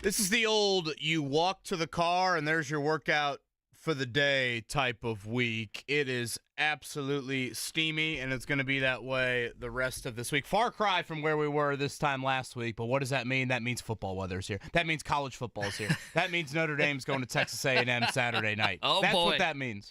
This is the old you walk to the car and there's your workout for the day type of week. It is absolutely steamy, and it's going to be that way the rest of this week. Far cry from where we were this time last week, but what does that mean? That means football weather's here. That means college football's here. That means Notre Dame's going to Texas A&M Saturday night. That's what that means.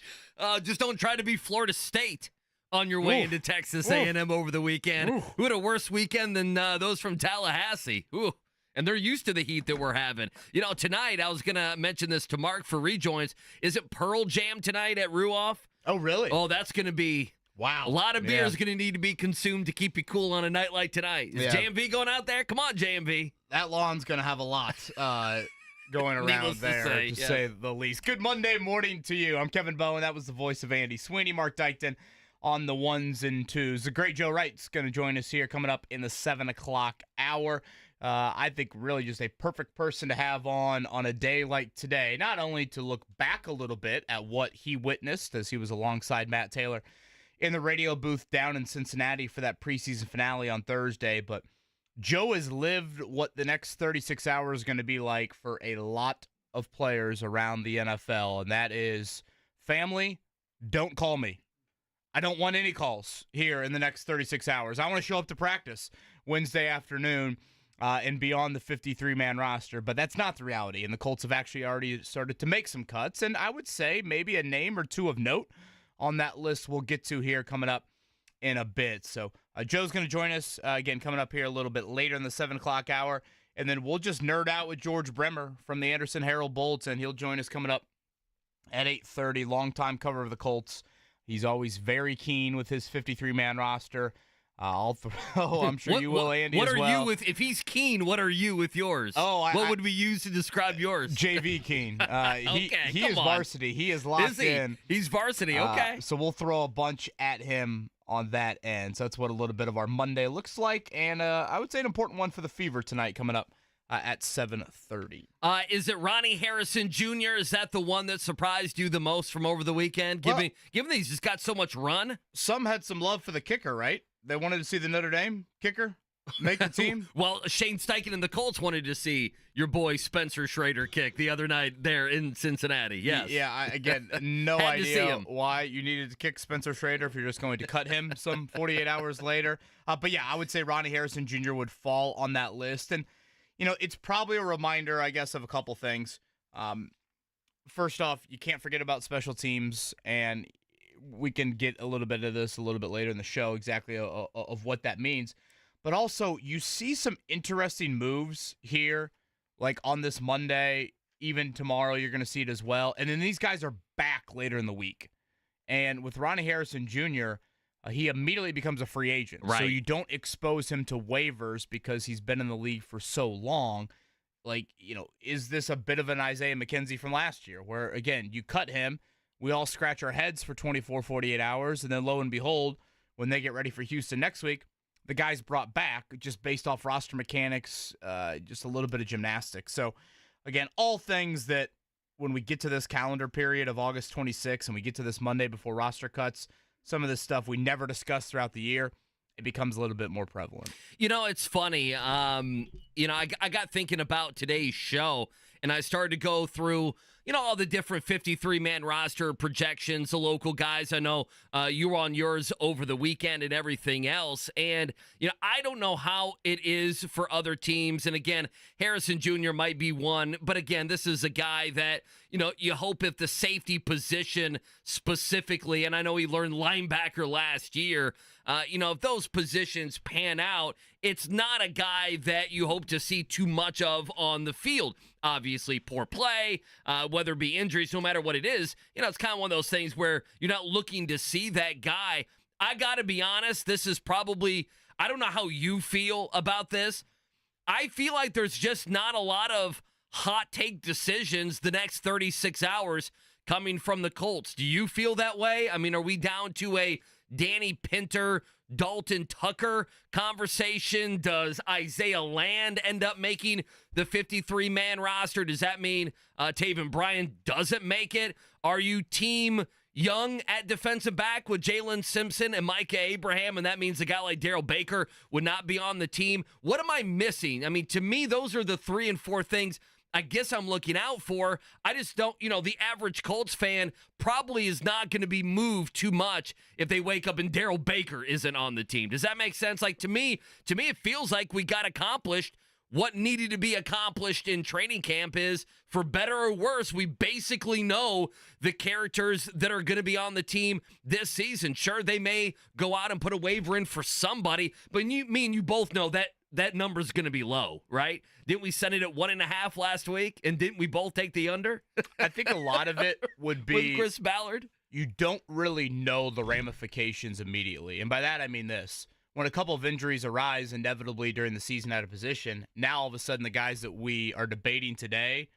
Just don't try to be Florida State on your way into Texas A&M over the weekend. Who had a worse weekend than those from Tallahassee? Ooh. And they're used to the heat that we're having. You know, tonight, I was going to mention this to Mark for rejoins. Is it Pearl Jam tonight at Ruoff? Oh, really? Oh, that's going to be... Wow. A lot of beer is going to need to be consumed to keep you cool on a night like tonight. Is JMV going out there? Come on, JMV. That lawn's going to have a lot going around there, to say the least. Good Monday morning to you. I'm Kevin Bowen. That was the voice of Andy Sweeney. Mark Dykton on the ones and twos. The great Joe Wright's going to join us here coming up in the 7 o'clock hour. I think really just a perfect person to have on a day like today, not only to look back a little bit at what he witnessed as he was alongside Matt Taylor in the radio booth down in Cincinnati for that preseason finale on Thursday, but Joe has lived what the next 36 hours is going to be like for a lot of players around the NFL, and that is family, don't call me. I don't want any calls here in the next 36 hours. I want to show up to practice Wednesday afternoon and be on the 53-man roster. But that's not the reality, and the Colts have actually already started to make some cuts, and I would say maybe a name or two of note on that list we'll get to here coming up in a bit. So Joe's going to join us, again, coming up here a little bit later in the 7 o'clock hour, and then we'll just nerd out with George Bremer from the Anderson Herald Bulletin. He'll join us coming up at 8:30, longtime cover of the Colts. He's always very keen with his 53-man roster. I'm sure you will, Andy, what as well. What are you with, if he's keen, what are you with yours? What would we use to describe yours? JV Keen. He is on. Varsity. He is locked in. He's varsity, okay. So we'll throw a bunch at him on that end. So that's what a little bit of our Monday looks like. And I would say an important one for the Fever tonight coming up at 7:30. Is it Ronnie Harrison Jr.? Is that the one that surprised you the most from over the weekend? Given that he's just got so much run? Some had some love for the kicker, right? They wanted to see the Notre Dame kicker make the team. Well, Shane Steichen and the Colts wanted to see your boy Spencer Schrader kick the other night there in Cincinnati. Yes. Yeah, again, no idea why you needed to kick Spencer Schrader if you're just going to cut him some 48 hours later. But yeah, I would say Ronnie Harrison Jr. would fall on that list. And, you know, it's probably a reminder, I guess, of a couple things. First off, you can't forget about special teams, and we can get a little bit of this a little bit later in the show, exactly of what that means. But also, you see some interesting moves here, like on this Monday, even tomorrow, you're going to see it as well. And then these guys are back later in the week. And with Ronnie Harrison Jr., he immediately becomes a free agent. Right. So you don't expose him to waivers because he's been in the league for so long. Like, you know, is this a bit of an Isaiah McKenzie from last year where, again, you cut him, we all scratch our heads for 24, 48 hours, and then lo and behold, when they get ready for Houston next week, the guy's brought back just based off roster mechanics, just a little bit of gymnastics. So, again, all things that when we get to this calendar period of August 26th and we get to this Monday before roster cuts, some of this stuff we never discussed throughout the year, it becomes a little bit more prevalent. You know, it's funny. I got thinking about today's show, and I started to go through, you know, all the different 53-man roster projections, the local guys. I know you were on yours over the weekend and everything else. And, you know, I don't know how it is for other teams. And, again, Harrison Jr. might be one. But, again, this is a guy that, you know, you hope if the safety position specifically, and I know he learned linebacker last year, you know, if those positions pan out, it's not a guy that you hope to see too much of on the field. Obviously, poor play, whether it be injuries, no matter what it is, you know, it's kind of one of those things where you're not looking to see that guy. I got to be honest, this is probably, I don't know how you feel about this. I feel like there's just not a lot of hot take decisions the next 36 hours coming from the Colts. Do you feel that way? I mean, are we down to a Danny Pinter, Dalton Tucker conversation? Does Isaiah Land end up making the 53-man roster? Does that mean Taven Bryan doesn't make it? Are you team Young at defensive back with Jalen Simpson and Micah Abraham, and that means a guy like Darrell Baker would not be on the team? What am I missing? I mean, to me, those are the 3 and 4 things I guess I'm looking out for. I just don't, the average Colts fan probably is not going to be moved too much if they wake up and Darryl Baker isn't on the team. Does that make sense? Like, to me, it feels like we got accomplished what needed to be accomplished in training camp. Is, for better or worse, we basically know the characters that are going to be on the team this season. Sure, they may go out and put a waiver in for somebody, but me and you both know that number's going to be low, right? Didn't we send it at 1.5 last week? And didn't we both take the under? I think a lot of it would be with Chris Ballard. You don't really know the ramifications immediately. And by that, I mean this. When a couple of injuries arise inevitably during the season out of position, now all of a sudden the guys that we are debating today,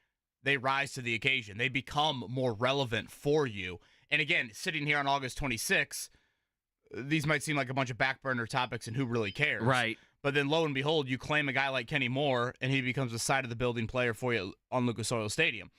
they rise to the occasion. They become more relevant for you. And again, sitting here on August 26th, these might seem like a bunch of back burner topics and who really cares. Right. But then lo and behold, you claim a guy like Kenny Moore, and he becomes a side-of-the-building player for you on Lucas Oil Stadium.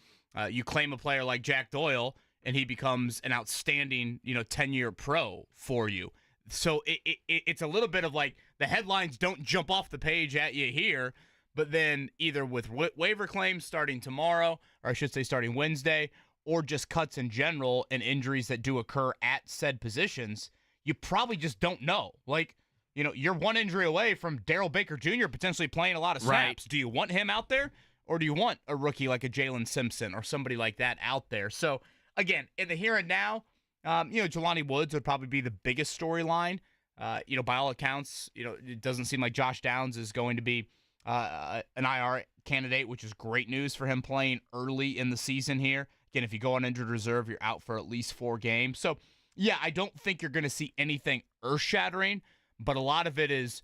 You claim a player like Jack Doyle, and he becomes an outstanding, 10-year pro for you. So it's a little bit of like the headlines don't jump off the page at you here, but then either with waiver claims starting tomorrow, or I should say starting Wednesday, or just cuts in general and injuries that do occur at said positions, you probably just don't know. Like, you're one injury away from Darryl Baker Jr. potentially playing a lot of snaps. Right. Do you want him out there, or do you want a rookie like a Jalen Simpson or somebody like that out there? So, again, in the here and now, Jelani Woods would probably be the biggest storyline. By all accounts, it doesn't seem like Josh Downs is going to be an IR candidate, which is great news for him playing early in the season here. Again, if you go on injured reserve, you're out for at least 4 games. So, yeah, I don't think you're going to see anything earth-shattering, but a lot of it is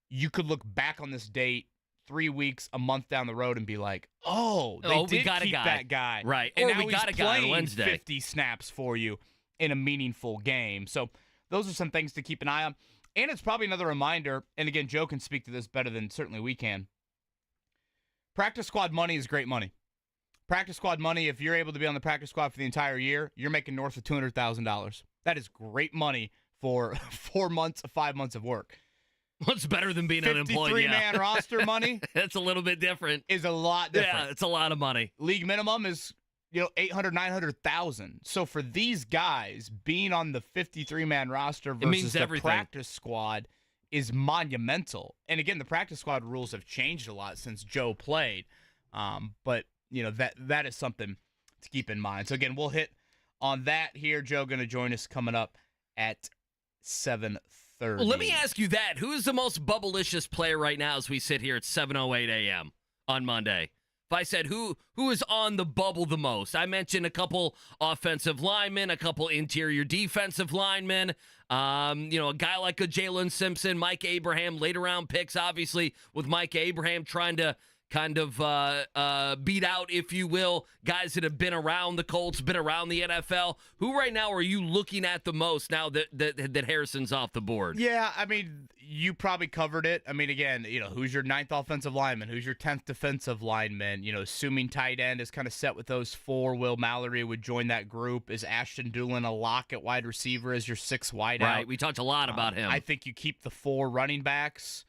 you could look back on this date 3 weeks, a month down the road and be like, they did keep that guy. Right. And or now we got he's a guy on playing Wednesday. 50 snaps for you in a meaningful game. So those are some things to keep an eye on. And it's probably another reminder, and again, Joe can speak to this better than certainly we can. Practice squad money is great money. Practice squad money, if you're able to be on the practice squad for the entire year, you're making north of $200,000. That is great money for 4 months, 5 months of work. What's better than being unemployed? 53-man roster money. That's a little bit different. Is a lot different. Yeah, it's a lot of money. League minimum is, $800,000, $900,000. So for these guys, being on the 53-man roster versus the practice squad is monumental. And again, the practice squad rules have changed a lot since Joe played. But that is something to keep in mind. So again, we'll hit on that here. Joe going to join us coming up at 7:30. Well, let me ask you that. Who is the most bubblicious player right now as we sit here at 7:08 a.m. on Monday? If I said who is on the bubble the most, I mentioned a couple offensive linemen, a couple interior defensive linemen, a guy like a Jalen Simpson, Mike Abraham, later round picks, obviously, with Mike Abraham trying to kind of beat out, if you will, guys that have been around the Colts, been around the NFL. Who right now are you looking at the most now that Harrison's off the board? Yeah, I mean, you probably covered it. I mean, again, who's your 9th offensive lineman? Who's your 10th defensive lineman? Assuming tight end is kind of set with those 4. Will Mallory would join that group. Is Ashton Doolin a lock at wide receiver as your 6th wideout? Right, we talked a lot about him. I think you keep the 4 running backs.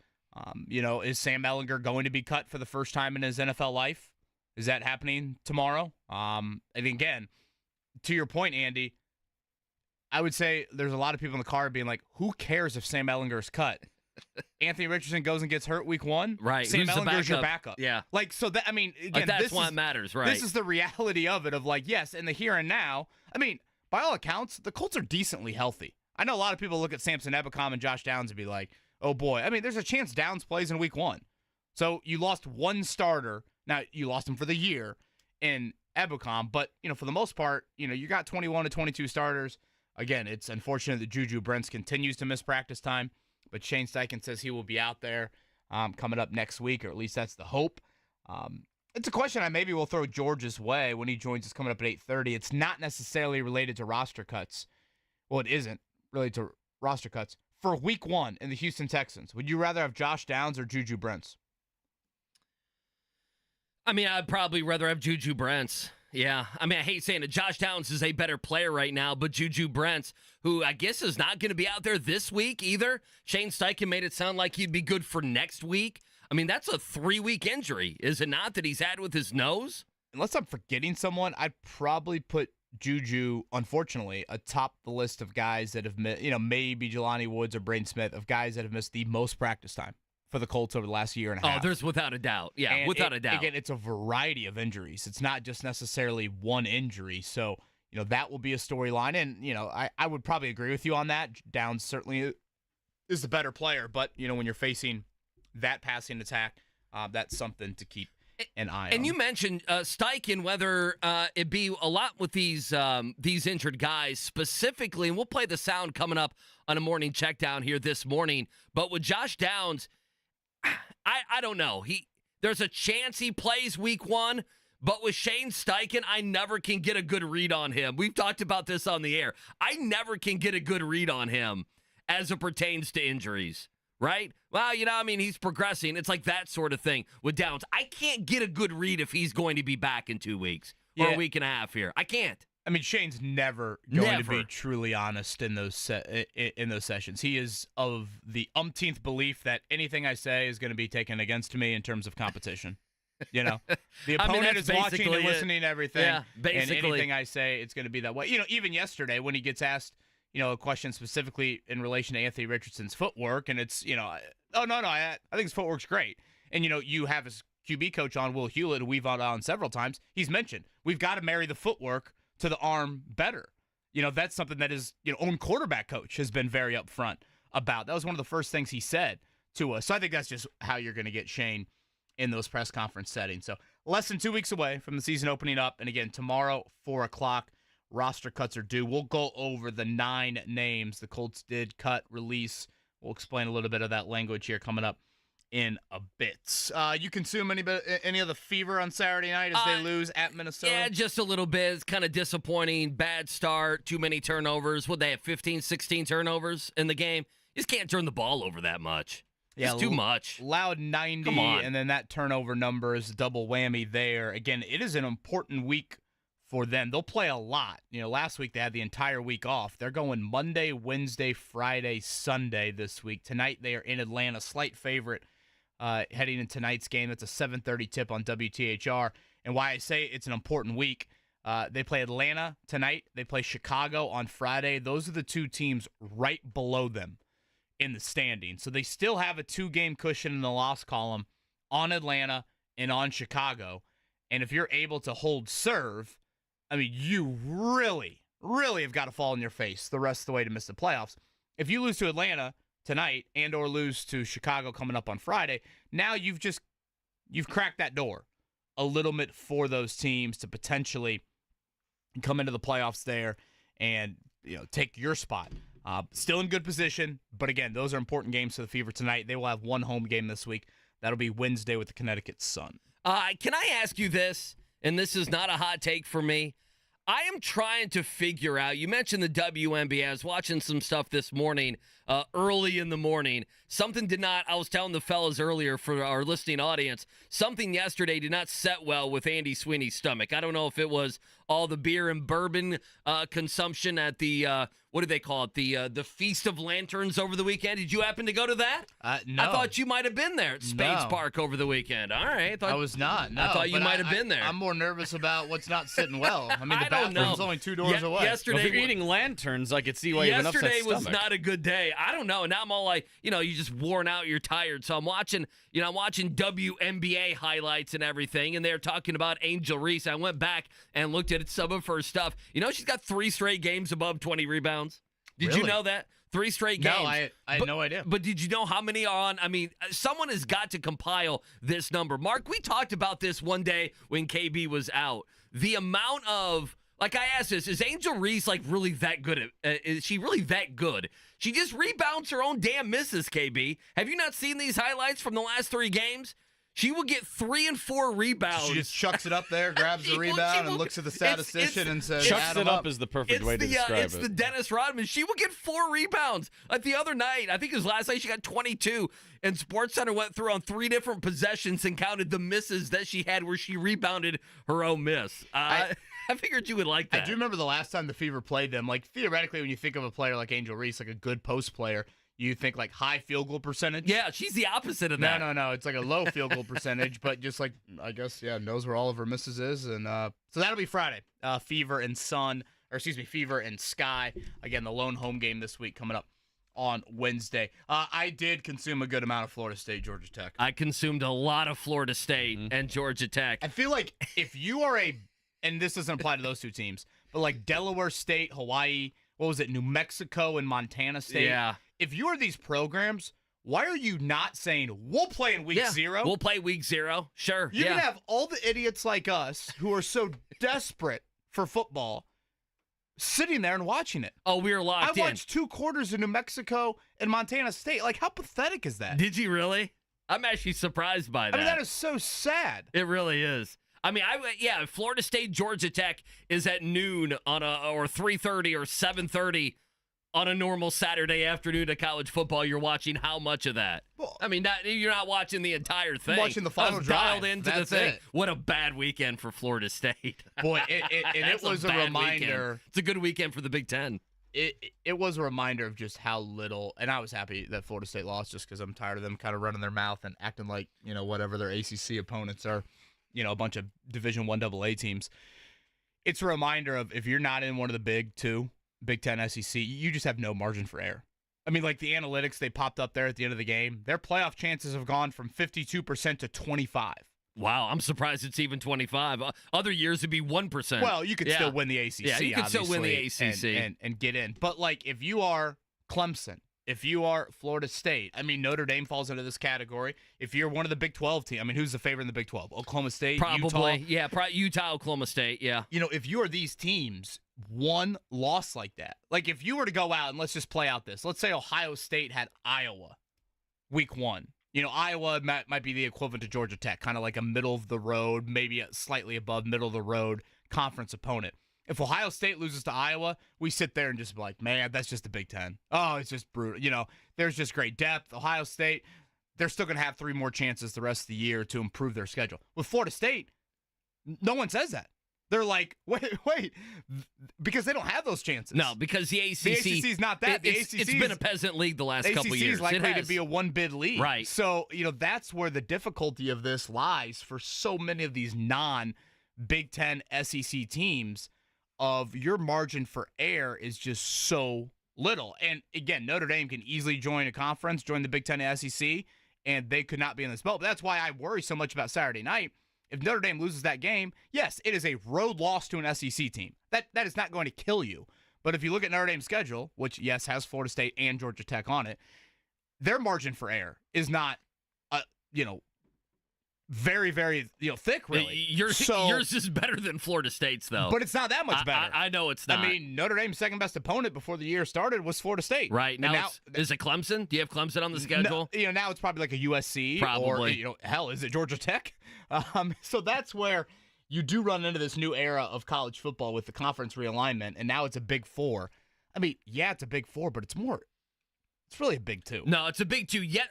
Is Sam Ehlinger going to be cut for the first time in his NFL life? Is that happening tomorrow? And again, to your point, Andy, I would say there's a lot of people in the car being like, who cares if Sam Ehlinger is cut? Anthony Richardson goes and gets hurt week 1. Right. Sam Ehlinger is your backup. Yeah. Again, that's why it matters, right? This is the reality of it, of like, yes, in the here and now. I mean, by all accounts, the Colts are decently healthy. I know a lot of people look at Samson Ebukam and Josh Downs and be like, oh, boy. I mean, there's a chance Downs plays in week 1. So you lost 1 starter. Now, you lost him for the year in Ebukam. But, for the most part, you got 21 to 22 starters. Again, it's unfortunate that Juju Brents continues to miss practice time. But Shane Steichen says he will be out there coming up next week, or at least that's the hope. It's a question I maybe will throw George's way when he joins us coming up at 8:30. It's not necessarily related to roster cuts. Well, it isn't related to roster cuts. For week 1 in the Houston Texans, would you rather have Josh Downs or Juju Brents? I mean, I'd probably rather have Juju Brents. Yeah. I mean, I hate saying it. Josh Downs is a better player right now, but Juju Brents, who I guess is not going to be out there this week either. Shane Steichen made it sound like he'd be good for next week. I mean, that's a 3-week injury, is it not, that he's had with his nose? Unless I'm forgetting someone, I'd probably put Juju, unfortunately, atop the list of guys that have missed, maybe Jelani Woods or Braden Smith, of guys that have missed the most practice time for the Colts over the last year and a half. Oh, there's without a doubt. Yeah, and without a doubt. Again, it's a variety of injuries. It's not just necessarily one injury. So, that will be a storyline. And, I would probably agree with you on that. Downs certainly is the better player. But, when you're facing that passing attack, that's something to keep an eye on. And you mentioned Steichen, whether it be a lot with these injured guys specifically, and we'll play the sound coming up on a morning check down here this morning. But with Josh Downs, I don't know. There's a chance he plays week 1, but with Shane Steichen, I never can get a good read on him. We've talked about this on the air. I never can get a good read on him as it pertains to injuries. Right? Well, he's progressing. It's like that sort of thing with Downs. I can't get a good read if he's going to be back in 2 weeks or a week and a half here. I can't. I mean, Shane's never going to be truly honest in those sessions. He is of the umpteenth belief that anything I say is going to be taken against me in terms of competition. The opponent is watching and listening to everything. Yeah, basically. And anything I say, it's going to be that way. Even yesterday when he gets asked, a question specifically in relation to Anthony Richardson's footwork, and it's, oh, no, I think his footwork's great. And, you have his QB coach on, Will Hewlett, who we've on several times. He's mentioned, we've got to marry the footwork to the arm better. That's something that his own quarterback coach has been very upfront about. That was one of the first things he said to us. So I think that's just how you're going to get Shane in those press conference settings. So less than 2 weeks away from the season opening up. And again, tomorrow, 4 o'clock, roster cuts are due. We'll go over the 9 names the Colts did cut, release. We'll explain a little bit of that language here coming up in a bit. You consume any of the fever on Saturday night as they lose at Minnesota? Yeah, just a little bit. It's kind of disappointing. Bad start, too many turnovers. Would they have 15, 16 turnovers in the game? You just can't turn the ball over that much. Yeah, it's too much. Loud 90, Come on. And then that turnover number is double whammy there. Again, it is an important week for them. They'll play a lot. Last week they had the entire week off. They're going Monday, Wednesday, Friday, Sunday this week. Tonight they are in Atlanta, slight favorite heading in tonight's game. It's a 7:30 tip on WTHR. And why I say it's an important week, they play Atlanta tonight. They play Chicago on Friday. Those are the 2 teams right below them in the standing. So they still have a 2-game cushion in the loss column on Atlanta and on Chicago. And if you're able to hold serve, I mean, you really, really have got to fall on your face the rest of the way to miss the playoffs. If you lose to Atlanta tonight and or lose to Chicago coming up on Friday, now you've cracked that door a little bit for those teams to potentially come into the playoffs there and take your spot. Still in good position, but again, those are important games for the Fever tonight. They will have 1 home game this week. That'll be Wednesday with the Connecticut Sun. Can I ask you this? And this is not a hot take for me. I am trying to figure out, you mentioned the WNBA. I was watching some stuff this morning, early in the morning. I was telling the fellas earlier for our listening audience, something yesterday did not set well with Andy Sweeney's stomach. I don't know if it was all the beer and bourbon consumption at the, what do they call it? The Feast of Lanterns over the weekend. Did you happen to go to that? No. I thought you might have been there at Spades Park over the weekend. All right. I was not. No, I thought you might have been there. I'm more nervous about what's not sitting well. I mean, the bathroom's only 2 doors away. Yesterday, if you're eating lanterns, I could see why you have an upset stomach. Yesterday was not a good day. I don't know. Now I'm all like, you just worn out, you're tired. So I'm watching WNBA highlights and everything, and they're talking about Angel Reese. I went back and looked at some of her stuff. She's got 3 straight games above 20 rebounds. Did you know that? 3 straight games. No, I had no idea. But did you know how many are on? I mean, someone has got to compile this number. Mark, we talked about this one day when KB was out. The amount of, like I asked this, is Angel Reese really that good? Is she really that good? She just rebounds her own damn misses, KB. Have you not seen these highlights from the last 3 games? She will get 3 and 4 rebounds. She just chucks it up there, grabs the rebound, and looks at the statistician and says, chucks it up is the perfect way to describe it. It's the Dennis Rodman. She will get 4 rebounds. Like the other night, I think it was last night, she got 22. And SportsCenter went through on 3 different possessions and counted the misses that she had where she rebounded her own miss. I figured you would like that. I do remember the last time the Fever played them. Like, theoretically, when you think of a player like Angel Reese, like a good post player, you think like high field goal percentage. Yeah, she's the opposite of that. No. It's like a low field goal percentage, but just like, I guess, knows where all of her misses is. And so that'll be Friday. Fever and Sky. Again, the lone home game this week coming up on Wednesday. I did consume a good amount of Florida State, Georgia Tech. I consumed a lot of Florida State and Georgia Tech. I feel like if you are and this doesn't apply to those two teams, but like Delaware State, Hawaii, New Mexico and Montana State. Yeah. If you are these programs, why are you not saying, we'll play in week 0? We'll play week 0. Sure. You can have all the idiots like us who are so desperate for football sitting there and watching it. Oh, we were locked in. I watched 2 quarters of New Mexico and Montana State. Like, how pathetic is that? Did you really? I'm actually surprised by that. I mean, that is so sad. It really is. I mean, Florida State, Georgia Tech is at noon or 3:30 or 7:30 on a normal Saturday afternoon of college football. You're watching how much of that? Well, I mean, you're not watching the entire thing. I'm watching the final drive. Dialed into the thing. What a bad weekend for Florida State. Boy, it was a reminder. Weekend. It's a good weekend for the Big Ten. It was a reminder of just how little, and I was happy that Florida State lost just because I'm tired of them kind of running their mouth and acting like, whatever their ACC opponents are, a bunch of Division I AA teams. It's a reminder of if you're not in one of the big 2, Big Ten, SEC, you just have no margin for error. I mean, like the analytics they popped up there at the end of the game, their playoff chances have gone from 52% to 25%. Wow, I'm surprised it's even 25. Other years it'd be 1%. Well, you could still win the ACC. Yeah, you could still win the ACC and get in. But like, if you are Clemson, if you are Florida State, I mean, Notre Dame falls into this category. If you're one of the Big 12 teams, I mean, who's the favorite in the Big 12? Oklahoma State, probably. Utah. Yeah, Utah, Oklahoma State. Yeah. If you are these teams, one loss like that, like if you were to go out and let's just play out this. Let's say Ohio State had Iowa week 1. Iowa might be the equivalent to Georgia Tech, kind of like a middle of the road, maybe a slightly above middle of the road conference opponent. If Ohio State loses to Iowa, we sit there and just be like, man, that's just the Big Ten. Oh, it's just brutal. There's just great depth. Ohio State, they're still going to have 3 more chances the rest of the year to improve their schedule. With Florida State, no one says that. They're like, wait, because they don't have those chances. No, because the ACC is not that. It's been a peasant league the last couple years. ACC is likely to be a 1-bid league. Right. So, that's where the difficulty of this lies for so many of these non-Big Ten SEC teams. Of your margin for error is just so little. And again, Notre Dame can easily join a conference, join the Big Ten SEC, and they could not be in this boat. But that's why I worry so much about Saturday night. If Notre Dame loses that game, yes, it is a road loss to an SEC team. That is not going to kill you. But if you look at Notre Dame's schedule, which, yes, has Florida State and Georgia Tech on it, their margin for error is not, very, very thick, really. Yours is better than Florida State's, though. But it's not that much better. I know it's not. I mean, Notre Dame's second best opponent before the year started was Florida State. Right. Now is it Clemson? Do you have Clemson on the schedule? No, now it's probably like a USC. Probably. Or, hell, is it Georgia Tech? So that's where you do run into this new era of college football with the conference realignment, and now it's a Big 4. I mean, yeah, it's a Big 4, but it's really a Big 2. No, it's a Big 2. Yet,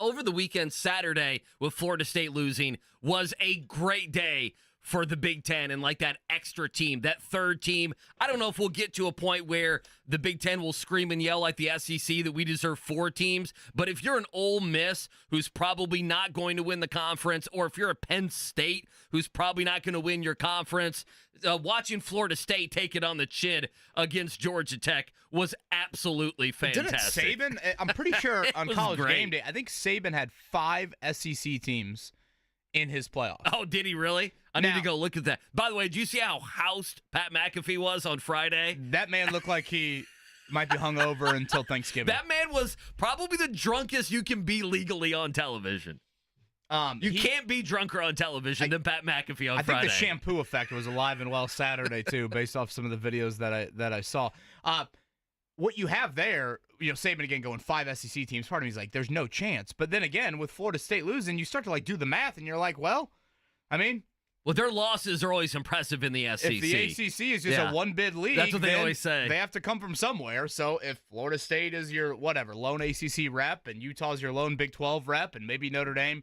over the weekend, Saturday, with Florida State losing, was a great day for the Big Ten and like that extra team, that third team. I don't know if we'll get to a point where the Big Ten will scream and yell like the SEC that we deserve 4 teams. But if you're an Ole Miss who's probably not going to win the conference, or if you're a Penn State who's probably not going to win your conference, watching Florida State take it on the chin against Georgia Tech was absolutely fantastic. Didn't Saban, I'm pretty sure on College Game Day, I think Saban had 5 SEC teams in his playoff. Oh, did he really? I need to go look at that. By the way, did you see how housed Pat McAfee was on Friday? That man looked like he might be hungover until Thanksgiving. That man was probably the drunkest you can be legally on television. You can't be drunker on television than Pat McAfee on Friday. I think the shampoo effect was alive and well Saturday, too, based off some of the videos that I saw. What you have there, Saban again going 5 SEC teams, part of me is like, there's no chance. But then again, with Florida State losing, you start to do the math, and you're like, well, I mean. Well, their losses are always impressive in the SEC. If the ACC is just a 1-bid league, that's what they always say. They have to come from somewhere. So if Florida State is your lone ACC rep, and Utah's your lone Big 12 rep, and maybe Notre Dame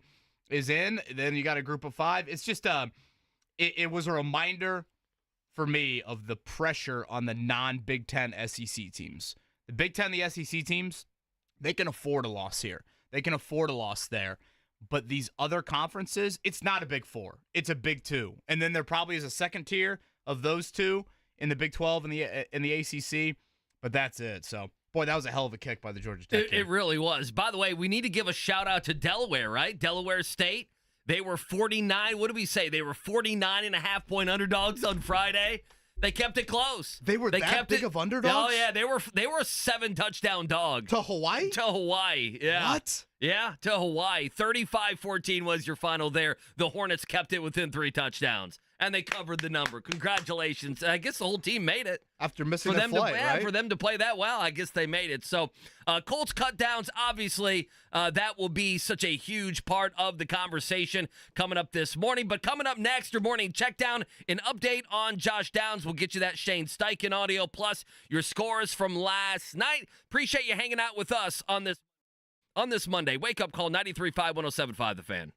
is in, then you got a group of 5. It's just it was a reminder for me of the pressure on the non-Big Ten SEC teams. The Big Ten, the SEC teams, they can afford a loss here. They can afford a loss there. But these other conferences, it's not a Big Four. It's a Big Two. And then there probably is a second tier of those two in the Big 12 and the ACC. But that's it. So, boy, that was a hell of a kick by the Georgia Tech team. It really was. By the way, we need to give a shout-out to Delaware, right? Delaware State. They were 49. What did we say? They were 49.5-point underdogs on Friday. They kept it close. They kept big of underdogs? Oh, yeah. They were a 7-touchdown dog. To Hawaii? To Hawaii, yeah. What? Yeah, to Hawaii. 35-14 was your final there. The Hornets kept it within 3 touchdowns, and they covered the number. Congratulations. I guess the whole team made it. After missing a flight, right? For them to play that well, I guess they made it. So, Colts cut downs, obviously, that will be such a huge part of the conversation coming up this morning. But coming up next, your morning check down, an update on Josh Downs. We'll get you that Shane Steichen audio, plus your scores from last night. Appreciate you hanging out with us on this Monday. Wake up call 93.5 107.5 The Fan.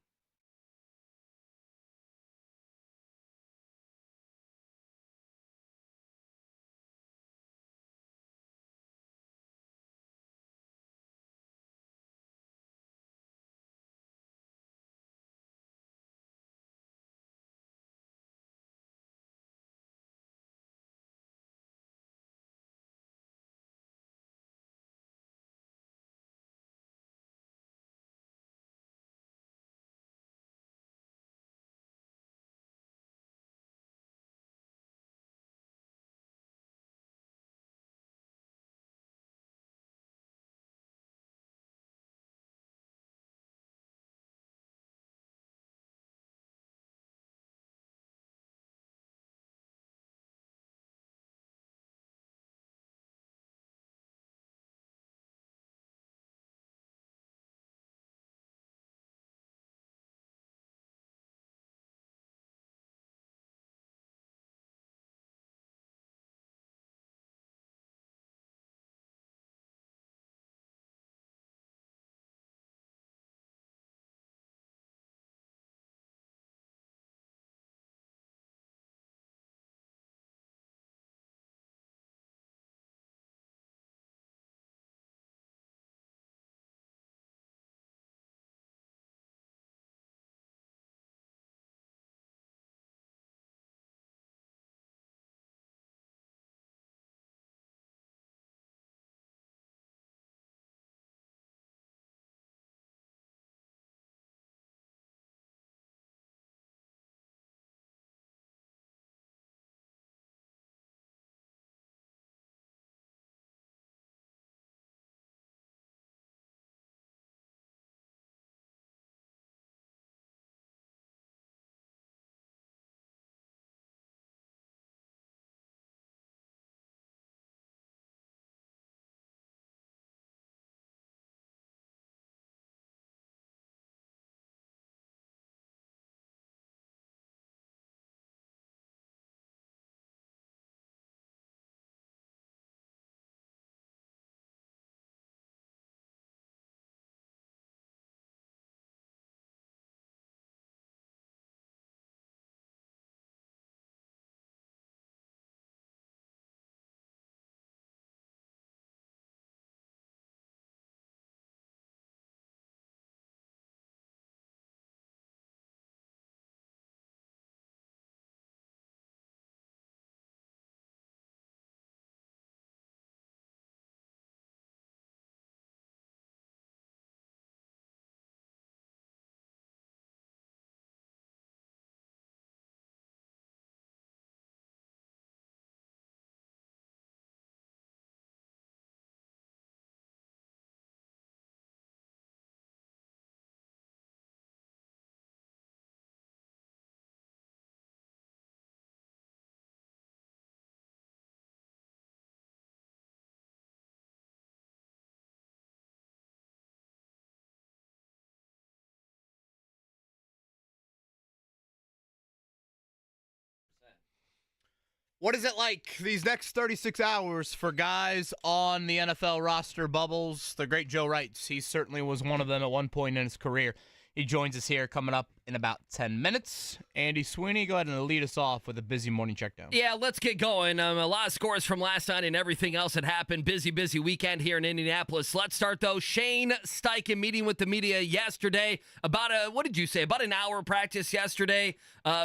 What is it like these next 36 hours for guys on the NFL roster bubbles? The great Joe Wright, he certainly was one of them at one point in his career. He joins us here coming up in about 10 minutes. Andy Sweeney, go ahead and lead us off with a busy morning checkdown. Yeah, let's get going. A lot of scores from last night and everything else that happened. Busy weekend here in Indianapolis. Let's start, though. Shane Steichen meeting with the media yesterday. About an hour practice yesterday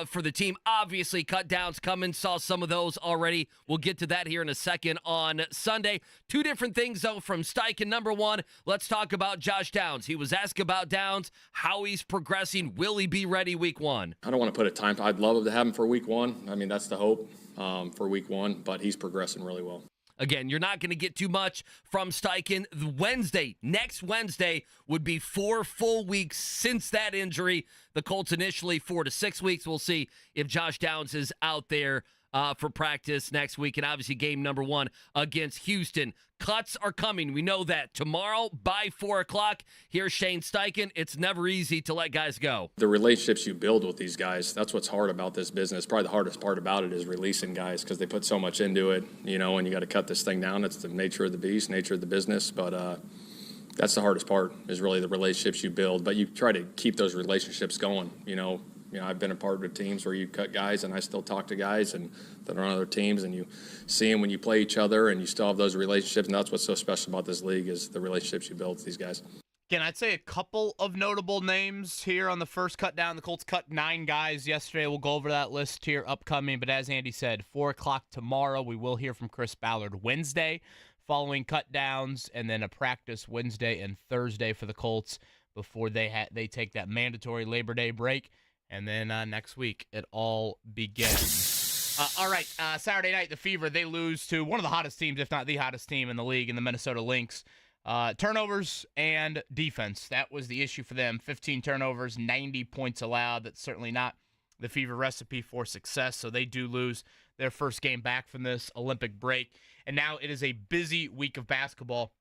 for the team. Obviously, cut downs coming. Saw some of those already. We'll get to that here in a second on Sunday. Two different things, though, from Steichen. Number one, let's talk about Josh Downs. He was asked about Downs, how he's progressing. Will he be ready week one? I don't want to put a time. I'd love to have him for week one. I mean, that's the hope for week one, but he's progressing really well. Again, you're not going to get too much from Steichen. Next Wednesday, would be 4 full weeks since that injury. The Colts initially 4 to 6 weeks. We'll see if Josh Downs is out there for practice next week. And obviously game number 1 against Houston. Cuts are coming. We know that. Tomorrow by 4 o'clock, here's Shane Steichen. It's never easy to let guys go. The relationships you build with these guys, that's what's hard about this business. Probably the hardest part about it is releasing guys because they put so much into it, and you got to cut this thing down. It's the nature of the beast, nature of the business. But that's the hardest part is really the relationships you build. But you try to keep those relationships going, I've been a part of teams where you cut guys, and I still talk to guys and that are on other teams, and you see them when you play each other, and you still have those relationships. And that's what's so special about this league is the relationships you build with these guys. Again, I'd say a couple of notable names here on the first cut down. The Colts cut 9 guys yesterday. We'll go over that list here upcoming. But as Andy said, 4 o'clock tomorrow, we will hear from Chris Ballard Wednesday following cut downs, and then a practice Wednesday and Thursday for the Colts before they take that mandatory Labor Day break. And then next week, it all begins. All right, Saturday night, the Fever, they lose to one of the hottest teams, if not the hottest team in the league, in the Minnesota Lynx. Turnovers and defense, that was the issue for them. 15 turnovers, 90 points allowed. That's certainly not the Fever recipe for success, so they do lose their first game back from this Olympic break. And now it is a busy week of basketball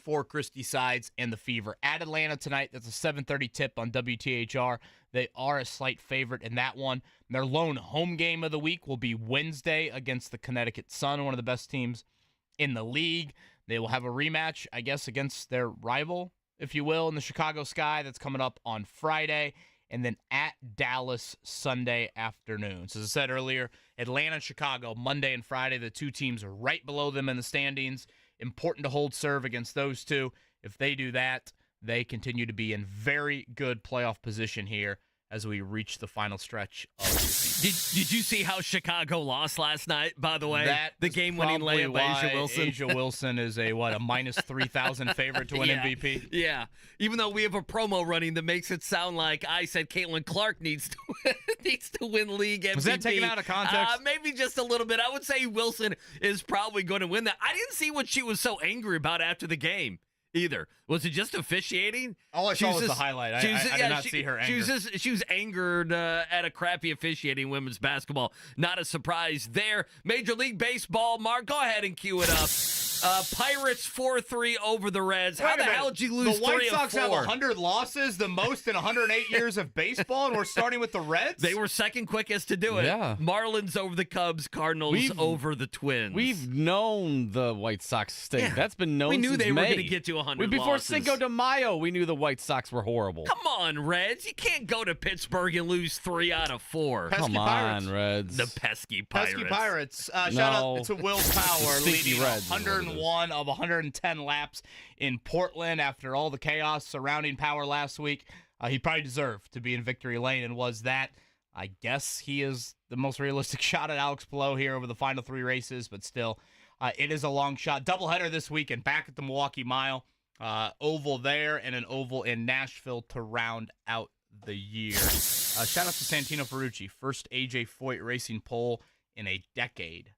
for Christie Sides and the Fever. At Atlanta tonight, that's a 7:30 tip on WTHR. They are a slight favorite in that one. Their lone home game of the week will be Wednesday against the Connecticut Sun, one of the best teams in the league. They will have a rematch, I guess, against their rival, if you will, in the Chicago Sky. That's coming up on Friday. And then at Dallas Sunday afternoon. So as I said earlier, Atlanta and Chicago, Monday and Friday, the two teams are right below them in the standings. Important to hold serve against those two. If they do that, they continue to be in very good playoff position here as we reach the final stretch of the season. Did you see how Chicago lost last night, by the way? The game-winning layup by Asia Wilson. Asia Wilson is a minus 3,000 favorite to win MVP? Yeah. Even though we have a promo running that makes it sound like I said Caitlin Clark needs to win league MVP. Was that taken out of context? Maybe just a little bit. I would say Wilson is probably going to win that. I didn't see what she was so angry about after the game either. Was it just officiating? All I saw was the highlight. I did not see her anger. She was angered at a crappy officiating women's basketball. Not a surprise there. Major League Baseball, Mark, go ahead and cue it up. Pirates 4-3 over the Reds. How the hell did you lose 3 of 4? The White Sox have 100 losses, the most in 108 years of baseball, and we're starting with the Reds? They were second quickest to do it. Yeah. Marlins over the Cubs, Cardinals over the Twins. We've known the White Sox stink. Yeah. That's been known since May. We knew they were going to get to 100 Before losses. Cinco de Mayo, we knew the White Sox were horrible. Come on, Reds. You can't go to Pittsburgh and lose 3 out of 4. Pesky Come Pirates. on, Reds. The pesky Pirates. Pesky Pirates. Shout out to Will Power leading Reds 101 of 110 laps in Portland after all the chaos surrounding Power last week. He probably deserved to be in victory lane and was that. I guess he is the most realistic shot at Alex Palou here over the final 3 races, but still, it is a long shot. Doubleheader this weekend back at the Milwaukee Mile. Oval there and an oval in Nashville to round out the year. Shout out to Santino Ferrucci, first AJ Foyt racing pole in a decade.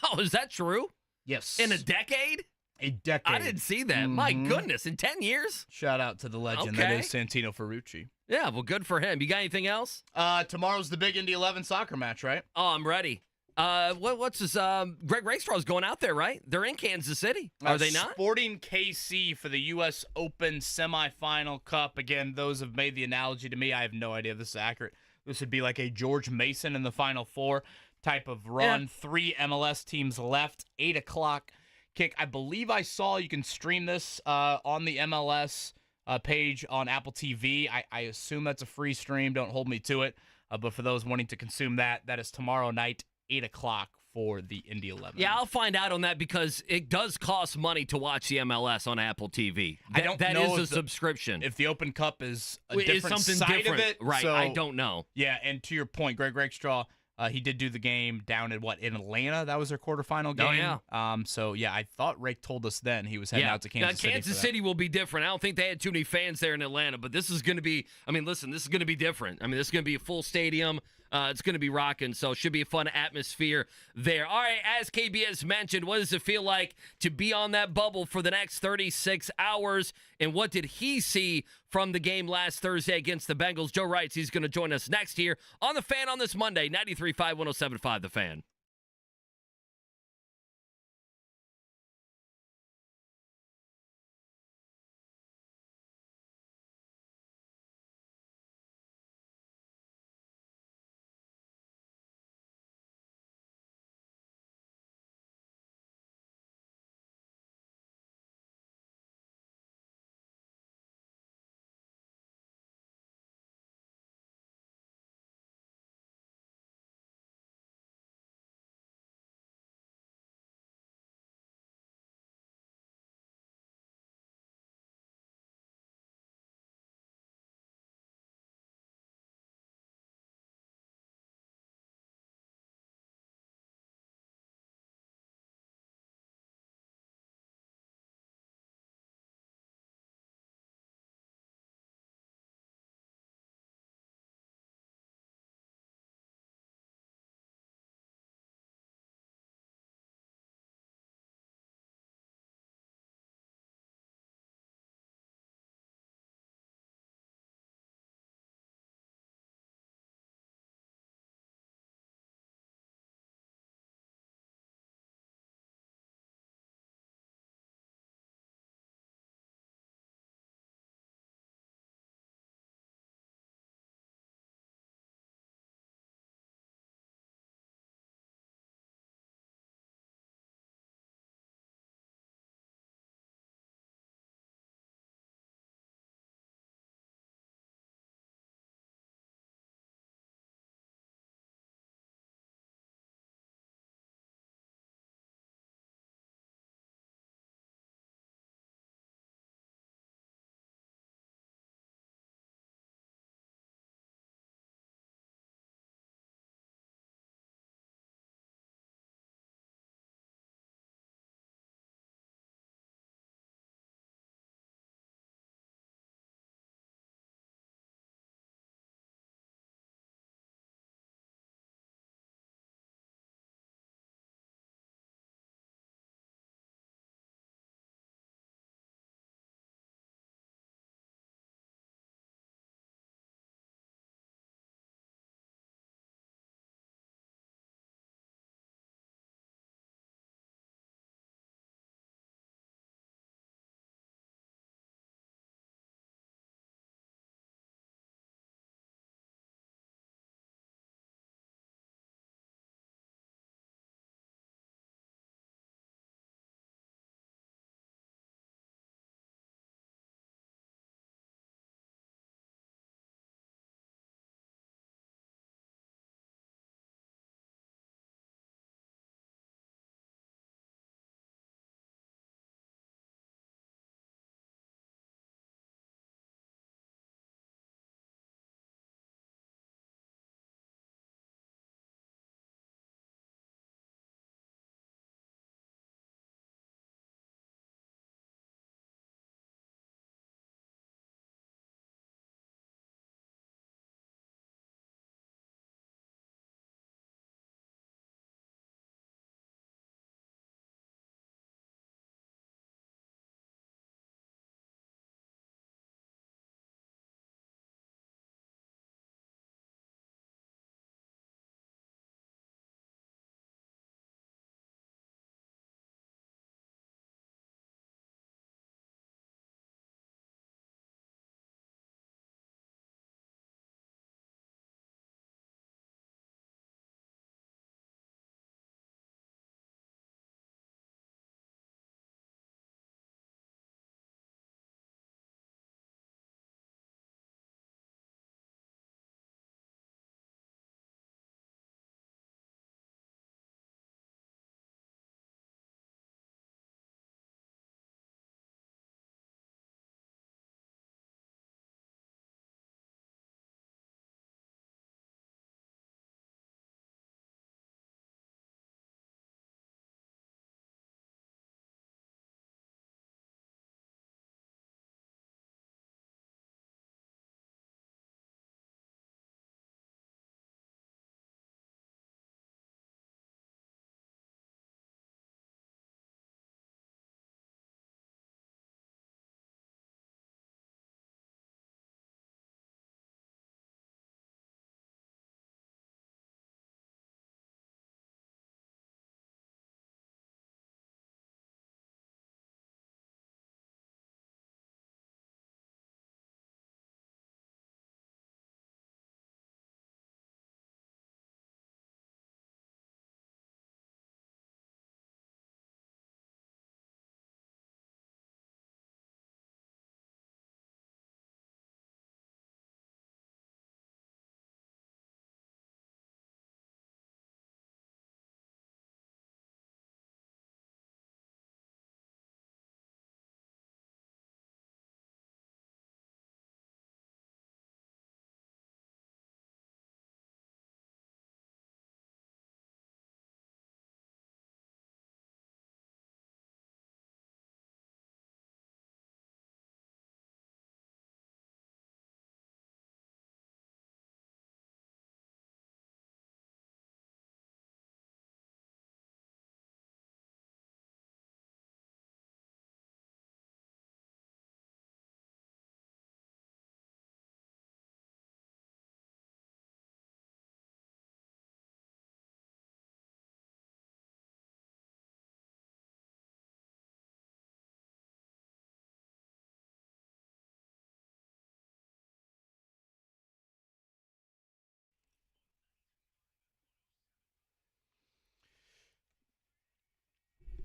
Oh, is that true? Yes. In a decade? A decade. I didn't see that. My goodness, in 10 years? Shout out to the legend. That is Santino Ferrucci. Yeah, well, good for him. You got anything else? Tomorrow's the big Indy 11 soccer match, right? Oh, I'm ready. What's his Greg Racestraw's going out there, right? They're in Kansas City. Are they not? Sporting KC for the U.S. Open semifinal cup. Again, those have made the analogy to me. I have no idea if this is accurate. This would be like a George Mason in the Final Four type of run. Yeah. 3 MLS teams left. 8 o'clock kick. I believe I saw you can stream this on the MLS page on Apple TV. I assume that's a free stream. Don't hold me to it. But for those wanting to consume that is tomorrow night, 8 o'clock for the Indy 11. Yeah, I'll find out on that because it does cost money to watch the MLS on Apple TV. That is a subscription. If the Open Cup is a different side of it. Right, so, I don't know. Yeah, and to your point, Greg Rakestraw, he did do the game down in Atlanta. That was their quarterfinal game. Oh, yeah. So, yeah, I thought Rake told us then he was heading out to Kansas City. Kansas City will be different. I don't think they had too many fans there in Atlanta, but this is going to be, this is going to be different. This is going to be a full stadium. It's going to be rocking, so it should be a fun atmosphere there. All right, as KB has mentioned, what does it feel like to be on that bubble for the next 36 hours? And what did he see from the game last Thursday against the Bengals? Joe Wright, he's going to join us next here on The Fan on this Monday, 93.5, 107.5 The Fan.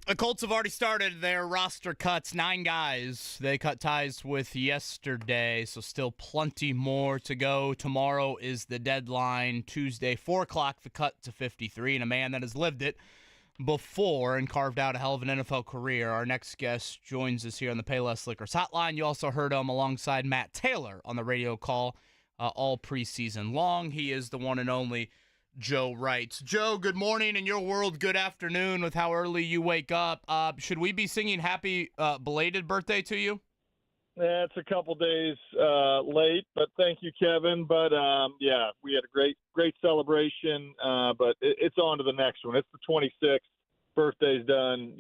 The Colts have already started their roster cuts. 9 guys they cut ties with yesterday, so still plenty more to go. Tomorrow is the deadline. Tuesday, 4 o'clock, the cut to 53, and a man that has lived it before and carved out a hell of an NFL career. Our next guest joins us here on the Payless Liquors Hotline. You also heard him alongside Matt Taylor on the radio call all preseason long. He is the one and only Joe Wright. Joe, good morning. In your world, good afternoon with how early you wake up. Should we be singing happy belated birthday to you? Yeah, it's a couple days late, but thank you, Kevin. But, yeah, we had a great celebration, but it's on to the next one. It's the 26th. Birthday's done,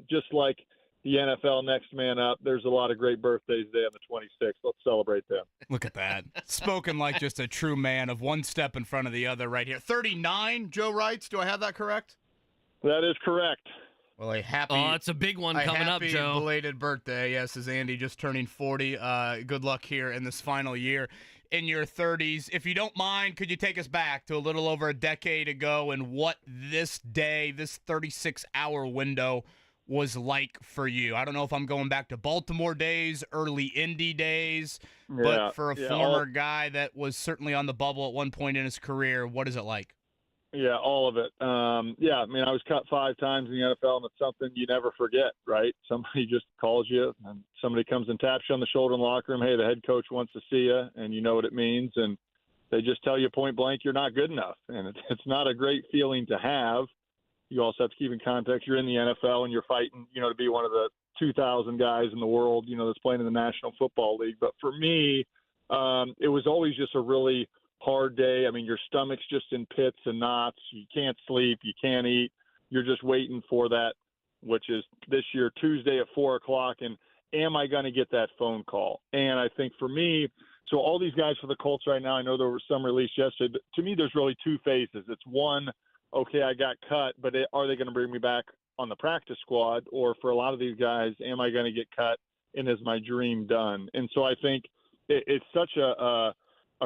just like the NFL next man up. There's a lot of great birthdays today on the 26th. Let's celebrate them. Look at that. Spoken like just a true man of one step in front of the other right here. 39, Joe Wright. Do I have that correct? That is correct. Well, a happy. Oh, it's a big one coming up, Joe. Belated birthday. Yes, is Andy just turning 40. Good luck here in this final year in your 30s. If you don't mind, could you take us back to a little over a decade ago and what this day, this 36-hour window was like for you? I don't know if I'm going back to Baltimore days, early Indy days, but for a former guy that was certainly on the bubble at one point in his career, what is it like? Yeah, all of it. I was cut 5 times in the NFL, and it's something you never forget, right? Somebody just calls you, and somebody comes and taps you on the shoulder in the locker room. Hey, the head coach wants to see you, and you know what it means. And they just tell you point blank you're not good enough. And it's not a great feeling to have. You also have to keep in context you're in the NFL and you're fighting, to be one of the 2,000 guys in the world, that's playing in the National Football League. But for me, it was always just a really hard day. I mean, your stomach's just in pits and knots. You can't sleep. You can't eat. You're just waiting for that, which is this year, Tuesday at 4 o'clock. And am I going to get that phone call? And I think for me, so all these guys for the Colts right now, I know there was some released yesterday, but to me, there's really 2 phases. It's one, okay, I got cut, but are they going to bring me back on the practice squad? Or for a lot of these guys, am I going to get cut and is my dream done? And so I think it's such a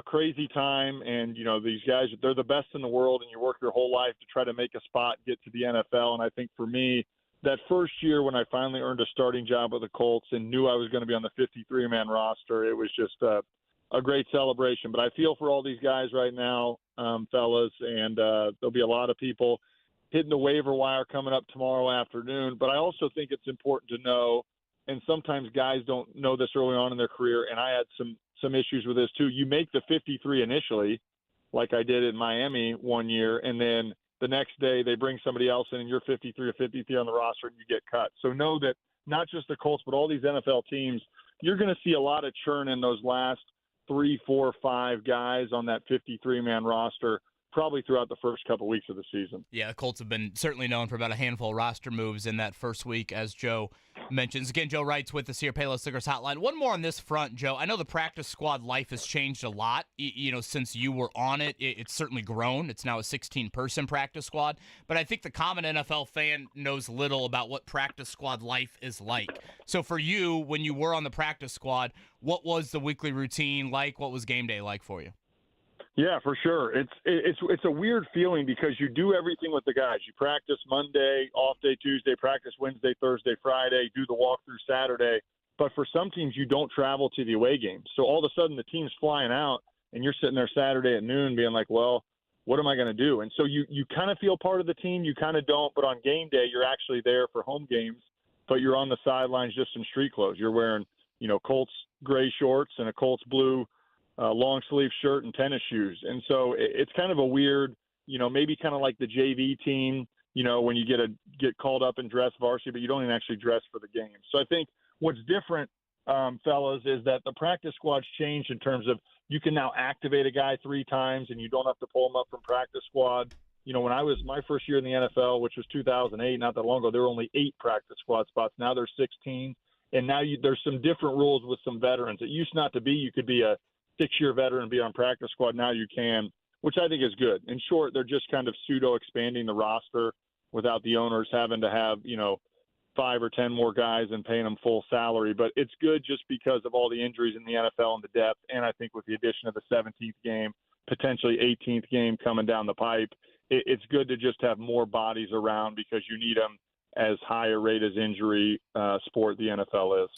crazy time. And, these guys, they're the best in the world, and you work your whole life to try to make a spot, get to the NFL. And I think for me, that first year when I finally earned a starting job with the Colts and knew I was going to be on the 53-man roster, it was just a great celebration. But I feel for all these guys right now, fellas, and there'll be a lot of people hitting the waiver wire coming up tomorrow afternoon. But I also think it's important to know, and sometimes guys don't know this early on in their career, and I had some issues with this too. You make the 53 initially, like I did in Miami one year, and then the next day they bring somebody else in and you're 53 or 53 on the roster and you get cut. So know that not just the Colts, but all these NFL teams, you're going to see a lot of churn in those last 3, 4, 5 guys on that 53-man roster, probably throughout the first couple weeks of the season. Yeah, the Colts have been certainly known for about a handful of roster moves in that first week, as Joe mentions. Again, Joe Wright's with us here, Payless Liquors Hotline. One more on this front, Joe. I know the practice squad life has changed a lot, since you were on it. It's certainly grown. It's now a 16-person practice squad. But I think the common NFL fan knows little about what practice squad life is like. So for you, when you were on the practice squad, what was the weekly routine like? What was game day like for you? Yeah, for sure. It's a weird feeling because you do everything with the guys. You practice Monday, off day Tuesday, practice Wednesday, Thursday, Friday, do the walkthrough Saturday. But for some teams, you don't travel to the away games. So all of a sudden the team's flying out and you're sitting there Saturday at noon being like, well, what am I going to do? And so you kind of feel part of the team. You kind of don't. But on game day, you're actually there for home games, but you're on the sidelines just in street clothes. You're wearing, Colts gray shorts and a Colts blue long sleeve shirt and tennis shoes. And so it's kind of a weird, maybe kind of like the JV team, when you get called up and dress varsity, but you don't even actually dress for the game. So I think what's different, fellas, is that the practice squad's changed in terms of you can now activate a guy 3 times and you don't have to pull him up from practice squad. When I was my first year in the NFL, which was 2008, not that long ago, there were only 8 practice squad spots. Now there's 16. And now there's some different rules with some veterans. It used not to be you could be a 6-year veteran and be on practice squad. Now you can, which I think is good. In short, they're just kind of pseudo expanding the roster without the owners having to have, 5 or 10 more guys and paying them full salary. But it's good just because of all the injuries in the NFL and the depth. And I think with the addition of the 17th game, potentially 18th game coming down the pipe, it's good to just have more bodies around because you need them as high a rate as injury sport the NFL is.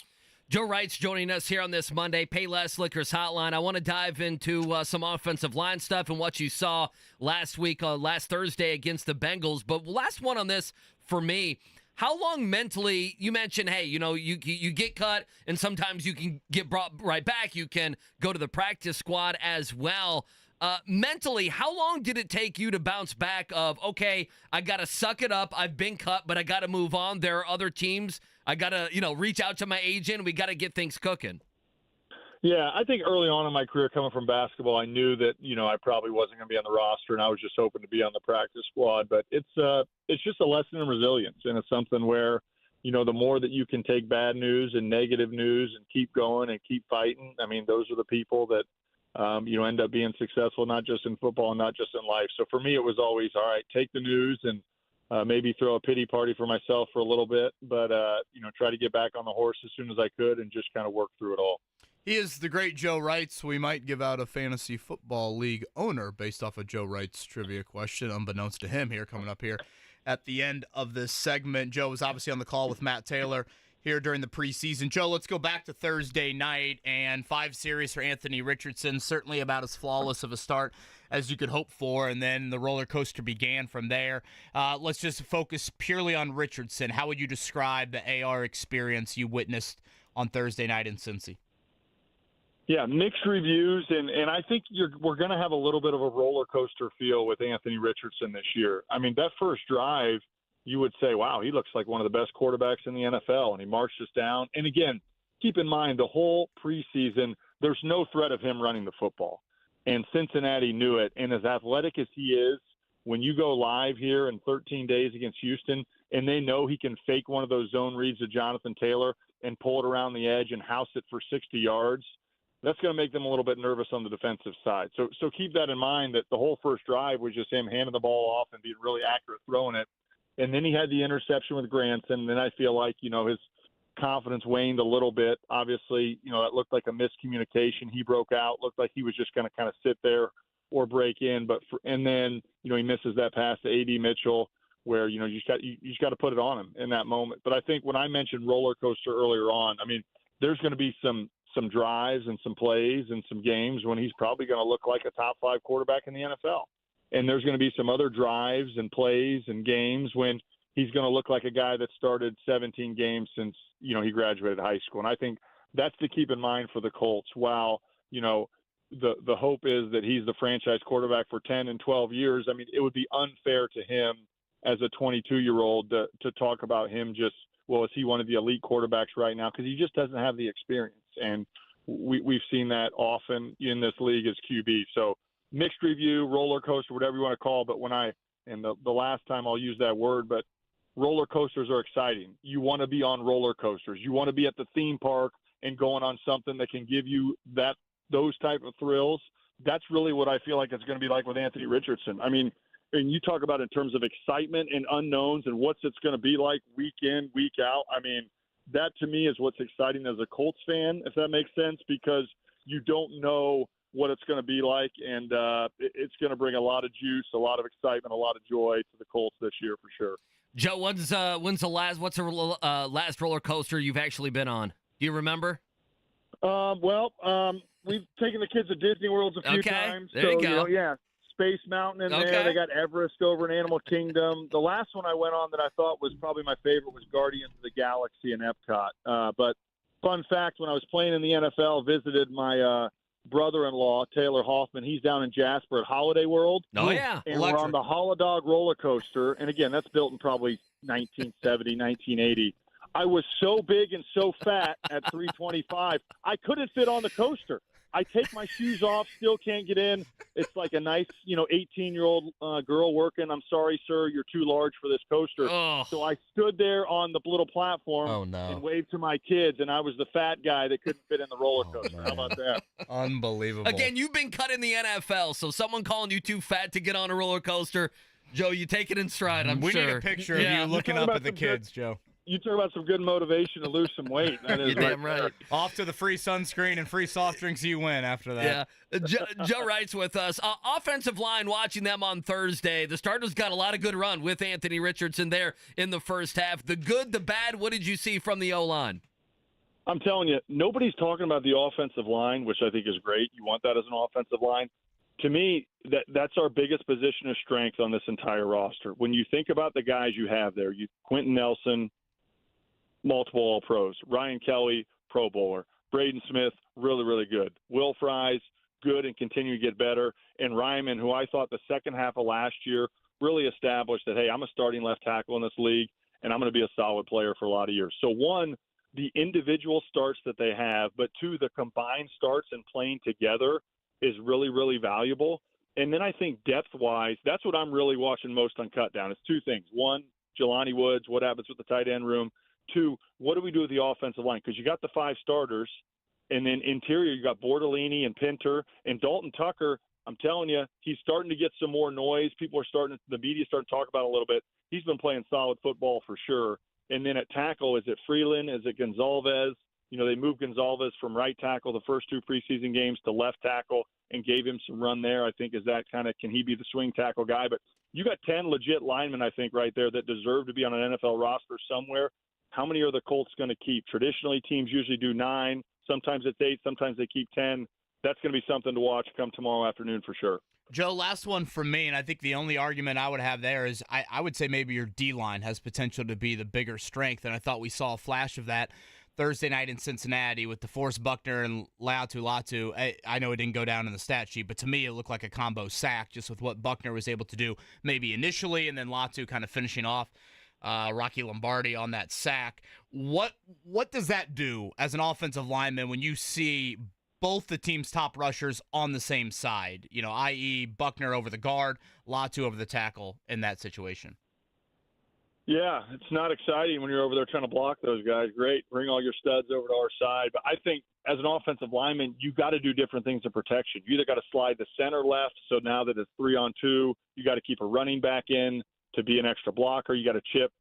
Joe Wright's joining us here on this Monday, Payless Liquors Hotline. I want to dive into some offensive line stuff and what you saw last week, last Thursday against the Bengals. But last one on this for me, how long mentally, you mentioned, hey, you get cut and sometimes you can get brought right back. You can go to the practice squad as well. Mentally, how long did it take you to bounce back of, okay, I got to suck it up. I've been cut, but I got to move on. There are other teams. I got to, reach out to my agent. We got to get things cooking. Yeah, I think early on in my career coming from basketball, I knew that, I probably wasn't going to be on the roster, and I was just hoping to be on the practice squad. But it's just a lesson in resilience, and it's something where, the more that you can take bad news and negative news and keep going and keep fighting, I mean, those are the people that, end up being successful, not just in football and not just in life. So for me, it was always, all right, take the news and maybe throw a pity party for myself for a little bit, but, try to get back on the horse as soon as I could and just kind of work through it all. He is the great Joe Reitz. We might give out a fantasy football league owner based off of Joe Reitz trivia question, unbeknownst to him here, coming up here at the end of this segment. Joe was obviously on the call with Matt Taylor here during the preseason. Joe, let's go back to Thursday night and 5 series for Anthony Richardson, certainly about as flawless of a start as you could hope for, and then the roller coaster began from there. Let's just focus purely on Richardson. How would you describe the AR experience you witnessed on Thursday night in Cincy? Yeah, mixed reviews, and I think we're going to have a little bit of a roller coaster feel with Anthony Richardson this year. I mean, that first drive, you would say, wow, he looks like one of the best quarterbacks in the NFL, and he marched us down. And again, keep in mind, the whole preseason, there's no threat of him running the football. And Cincinnati knew it, and as athletic as he is, when you go live here in 13 days against Houston, and they know he can fake one of those zone reads to Jonathan Taylor and pull it around the edge and house it for 60 yards, that's going to make them a little bit nervous on the defensive side. So keep that in mind, that the whole first drive was just him handing the ball off and being really accurate throwing it. And then he had the interception with Granson. And then I feel like, his confidence waned a little bit. Obviously, it looked like a miscommunication. He broke out, looked like he was just going to kind of sit there or break in. And then, he misses that pass to A.D. Mitchell where, you just got to put it on him in that moment. But I think when I mentioned roller coaster earlier on, I mean, there's going to be some drives and some plays and some games when he's probably going to look like a top 5 quarterback in the NFL. And there's going to be some other drives and plays and games when he's going to look like a guy that started 17 games since, he graduated high school. And I think that's to keep in mind for the Colts. While, the hope is that he's the franchise quarterback for 10 and 12 years, I mean, it would be unfair to him as a 22-year-old to talk about him just, well, is he one of the elite quarterbacks right now? Because he just doesn't have the experience. And we've seen that often in this league as QB. So mixed review, roller coaster, whatever you want to call it. But the last time I'll use that word, but roller coasters are exciting. You want to be on roller coasters. You want to be at the theme park and going on something that can give you those type of thrills. That's really what I feel like it's going to be like with Anthony Richardson. I mean, and you talk about in terms of excitement and unknowns and what's it's going to be like week in, week out. I mean, that to me is what's exciting as a Colts fan, if that makes sense, because you don't know what it's going to be like, and it's going to bring a lot of juice, a lot of excitement, a lot of joy to the Colts this year for sure. Joe, what's the last roller coaster you've actually been on? Do you remember? We've taken the kids to Disney World a few times. There you go. Space Mountain in there. They got Everest over in Animal Kingdom. The last one I went on that I thought was probably my favorite was Guardians of the Galaxy in Epcot. But fun fact, when I was playing in the NFL, visited my brother-in-law, Taylor Hoffman. He's down in Jasper at Holiday World. Oh, yeah. And we're on the Holodog roller coaster. And, again, that's built in probably 1970, 1980. I was so big and so fat at 325, I couldn't fit on the coaster. I take my shoes off, still can't get in. It's like a nice, 18-year-old girl working. I'm sorry, sir, you're too large for this coaster. Oh. So I stood there on the little platform and waved to my kids, and I was the fat guy that couldn't fit in the roller coaster. How about that? Unbelievable. Again, you've been cut in the NFL, so someone calling you too fat to get on a roller coaster, Joe, you take it in stride, I'm we sure. We need a picture of you looking up at the kids, Joe. You talk about some good motivation to lose some weight. That is You're damn right. Off to the free sunscreen and free soft drinks you win after that. Yeah. Joe Wright's with us. Offensive line, watching them on Thursday. The starters got a lot of good run with Anthony Richardson there in the first half. The good, the bad, what did you see from the O-line? I'm telling you, nobody's talking about the offensive line, which I think is great. You want that as an offensive line. To me, that's our biggest position of strength on this entire roster. When you think about the guys you have there, Quentin Nelson, multiple All-Pros, Ryan Kelly, Pro Bowler, Braden Smith, really, really good. Will Fries, good and continue to get better. And Ryman, who I thought the second half of last year really established that, hey, I'm a starting left tackle in this league, and I'm going to be a solid player for a lot of years. So, one, the individual starts that they have, but two, the combined starts and playing together is really, really valuable. And then I think depth-wise, that's what I'm really watching most on Cutdown. It's two things. One, Jelani Woods, what happens with the tight end room. Two, what do we do with the offensive line? Because you got the 5 starters, and then interior you got Bordolini and Pinter. And Dalton Tucker, I'm telling you, he's starting to get some more noise. The media's starting to talk about it a little bit. He's been playing solid football for sure. And then at tackle, is it Freeland? Is it Gonzalez? They moved Gonzalez from right tackle the first 2 preseason games to left tackle and gave him some run there. I think can he be the swing tackle guy? But you got 10 legit linemen, I think, right there that deserve to be on an NFL roster somewhere. How many are the Colts going to keep? Traditionally, teams usually do 9. Sometimes it's 8. Sometimes they keep 10. That's going to be something to watch come tomorrow afternoon for sure. Joe, last one from me, and I think the only argument I would have there is I would say maybe your D-line has potential to be the bigger strength, and I thought we saw a flash of that Thursday night in Cincinnati with DeForest Buckner and Latu. I know it didn't go down in the stat sheet, but to me it looked like a combo sack just with what Buckner was able to do maybe initially, and then Latu kind of finishing off Rocky Lombardi on that sack. What does that do as an offensive lineman when you see both the team's top rushers on the same side, i.e. Buckner over the guard, Latu over the tackle in that situation? Yeah, it's not exciting when you're over there trying to block those guys. Great, bring all your studs over to our side. But I think as an offensive lineman, you got to do different things in protection. You either got to slide the center left, so now that it's 3-on-2, you got to keep a running back in to be an extra blocker. You got to chip,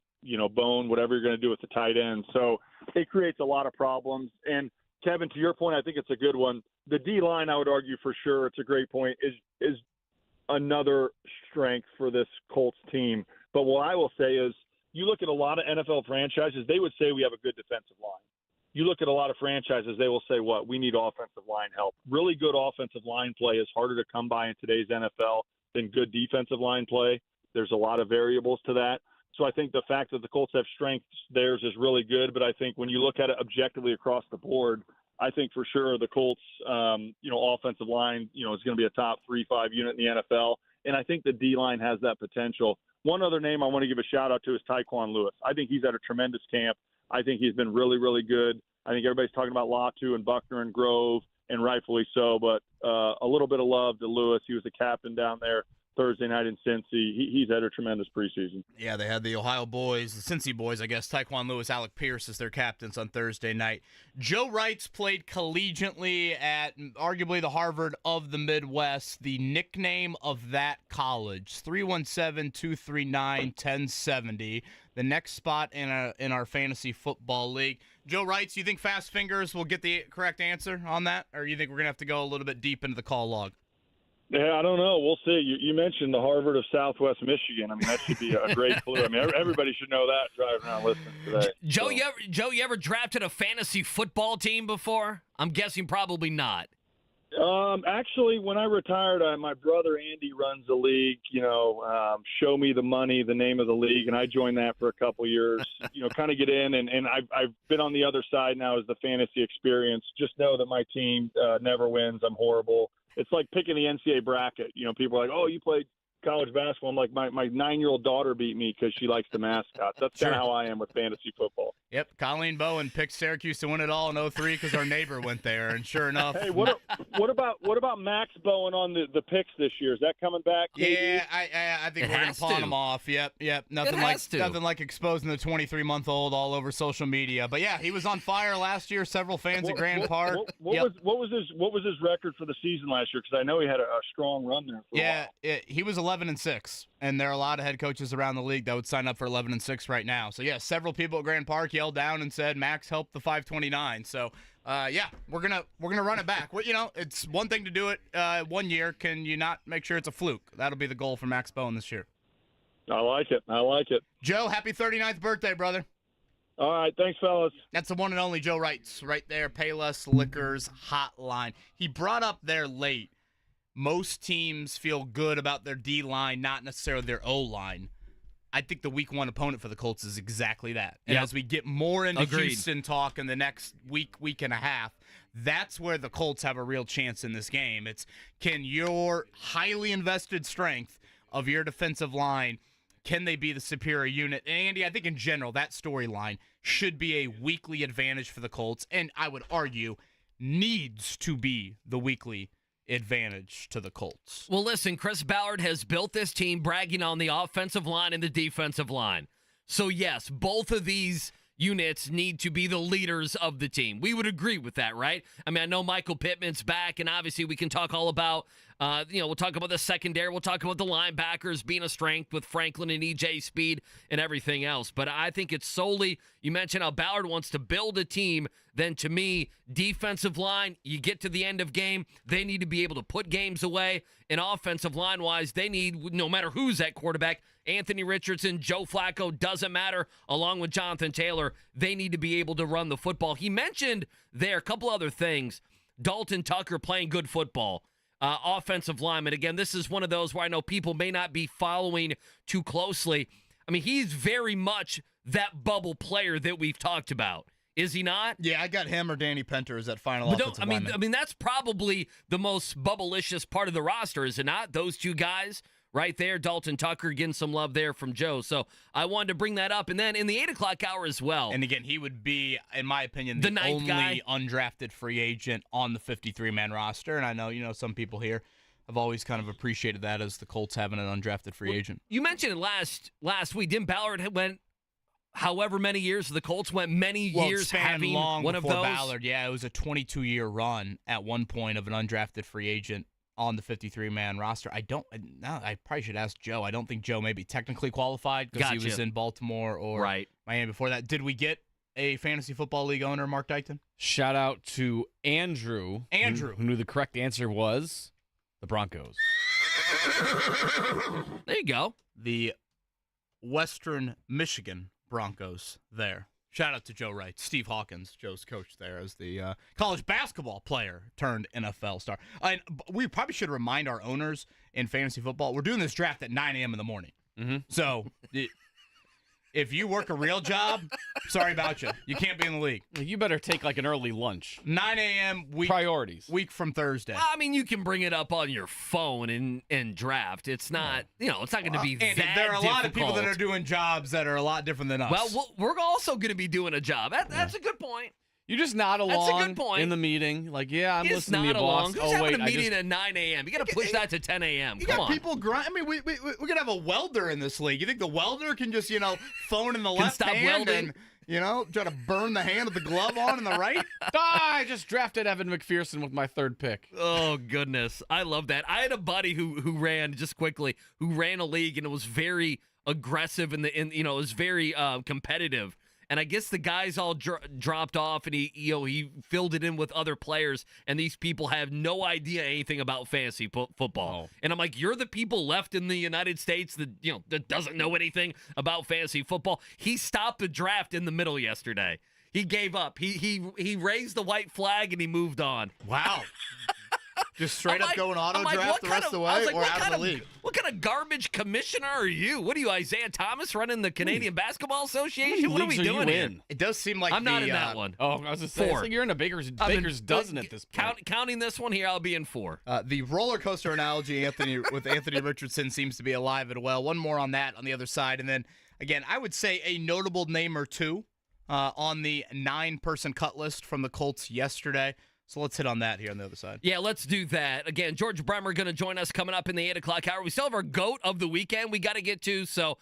bone, whatever you're going to do with the tight end. So it creates a lot of problems. And Kevin, to your point, I think it's a good one. The D-line, I would argue for sure, it's a great point, is another strength for this Colts team. But what I will say is, you look at a lot of NFL franchises, they would say we have a good defensive line. You look at a lot of franchises, they will say, we need offensive line help. Really good offensive line play is harder to come by in today's NFL than good defensive line play. There's a lot of variables to that. So I think the fact that the Colts have strengths, theirs is really good. But I think when you look at it objectively across the board, I think for sure the Colts, offensive line, is going to be a top 3-5 unit in the NFL. And I think the D-line has that potential. One other name I want to give a shout-out to is Tyquan Lewis. I think he's at a tremendous camp. I think he's been really, really good. I think everybody's talking about Latu and Buckner and Grove, and rightfully so. But a little bit of love to Lewis. He was the captain down there Thursday night in Cincy. He's had a tremendous preseason. Yeah, they had the Ohio boys, the Cincy boys, I guess, Tyquan Lewis, Alec Pierce as their captains on Thursday night. Joe Wright's played collegiately at arguably the Harvard of the Midwest. The nickname of that college, 317-239-1070. The next spot in our fantasy football league. Joe Wright, you think Fast Fingers will get the correct answer on that? Or you think we're going to have to go a little bit deep into the call log? Yeah, I don't know. We'll see. You mentioned the Harvard of Southwest Michigan. I mean, that should be a great clue. I mean, everybody should know that driving around listening today. Joe, you ever drafted a fantasy football team before? I'm guessing probably not. Actually, when I retired, my brother Andy runs a league. Show Me the Money, the name of the league, and I joined that for a couple years. Kind of get in, and I've been on the other side now as the fantasy experience. Just know that my team never wins. I'm horrible. It's like picking the NCAA bracket. People are like, "Oh, you played college basketball." I'm like, my 9-year-old daughter beat me because she likes the mascots. That's kind of how I am with fantasy football. Yep, Colleen Bowen picked Syracuse to win it all in 2003 because our neighbor went there, and sure enough. Hey, what about Max Bowen on the picks this year? Is that coming back? Yeah, I think we're gonna pawn him off. Yep. Nothing like exposing the 23-month-old all over social media. But yeah, he was on fire last year. Several fans at Grand Park. What was his record for the season last year? Because I know he had a strong run there. For a while. He was 11 11-6, and there are a lot of head coaches around the league that would sign up for 11-6 right now. So yeah, several people at Grand Park yelled down and said, "Max, help the 529." So yeah, we're gonna run it back. Well, it's one thing to do it 1 year. Can you not make sure it's a fluke? That'll be the goal for Max Bowen this year. I like it. Joe, happy 39th birthday, brother. All right, thanks, fellas. That's the one and only Joe Reitz right there, Payless Liquors Hotline. He brought up there late. Most teams feel good about their D-line, not necessarily their O-line. I think the week 1 opponent for the Colts is exactly that. And as we get more into Houston talk in the next week and a half, that's where the Colts have a real chance in this game. It's, can your highly invested strength of your defensive line, can they be the superior unit? And Andy, I think in general, that storyline should be a weekly advantage for the Colts, and I would argue needs to be the weekly advantage to the Colts. Well, listen, Chris Ballard has built this team bragging on the offensive line and the defensive line. So, yes, both of these units need to be the leaders of the team. We would agree with that, right? I mean, I know Michael Pittman's back, and obviously we can talk all about, we'll talk about the secondary. We'll talk about the linebackers being a strength with Franklin and EJ Speed and everything else. But I think it's solely, you mentioned how Ballard wants to build a team. Then to me, defensive line, you get to the end of game, they need to be able to put games away. And offensive line-wise, they need, no matter who's at quarterback, Anthony Richardson, Joe Flacco, doesn't matter, along with Jonathan Taylor, they need to be able to run the football. He mentioned there a couple other things. Dalton Tucker playing good football. Offensive lineman. Again, this is one of those where I know people may not be following too closely. I mean, he's very much that bubble player that we've talked about. Is he not? Yeah, I got him or Danny Penter as that final offensive lineman. I mean, that's probably the most bubble-licious part of the roster, is it not? Those two guys right there, Dalton Tucker getting some love there from Joe. So I wanted to bring that up. And then in the 8 o'clock hour as well. And again, he would be, in my opinion, the only guy, undrafted free agent on the 53-man roster. And I know, some people here have always kind of appreciated that as the Colts having an undrafted free agent. You mentioned it last week. Didn't Ballard went however many years, the Colts went many years having long one of those? Ballard, yeah, it was a 22-year run at one point of an undrafted free agent on the 53-man roster. I probably should ask Joe. I don't think Joe may be technically qualified because he was in Baltimore or Miami before that. Did we get a fantasy football league owner, Mark Dykton? Shout out to Andrew. Who knew the correct answer was the Broncos. There you go. The Western Michigan Broncos there. Shout out to Joe Wright, Steve Hawkins, Joe's coach there, as the college basketball player turned NFL star. And we probably should remind our owners in fantasy football, we're doing this draft at 9 a.m. in the morning. Mm-hmm. So if you work a real job, sorry about you. You can't be in the league. You better take like an early lunch. 9 a.m. Priorities. Week from Thursday. I mean, you can bring it up on your phone and draft. It's not, it's not going to be that there are a lot of people difficult. that are doing jobs that are a lot different than us. Well, we're also going to be doing a job. That's a good point. You just nod along That's a good point. in the meeting. Like, yeah, I'm listening to you, boss. Who's having a meeting at 9 a.m.? You got to push that to 10 a.m. You got people grind. I mean, we're going to have a welder in this league. You think the welder can just, phone in the left hand welding. and, try to burn the hand with the glove on in the right? I just drafted Evan McPherson with my 3rd pick. Oh, goodness. I love that. I had a buddy who ran, just quickly, who ran a league, and it was very aggressive, and it was very competitive. And I guess the guys all dropped off, and he filled it in with other players, and these people have no idea anything about fantasy football. Oh. And I'm like, you're the people left in the United States that that doesn't know anything about fantasy football. He stopped the draft in the middle yesterday. He gave up. He raised the white flag and he moved on. Wow. Just straight up going auto draft the rest of the way or out of the league. What kind of garbage commissioner are you? What are you, Isaiah Thomas, running the Canadian Basketball Association? What are we doing here? It does seem like I'm not in that one. Oh, I was just saying, you're in a Baker's dozen at this point. Counting this one here, I'll be in 4. The roller coaster analogy with Anthony Richardson seems to be alive and well. One more on that on the other side. And then, again, I would say a notable name or two on the 9-person cut list from the Colts yesterday. So let's hit on that here on the other side. Yeah, let's do that. Again, George Bremer going to join us coming up in the 8 o'clock hour. We still have our GOAT of the weekend we got to get to. So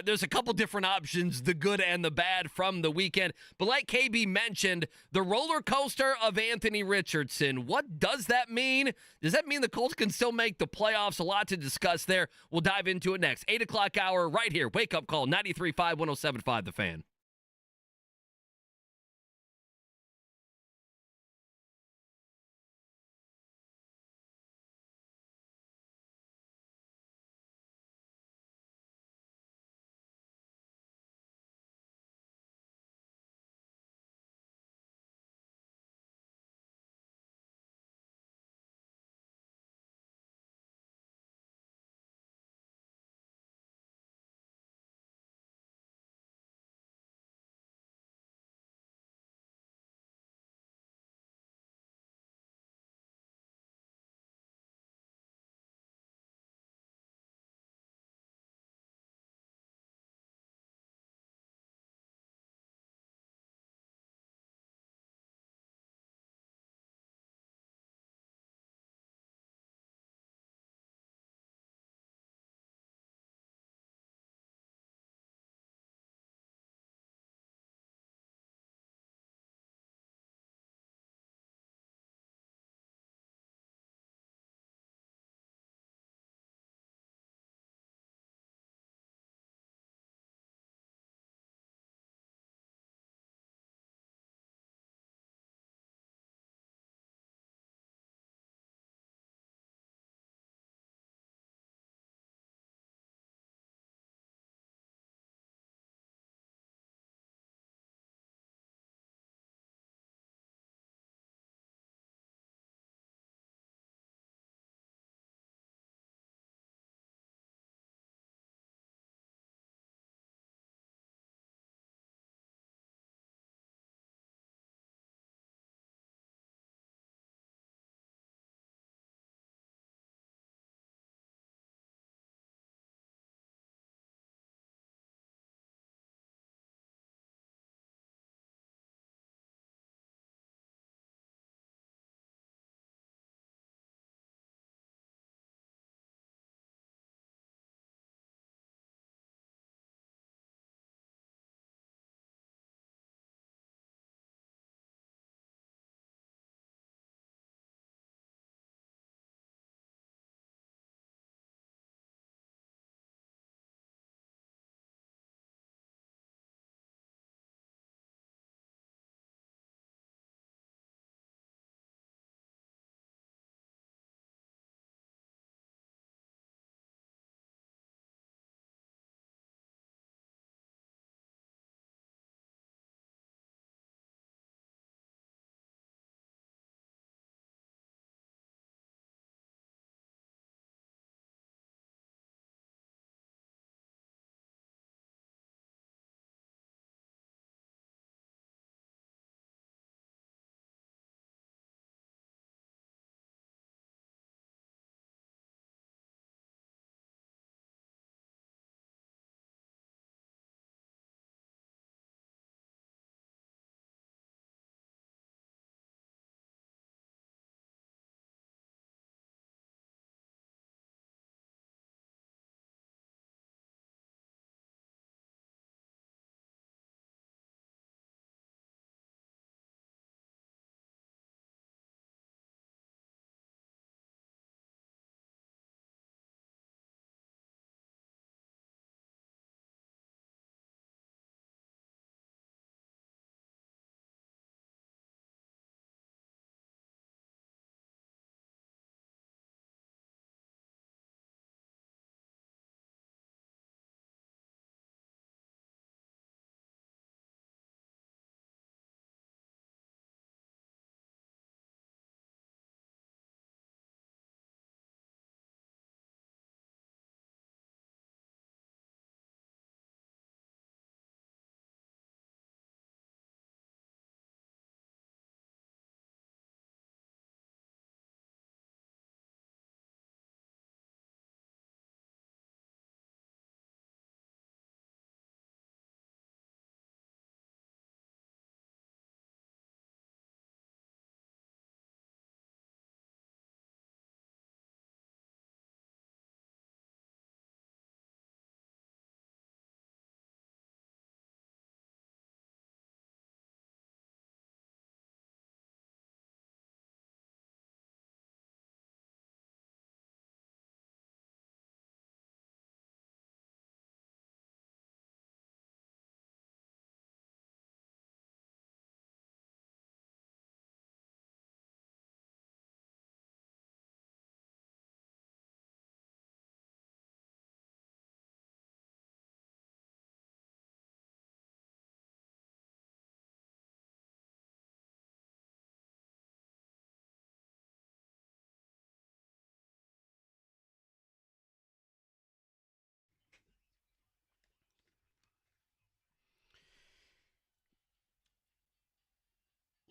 there's a couple different options, the good and the bad from the weekend. But like KB mentioned, the roller coaster of Anthony Richardson. What does that mean? Does that mean the Colts can still make the playoffs? A lot to discuss there. We'll dive into it next. 8 o'clock hour right here. Wake up call 93.5, 107.5 The Fan.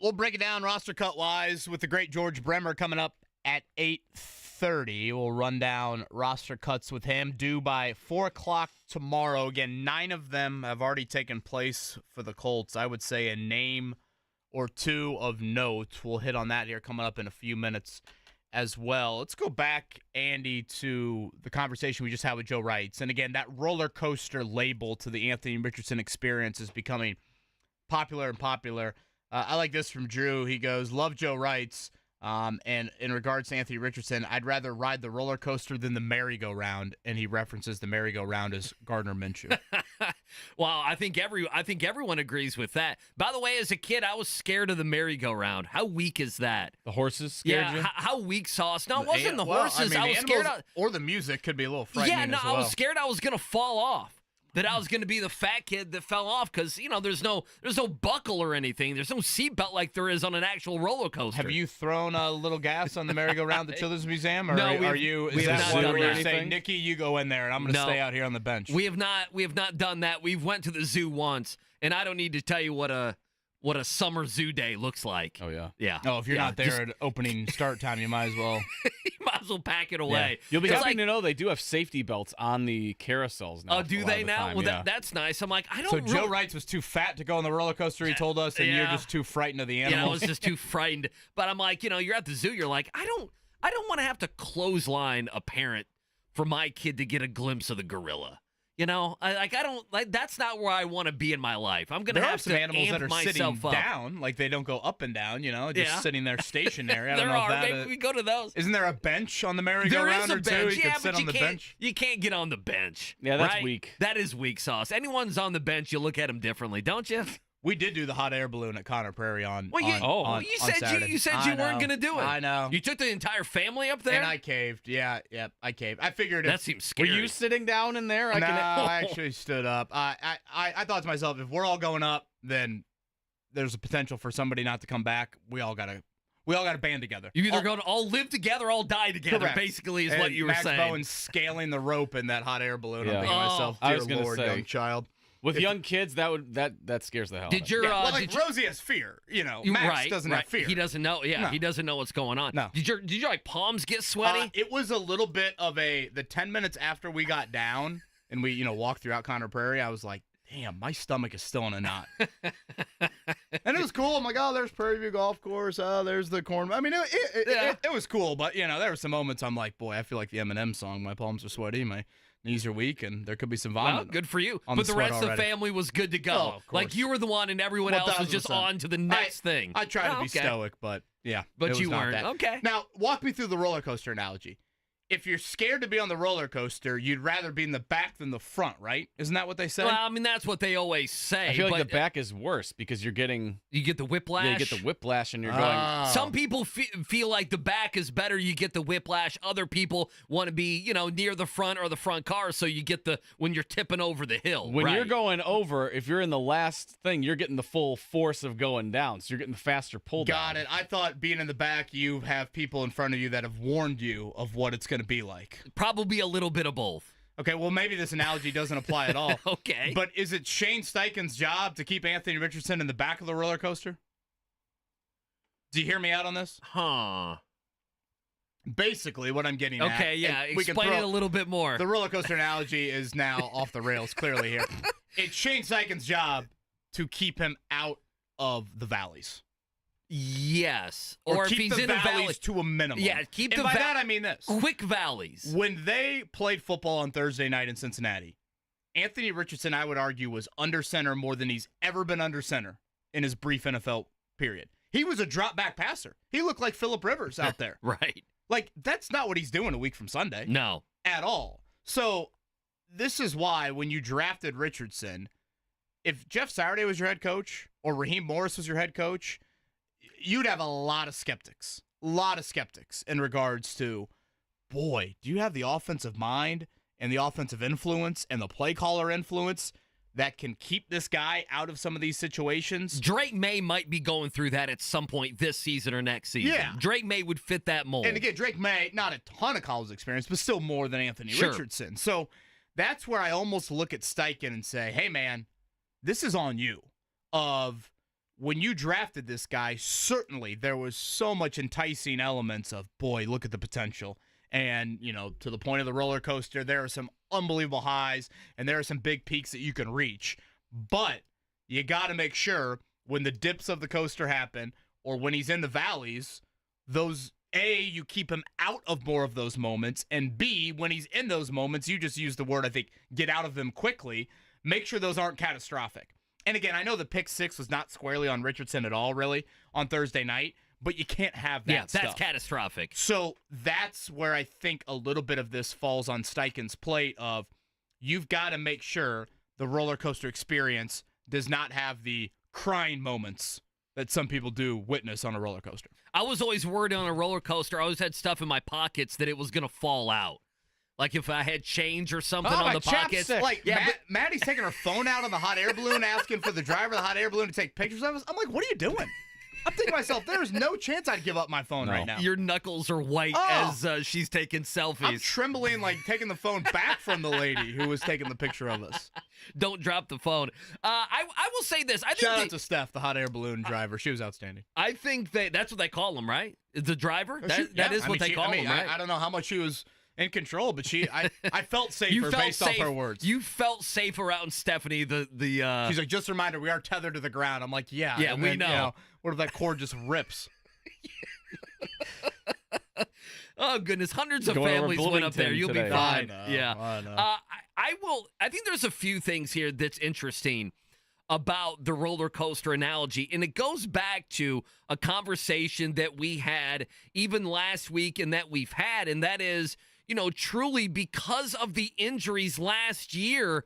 We'll break it down roster cut-wise with the great George Bremer coming up at 8:30. We'll run down roster cuts with him, due by 4 o'clock tomorrow. Again, 9 of them have already taken place for the Colts. I would say a name or two of note. We'll hit on that here coming up in a few minutes as well. Let's go back, Andy, to the conversation we just had with Joe Reitz. And again, that roller coaster label to the Anthony Richardson experience is becoming popular and popular. I like this from Drew. He goes, love Joe Reitz. And in regards to Anthony Richardson, I'd rather ride the roller coaster than the merry-go-round. And he references the merry-go-round as Gardner Minshew. Well, I think everyone agrees with that. By the way, as a kid, I was scared of the merry-go-round. How weak is that? The horses scared you? How weak, Sauce? No, it wasn't the horses. I was scared. Or the music could be a little frightening. Yeah, no, as well. I was scared I was gonna fall off. That I was going to be the fat kid that fell off because, there's no buckle or anything. There's no seatbelt like there is on an actual roller coaster. Have you thrown a little gas on the merry-go-round at the Children's Museum? Or no, is that where you say, Nikki, you go in there, and I'm going to stay out here on the bench? We have not done that. We've went to the zoo once, and I don't need to tell you what a summer zoo day looks like. Oh, yeah. Yeah. Oh, if you're not there at opening start time, you might as well. You might as well pack it away. Yeah. You'll be happy to know they do have safety belts on the carousels now. Oh, do they now? Well, yeah. that's nice. I'm like, I don't So Joe Reitz was too fat to go on the roller coaster, he told us, and you're just too frightened of the animals? Yeah, I was just too frightened. But I'm like, you're at the zoo, you're like, I don't want to have to clothesline a parent for my kid to get a glimpse of the gorilla. That's not where I want to be in my life. I'm going to have some animals that are sitting up. down, like they don't go up and down, just sitting there stationary. I don't there know are. if that Maybe we go to those. Isn't there a bench on the merry-go-round or two? There is a bench. You can sit on the bench. You can't get on the bench. Yeah, that's right? weak. That is weak sauce. Anyone's on the bench, you look at them differently, don't you? We did do the hot air balloon at Conner Prairie on Saturday. You said you weren't going to do it. I know. You took the entire family up there? And I caved. Yeah, I caved. I figured that seems scary. Were you sitting down in there? I actually stood up. I thought to myself, if we're all going up, then there's a potential for somebody not to come back. We all gotta band together. You either going to all live together, all die together. Correct. Basically, is what you were saying. Max Bowen scaling the rope in that hot air balloon. I'm thinking to myself, I was dear gonna Lord, say, young child. With young kids, that scares the hell out of me. Rosie has fear. Max doesn't have fear. He doesn't know. Yeah, He doesn't know what's going on. No. Did your palms get sweaty? It was a little bit of the 10 minutes after we got down and we walked throughout Conner Prairie. I was like, damn, my stomach is still in a knot. And it was cool. I'm like, oh, there's Prairie View Golf Course. Oh, there's the corn. I mean, it was cool, but there were some moments I'm like, boy, I feel like the Eminem song. My palms are sweaty. My knees are weak, and there could be some vomit. Well, good for you. But the rest of the family was good to go. Oh, of course. Like you were the one, and everyone else was just on to the next thing. I tried to be stoic, but yeah. But you not weren't. that. Okay. Now, walk me through the roller coaster analogy. If you're scared to be on the roller coaster, you'd rather be in the back than the front, right? Isn't that what they say? Well, I mean, that's what they always say. I feel like the back is worse because you get the whiplash. Yeah, you get the whiplash, and you're going. Some people feel like the back is better. You get the whiplash. Other people want to be, near the front or the front car, so you get when you're tipping over the hill. When you're going over, if you're in the last thing, you're getting the full force of going down, so you're getting the faster pull down. Got it. I thought being in the back, you have people in front of you that have warned you of what it's going to be like. Probably a little bit of both. Okay, well, maybe this analogy doesn't apply at all. Okay. But is it Shane Steichen's job to keep Anthony Richardson in the back of the roller coaster? Do you hear me out on this? Huh. Basically, what I'm getting at. Okay, yeah. Explain it a little bit more. The roller coaster analogy is now off the rails, clearly here. It's Shane Steichen's job to keep him out of the valleys. Yes. Or if keep he's the in valleys a valley. to a minimum. Yeah, keep and the by that, I mean this. Quick valleys. When they played football on Thursday night in Cincinnati, Anthony Richardson, I would argue, was under center more than he's ever been under center in his brief NFL period. He was a drop back passer. He looked like Phillip Rivers out there. Right. Like, that's not what he's doing a week from Sunday. No. At all. So, this is why when you drafted Richardson, if Jeff Saturday was your head coach or Raheem Morris was your head coach, you'd have a lot of skeptics. In regards to, boy, do you have the offensive mind and the offensive influence and the play caller influence that can keep this guy out of some of these situations? Drake May might be going through that at some point this season or next season. Yeah. Drake May would fit that mold. And again, Drake May, not a ton of college experience, but still more than Anthony Richardson. So that's where I almost look at Steichen and say, hey, man, this is on you. when you drafted this guy, certainly there was so much enticing elements of, boy, look at the potential. And, to the point of the roller coaster, there are some unbelievable highs and there are some big peaks that you can reach. But you got to make sure when the dips of the coaster happen or when he's in the valleys, those, A, you keep him out of more of those moments, and B, when he's in those moments, you just use the word, I think, get out of them quickly. Make sure those aren't catastrophic. And again, I know the pick 6 was not squarely on Richardson at all, really, on Thursday night, but you can't have that stuff. That's catastrophic. So that's where I think a little bit of this falls on Steichen's plate of you've got to make sure the roller coaster experience does not have the crying moments that some people do witness on a roller coaster. I was always worried on a roller coaster. I always had stuff in my pockets that it was going to fall out. Like if I had change or something on the pockets. Like, Maddie's taking her phone out on the hot air balloon, asking for the driver of the hot air balloon to take pictures of us. I'm like, what are you doing? I'm thinking to myself, there's no chance I'd give up my phone right now. Your knuckles are white as she's taking selfies. I'm trembling, like taking the phone back from the lady who was taking the picture of us. Don't drop the phone. I will say this. Shout out to Steph, the hot air balloon driver. She was outstanding. I think that's what they call him, right? The driver? That is what they call him, right? I don't know how much she was in control, but I felt safer based off her words. You felt safe around Stephanie. She's like, just a reminder, we are tethered to the ground. I'm like, yeah. Yeah, we know. What if that cord just rips? Oh, goodness. Hundreds of families went up there. You'll be fine. I know. I think there's a few things here that's interesting about the roller coaster analogy, and it goes back to a conversation that we had even last week and that we've had, and that is, truly because of the injuries last year,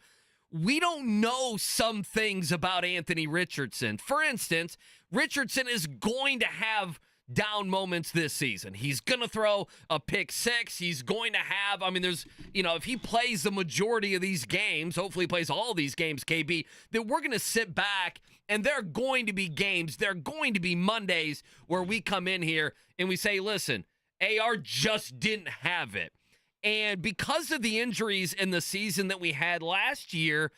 we don't know some things about Anthony Richardson. For instance, Richardson is going to have down moments this season. He's going to throw a pick 6. He's going to have, there's, if he plays the majority of these games, hopefully he plays all these games, KB, then we're going to sit back and there are going to be games, there are going to be Mondays where we come in here and we say, listen, AR just didn't have it. And because of the injuries in the season that we had last year,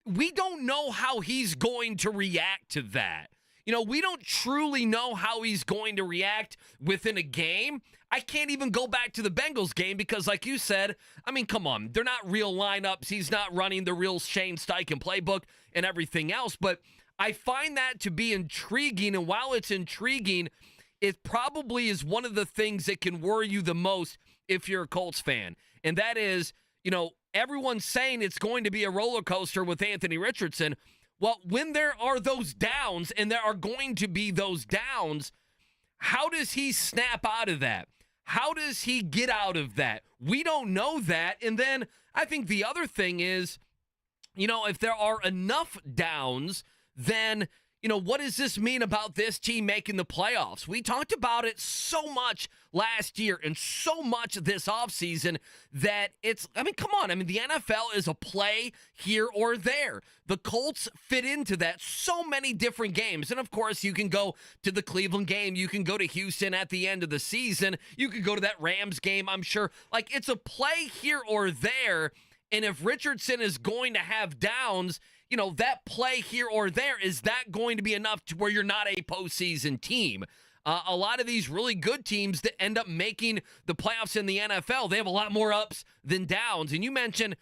we don't know how he's going to react to that. We don't truly know how he's going to react within a game. I can't even go back to the Bengals game because, like you said, come on. They're not real lineups. He's not running the real Shane Steichen playbook and everything else. But I find that to be intriguing. And while it's intriguing, it probably is one of the things that can worry you the most if you're a Colts fan. And that is, everyone's saying it's going to be a roller coaster with Anthony Richardson. Well, when there are those downs, and there are going to be those downs, how does he snap out of that? How does he get out of that? We don't know that. And then I think the other thing is, if there are enough downs, then, what does this mean about this team making the playoffs? We talked about it so much last year and so much this offseason that come on. The NFL is a play here or there. The Colts fit into that so many different games. And, of course, you can go to the Cleveland game. You can go to Houston at the end of the season. You could go to that Rams game, I'm sure. It's a play here or there. And if Richardson is going to have downs, that play here or there, is that going to be enough to where you're not a postseason team? A lot of these really good teams that end up making the playoffs in the NFL, they have a lot more ups than downs. And you mentioned,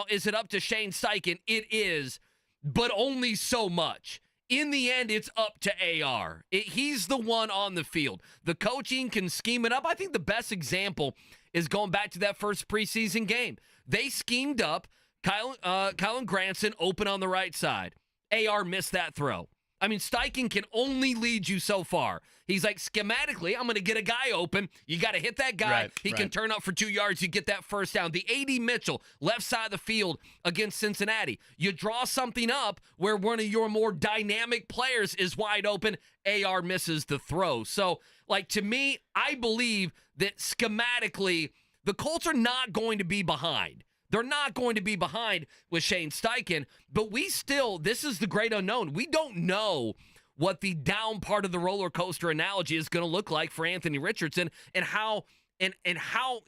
is it up to Shane Steichen? It is, but only so much. In the end, it's up to AR. He's the one on the field. The coaching can scheme it up. I think the best example is going back to that first preseason game. They schemed up Kylan Granson open on the right side. AR missed that throw. Steichen can only lead you so far. He's like, schematically, I'm going to get a guy open. You got to hit that guy. Right, he can turn up for 2 yards. You get that first down. The A.D. Mitchell, left side of the field against Cincinnati. You draw something up where one of your more dynamic players is wide open. AR misses the throw. So, to me, I believe that schematically, the Colts are not going to be behind. They're not going to be behind with Shane Steichen, but this is the great unknown. We don't know what the down part of the roller coaster analogy is going to look like for Anthony Richardson and how and how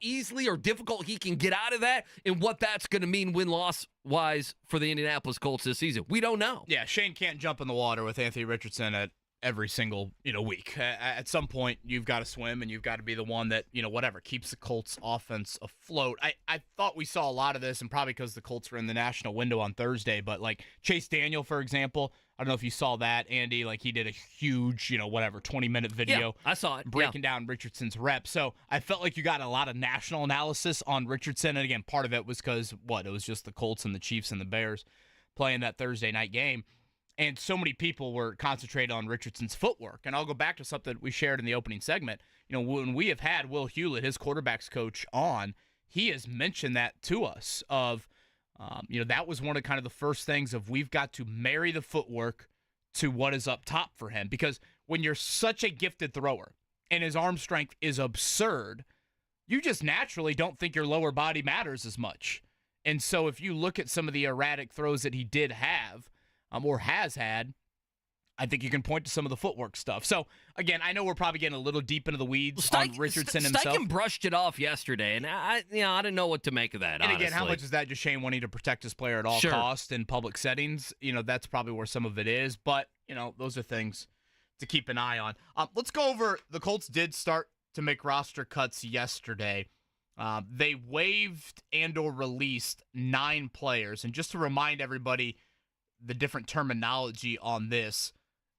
easily or difficult he can get out of that, and what that's going to mean win-loss wise for the Indianapolis Colts this season. We don't know. Yeah, Shane can't jump in the water with Anthony Richardson at every single week. At some point, you've got to swim, and you've got to be the one that whatever keeps the Colts offense afloat. I thought we saw a lot of this, and probably because the Colts were in the national window on Thursday. But like Chase Daniel, for example, I don't know if you saw that, Andy. Like he did a huge 20-minute video. Yeah, I saw it. Breaking down Richardson's reps. So I felt like you got a lot of national analysis on Richardson, and again, part of it was because it was just the Colts and the Chiefs and the Bears playing that Thursday night game. And so many people were concentrated on Richardson's footwork. And I'll go back to something we shared in the opening segment. When we have had Will Hewlett, his quarterback's coach, on, he has mentioned that to us of, that was one of kind of the first things of we've got to marry the footwork to what is up top for him. Because when you're such a gifted thrower and his arm strength is absurd, you just naturally don't think your lower body matters as much. And so if you look at some of the erratic throws that he did have, or has had, I think you can point to some of the footwork stuff. So, again, I know we're probably getting a little deep into the weeds on Richardson himself. Steichen brushed it off yesterday, and I didn't know what to make of that, And honestly. again, how much is that just Shane wanting to protect his player at all costs in public settings? That's probably where some of it is. But, those are things to keep an eye on. Let's go over, the Colts did start to make roster cuts yesterday. They waived and or released 9 players. And just to remind everybody the different terminology on this,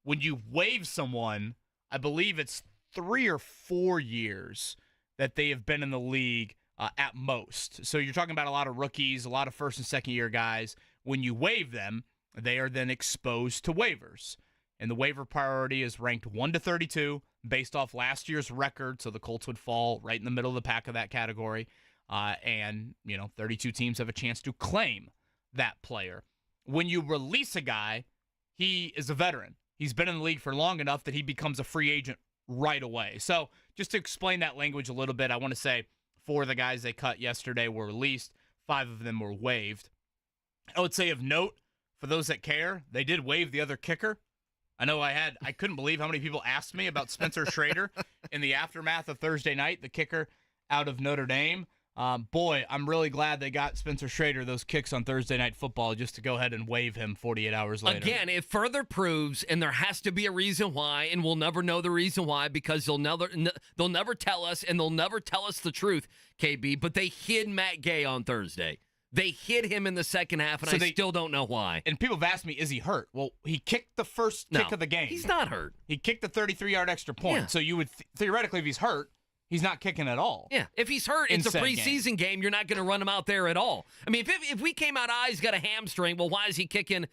when you waive someone, I believe it's 3 or 4 years that they have been in the league at most. So you're talking about a lot of rookies, a lot of first and second year guys. When you waive them, they are then exposed to waivers. And the waiver priority is ranked 1 to 32 based off last year's record. So the Colts would fall right in the middle of the pack of that category. And 32 teams have a chance to claim that player. When you release a guy, he is a veteran. He's been in the league for long enough that he becomes a free agent right away. So just to explain that language a little bit, I want to say 4 of the guys they cut yesterday were released. 5 of them were waived. I would say of note, for those that care, they did waive the other kicker. I know I couldn't believe how many people asked me about Spencer Schrader in the aftermath of Thursday night, the kicker out of Notre Dame. Boy, I'm really glad they got Spencer Schrader those kicks on Thursday Night Football just to go ahead and waive him 48 hours later. Again, it further proves, and there has to be a reason why, and we'll never know the reason why because they'll never tell us, and they'll never tell us the truth, KB, but they hid Matt Gay on Thursday. They hit him in the second half, and I still don't know why. And people have asked me, is he hurt? Well, he kicked the first kick of the game. He's not hurt. He kicked the 33-yard extra point. Yeah. So you would theoretically, if he's hurt, he's not kicking at all. Yeah, if he's hurt, it's a preseason game. You're not going to run him out there at all. I mean, if we came out, he's got a hamstring, well, why is he kicking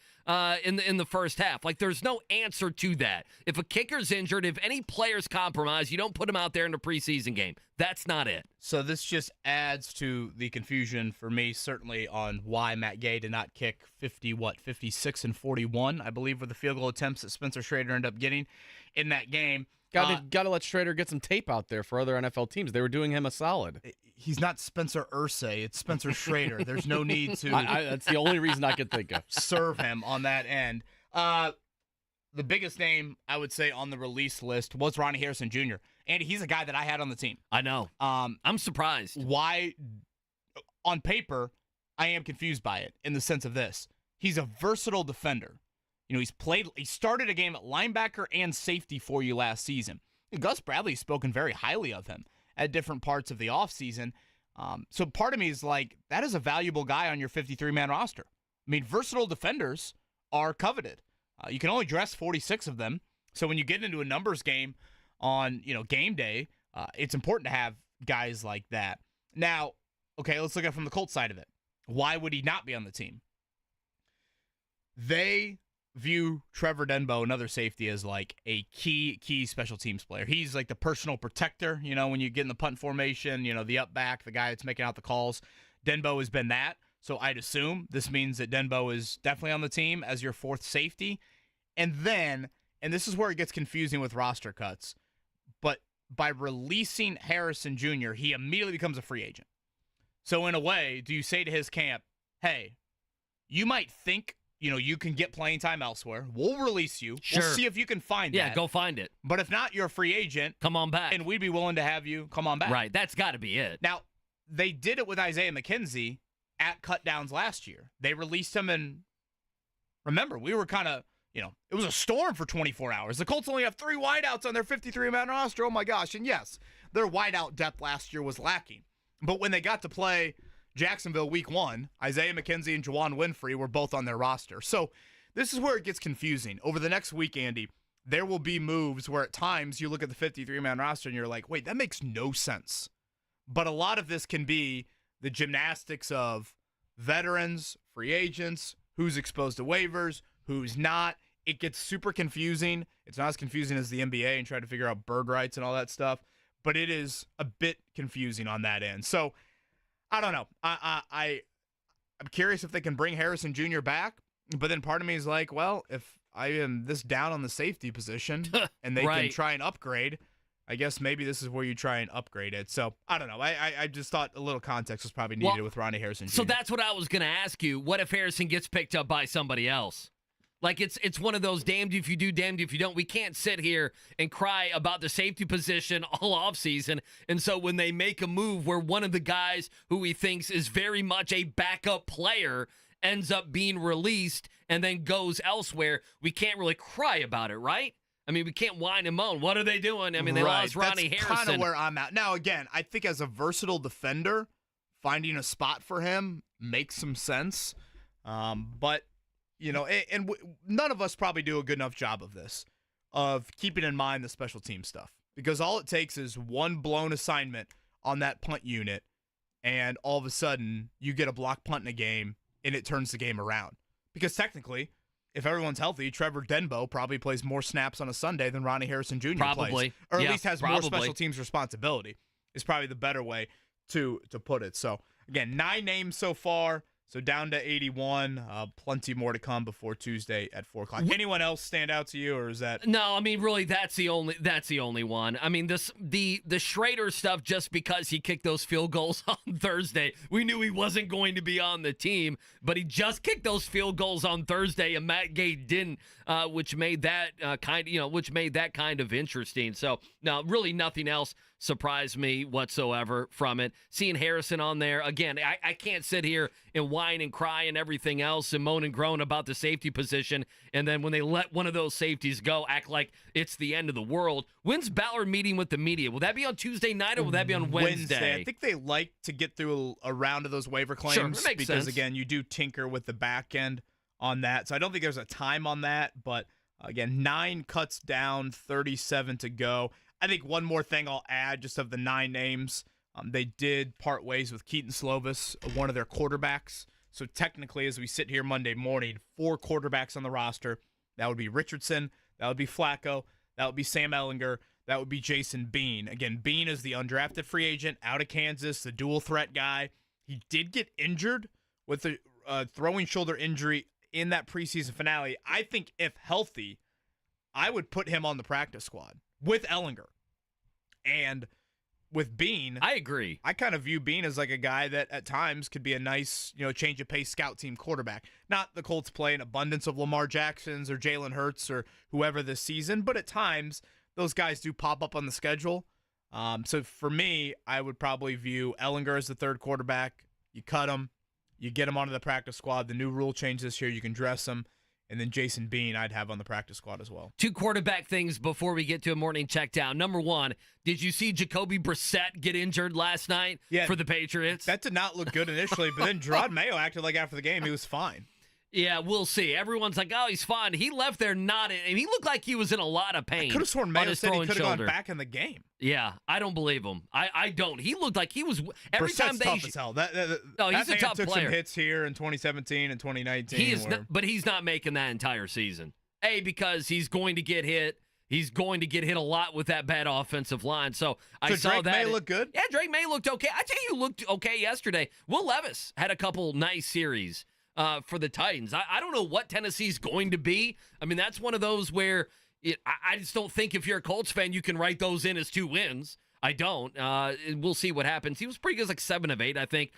in the first half? Like, there's no answer to that. If a kicker's injured, if any player's compromised, you don't put him out there in a preseason game. That's not it. So this just adds to the confusion for me, certainly, on why Matt Gay did not kick 56 and 41, I believe, were the field goal attempts that Spencer Schrader ended up getting in that game. Got to let Schrader get some tape out there for other NFL teams. They were doing him a solid. He's not Spencer Irsay. It's Spencer Schrader. There's no need to. That's the only reason I could think of. Serve him on that end. The biggest name, I would say, on the release list was Ronnie Harrison Jr. And he's a guy that I had on the team. I know. I'm surprised. Why? On paper, I am confused by it in the sense of this. He's a versatile defender. He started a game at linebacker and safety for you last season. Gus Bradley's spoken very highly of him at different parts of the offseason. So part of me is like, that is a valuable guy on your 53-man roster. I mean, versatile defenders are coveted. You can only dress 46 of them. So when you get into a numbers game on, game day, it's important to have guys like that. Now, okay, let's look at it from the Colts side of it. Why would he not be on the team? They view Trevor Denbo, another safety, as like a key special teams player. He's like the personal protector, when you get in the punt formation, the up back, the guy that's making out the calls. Denbo has been that. So I'd assume this means that Denbo is definitely on the team as your 4th safety. And then, and this is where it gets confusing with roster cuts, but by releasing Harrison Jr., he immediately becomes a free agent. So in a way, do you say to his camp, hey, you might think you can get playing time elsewhere. We'll release you. Sure. We'll see if you can find that. Yeah, go find it. But if not, you're a free agent. Come on back. And we'd be willing to have you come on back. Right. That's got to be it. Now, they did it with Isaiah McKenzie at cutdowns last year. They released him, and remember, we were kind of, it was a storm for 24 hours. The Colts only have 3 wideouts on their 53-man roster. Oh, my gosh. And yes, their wideout depth last year was lacking. But when they got to play Jacksonville week 1, Isaiah McKenzie and Juwan Winfrey were both on their roster. So this is where it gets confusing. Over the next week, Andy, there will be moves where at times you look at the 53-man roster and you're like, wait, that makes no sense. But a lot of this can be the gymnastics of veterans, free agents, who's exposed to waivers, who's not. It gets super confusing. It's not as confusing as the NBA and trying to figure out bird rights and all that stuff, but it is a bit confusing on that end. So I don't know. I'm curious if they can bring Harrison Jr. back, but then part of me is like, well, if I am this down on the safety position and they can try and upgrade, I guess maybe this is where you try and upgrade it. So I don't know. I just thought a little context was probably needed with Ronnie Harrison Jr. So that's what I was going to ask you. What if Harrison gets picked up by somebody else? Like it's one of those damned if you do, damned if you don't. We can't sit here and cry about the safety position all offseason. And so when they make a move where one of the guys who he thinks is very much a backup player ends up being released and then goes elsewhere, we can't really cry about it, right? I mean, we can't whine and moan. What are they doing? I mean, they lost Ronnie Harrison. That's kind of where I'm at. Now, again, I think as a versatile defender, finding a spot for him makes some sense. But, none of us probably do a good enough job of this, of keeping in mind the special team stuff. Because all it takes is one blown assignment on that punt unit, and all of a sudden, you get a block punt in a game, and it turns the game around. Because technically, if everyone's healthy, Trevor Denbo probably plays more snaps on a Sunday than Ronnie Harrison Jr. plays. Or at least has more special teams responsibility is probably the better way to put it. So, again, 9 names so far. So down to 81. Plenty more to come before Tuesday at 4 o'clock. Anyone else stand out to you, or is that? No, I mean, really, that's the only one. I mean, the Schrader stuff, just because he kicked those field goals on Thursday, we knew he wasn't going to be on the team, but he just kicked those field goals on Thursday, and Matt Gay didn't, which made that kind of interesting. So no, really, nothing else surprised me whatsoever from it. Seeing Harrison on there, again, I can't sit here and whine and cry and everything else and moan and groan about the safety position, and then when they let one of those safeties go, act like it's the end of the world. When's Ballard meeting with the media? Will that be on Tuesday night or will that be on Wednesday? I think they like to get through a round of those waiver claims. Sure, that makes because, sense. Again, you do tinker with the back end on that. So I don't think there's a time on that, but again, 9 cuts down, 37 to go. I think one more thing I'll add, just of the 9 names, they did part ways with Keaton Slovis, one of their quarterbacks. So technically, as we sit here Monday morning, 4 quarterbacks on the roster. That would be Richardson, that would be Flacco, that would be Sam Ehlinger, that would be Jason Bean. Again, Bean is the undrafted free agent out of Kansas, the dual threat guy. He did get injured with a throwing shoulder injury in that preseason finale. I think if healthy, I would put him on the practice squad with Ehlinger. And with Bean, I agree. I kind of view Bean as like a guy that at times could be a nice, change of pace scout team quarterback. Not the Colts play an abundance of Lamar Jacksons or Jalen Hurts or whoever this season, but at times those guys do pop up on the schedule. So for me, I would probably view Ehlinger as the third quarterback. You cut him, you get him onto the practice squad. The new rule change this year, you can dress him. And then Jason Bean, I'd have on the practice squad as well. 2 quarterback things before we get to a morning check down. Number 1, did you see Jacoby Brissett get injured last night for the Patriots? That did not look good initially, but then Gerard Mayo acted like after the game he was fine. Yeah, we'll see. Everyone's like, oh, he's fine. He left there not in, and he looked like he was in a lot of pain. I could have sworn Mayo said he could have gone back in the game. Yeah, I don't believe him. I don't. He looked like he was every Brissett's time they. Tough as hell. He's a tough took player. Some hits here in 2017 and 2019. He is, but he's not making that entire season. Because he's going to get hit. He's going to get hit a lot with that bad offensive line. So I saw Drake that. May look good? Yeah, Drake May looked okay. I tell you, who looked okay yesterday. Will Levis had a couple nice series for the Titans. I don't know what Tennessee's going to be. I mean, that's one of those where I just don't think if you're a Colts fan, you can write those in as 2 wins. I don't. We'll see what happens. He was pretty good, like 7 of 8, I think,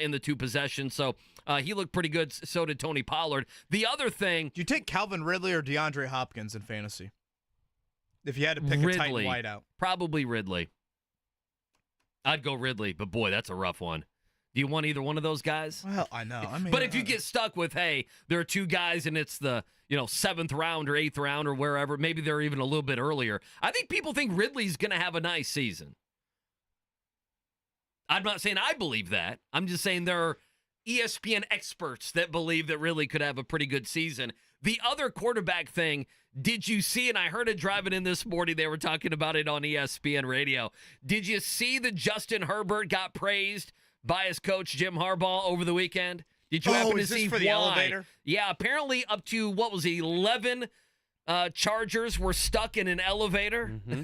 in the 2 possessions. So he looked pretty good. So did Tony Pollard. The other thing. Do you take Calvin Ridley or DeAndre Hopkins in fantasy? If you had to pick a tight wideout. Probably Ridley. I'd go Ridley, but boy, that's a rough one. Do you want either one of those guys? Well, I know. I mean, but if you get stuck with, hey, there are 2 guys and it's the 7th round or 8th round or wherever, maybe they're even a little bit earlier. I think people think Ridley's going to have a nice season. I'm not saying I believe that. I'm just saying there are ESPN experts that believe that Ridley could have a pretty good season. The other quarterback thing, did you see, and I heard it driving in this morning, they were talking about it on ESPN radio. Did you see that Justin Herbert got praised by his coach, Jim Harbaugh, over the weekend? Did you happen to see for the elevator? Yeah, apparently up to, 11 Chargers were stuck in an elevator. Mm-hmm.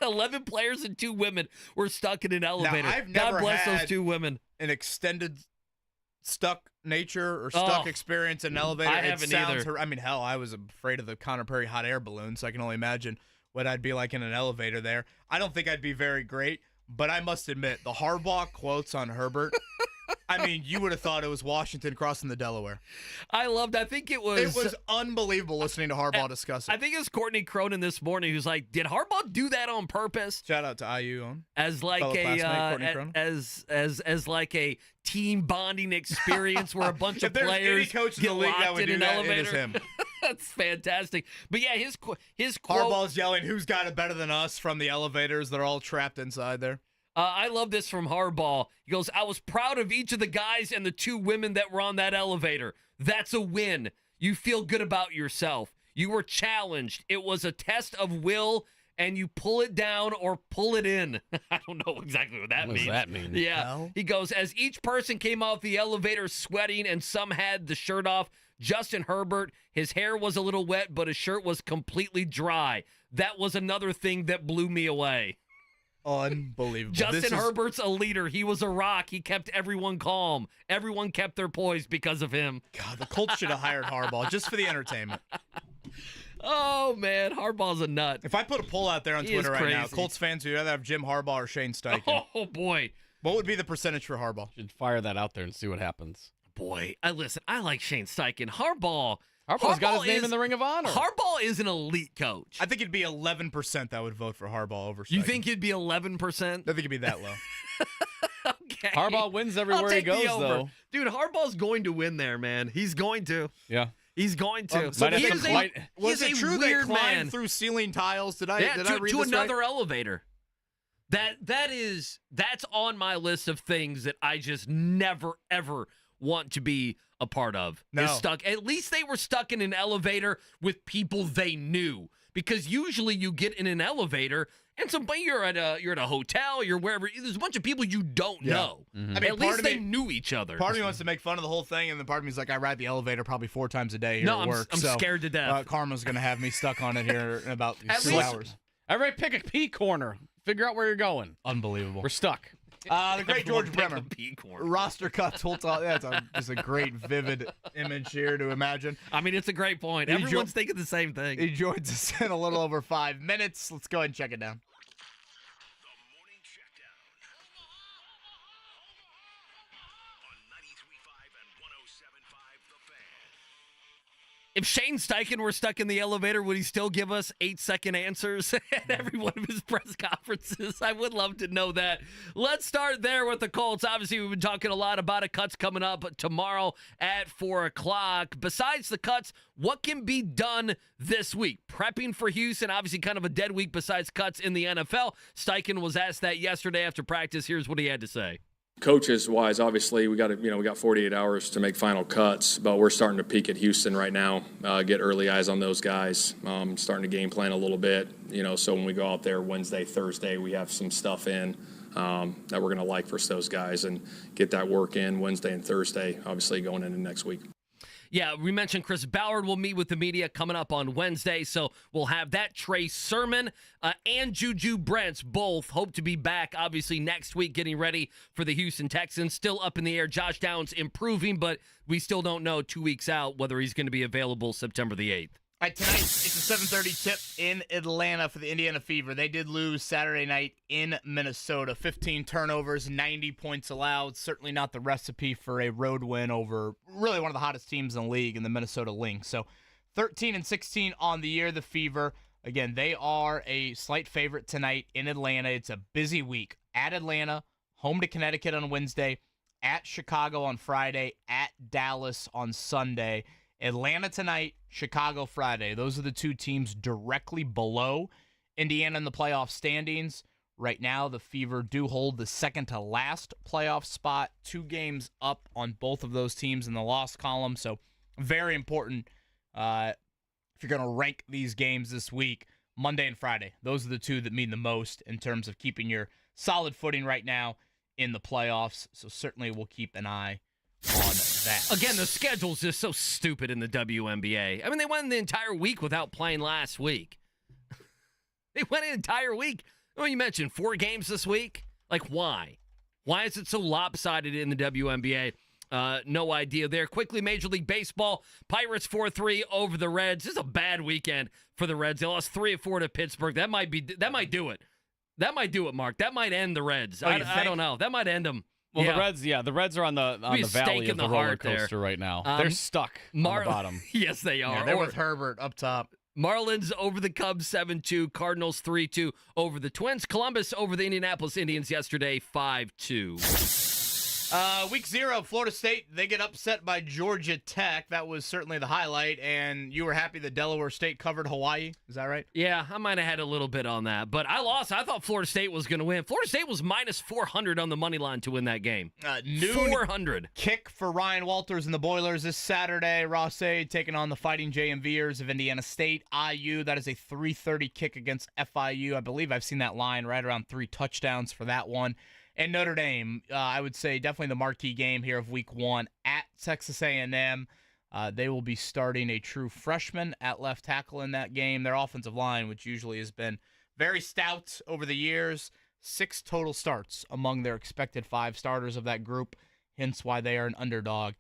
11 players and 2 women were stuck in an elevator. Now, I've never God bless had those 2 women. an extended stuck nature or stuck experience in an elevator. I haven't either. I mean, hell, I was afraid of the Conor Perry hot air balloon, so I can only imagine what I'd be like in an elevator there. I don't think I'd be very great, but I must admit, the Harbaugh quotes on Herbert, I mean, you would have thought it was Washington crossing the Delaware. I think it was... It was unbelievable listening to Harbaugh discuss it. I think it was Courtney Cronin this morning who's like, did Harbaugh do that on purpose? Shout out to IU on as like as like a team bonding experience where a bunch of players get locked in an elevator. It is him. That's fantastic. But yeah, his quote. Harbaugh's yelling, "Who's got it better than us?" from the elevators. They're all trapped inside there. I love this from Harbaugh. He goes, "I was proud of each of the guys and the 2 women that were on that elevator. That's a win. You feel good about yourself. You were challenged. It was a test of will, and you pull it down or pull it in." I don't know exactly what that means. What does that mean? Yeah. Hell? He goes, "As each person came off the elevator sweating and some had the shirt off, Justin Herbert, his hair was a little wet, but his shirt was completely dry. That was another thing that blew me away." Unbelievable. Justin Herbert's a leader. He was a rock. He kept everyone calm. Everyone kept their poise because of him. God, the Colts should have hired Harbaugh just for the entertainment. Oh, man. Harbaugh's a nut. If I put a poll out there on Twitter right now, Colts fans, would you rather have Jim Harbaugh or Shane Steichen? Oh, boy. What would be the percentage for Harbaugh? Should fire that out there and see what happens. Boy, listen, I like Shane Steichen. Harbaugh's got his name in the Ring of Honor. Harbaugh is an elite coach. I think it'd be 11% that would vote for Harbaugh over Steichen. You think it'd be 11%? I think it'd be that low. Okay. Harbaugh wins everywhere he goes, though. Dude, Harbaugh's going to win there, man. He's going to. Yeah. He's going to. So Was it true they climbed through ceiling tiles? Did I read to this another right? elevator? That's on my list of things that I just never ever want to be a part of. No. Is stuck. At least they were stuck in an elevator with people they knew. Because usually you get in an elevator and you're at a hotel, you're wherever. There's a bunch of people you don't know. Mm-hmm. I mean, at least they knew each other. Part of me wants to make fun of the whole thing, and then part of me is like, I ride the elevator probably 4 times a day here at work. I'm scared to death. Karma's going to have me stuck on it here in about 2 hours. Everybody pick a P corner. Figure out where you're going. Unbelievable. We're stuck. The great George Bremer. Corner. Roster cuts. That's just a great, vivid image here to imagine. I mean, it's a great point. Everyone's thinking the same thing. He joins us in a little over 5 minutes. Let's go ahead and check it down. The Morning Checkdown on 93.5 and 107.5 The Fan. If Shane Steichen were stuck in the elevator, would he still give us 8-second answers at every one of his press conferences? I would love to know that. Let's start there with the Colts. Obviously, we've been talking a lot about it. Cuts coming up tomorrow at 4 o'clock. Besides the cuts, what can be done this week? Prepping for Houston, obviously kind of a dead week besides cuts in the NFL. Steichen was asked that yesterday after practice. Here's what he had to say. Coaches wise, obviously we got 48 hours to make final cuts, but we're starting to peak at Houston right now, get early eyes on those guys, starting to game plan a little bit, so when we go out there Wednesday, Thursday, we have some stuff in that we're going to like for those guys and get that work in Wednesday and Thursday, obviously going into next week. Yeah, we mentioned Chris Ballard will meet with the media coming up on Wednesday, so we'll have that. Trey Sermon and Juju Brents both hope to be back, obviously, next week, getting ready for the Houston Texans. Still up in the air. Josh Downs improving, but we still don't know 2 weeks out whether he's going to be available September the 8th. All right, tonight it's a 7:30 tip in Atlanta for the Indiana Fever. They did lose Saturday night in Minnesota. 15 turnovers, 90 points allowed. Certainly not the recipe for a road win over really one of the hottest teams in the league in the Minnesota Lynx. So 13-16 on the year, the Fever. Again, they are a slight favorite tonight in Atlanta. It's a busy week. At Atlanta, home to Connecticut on Wednesday, at Chicago on Friday, at Dallas on Sunday. Atlanta tonight, Chicago Friday. Those are the two teams directly below Indiana in the playoff standings. Right now, the Fever do hold the second to last playoff spot, 2 games up on both of those teams in the loss column. So very important if you're going to rank these games this week, Monday and Friday. Those are the two that mean the most in terms of keeping your solid footing right now in the playoffs. So certainly we'll keep an eye on that. Again, the schedule's just so stupid in the WNBA. I mean, they went the entire week without playing last week. They went an entire week. Oh, you mentioned 4 games this week. Like, why? Why is it so lopsided in the WNBA? No idea there. Quickly, Major League Baseball. Pirates 4-3 over the Reds. This is a bad weekend for the Reds. They lost 3-4 to Pittsburgh. That might do it. That might do it, Mark. That might end the Reds. I don't know. That might end them. Well, yeah. the Reds are on the valley of the roller coaster there. Right now. They're stuck on the bottom. Yes, they are. Yeah, they're with Herbert up top. Marlins over the Cubs 7-2. Cardinals 3-2 over the Twins. Columbus over the Indianapolis Indians yesterday 5-2. Week 0, Florida State, they get upset by Georgia Tech. That was certainly the highlight, and you were happy that Delaware State covered Hawaii. Is that right? Yeah, I might have had a little bit on that, but I lost. I thought Florida State was going to win. Florida State was minus 400 on the money line to win that game. Noon 400. Kick for Ryan Walters and the Boilers this Saturday. Rossade taking on the Fighting JMVers of Indiana State. IU, that is a 3:30 kick against FIU. I believe I've seen that line right around 3 touchdowns for that one. And Notre Dame, I would say definitely the marquee game here of Week 1 at Texas A&M. They will be starting a true freshman at left tackle in that game. Their offensive line, which usually has been very stout over the years, 6 total starts among their expected 5 starters of that group, hence why they are an underdog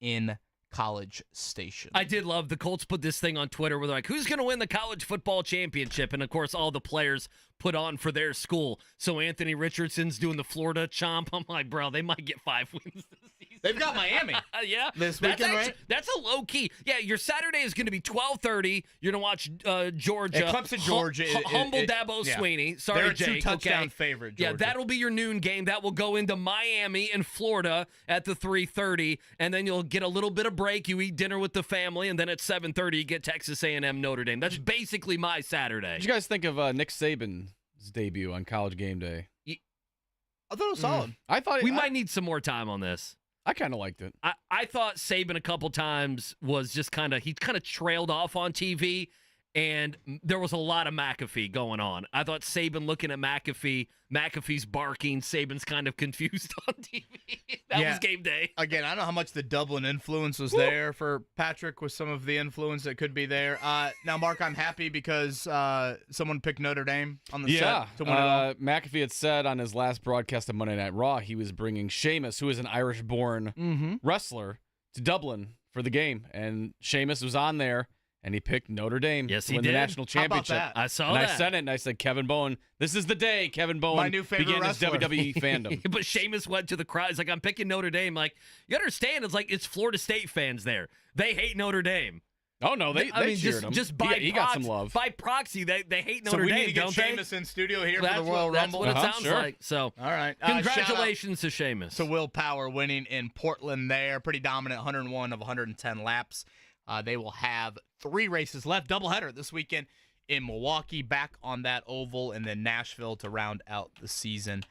in College Station. I did love the Colts put this thing on Twitter where they're like, who's going to win the college football championship? And, of course, all the players put on for their school. So Anthony Richardson's doing the Florida chomp. I'm like, bro, they might get 5 wins this season. They've got Miami. Yeah. This weekend, right? That's a low key. Yeah, your Saturday is going to be 12:30. You're going to watch Georgia. Clemson, Georgia. Humble Dabo Swinney. Sorry, they're a Jake. 2-touchdown favorite, Georgia. Yeah, that'll be your noon game. That will go into Miami and Florida at the 3:30, and then you'll get a little bit of break. You eat dinner with the family, and then at 7:30 you get Texas A&M Notre Dame. That's basically my Saturday. What did you guys think of Nick Saban's debut on College Game Day? I thought it was solid. I thought we might need some more time on this. I kind of liked it. I thought Saban a couple times was just he kind of trailed off on TV, and there was a lot of McAfee going on. I thought Saban looking at McAfee's barking, Saban's kind of confused on TV. That was game day. Again, I don't know how much the Dublin influence was there for Patrick with some of the influence that could be there. Now, Mark, I'm happy because someone picked Notre Dame on the set to win it all. McAfee had said on his last broadcast of Monday Night Raw he was bringing Sheamus, who is an Irish-born wrestler, to Dublin for the game. And Sheamus was on there. And he picked Notre Dame to win the national championship. How about that? I saw that. I said it, and I said, Kevin Bowen, this is the day Kevin Bowen my new favorite began wrestler. his WWE fandom. But Sheamus went to the crowd. He's like, I'm picking Notre Dame. Like, you understand, it's Florida State fans there. They hate Notre Dame. Oh, no, they cheered him. Just by he got some love. By proxy, they hate Notre Dame, So we need to get don't Sheamus in studio here for the Royal That's Rumble. what it sounds like. So, all right. Congratulations to Sheamus. To Will Power winning in Portland there. Pretty dominant, 101 of 110 laps. They will have 3 races left, doubleheader this weekend in Milwaukee, back on that oval, and then Nashville to round out the season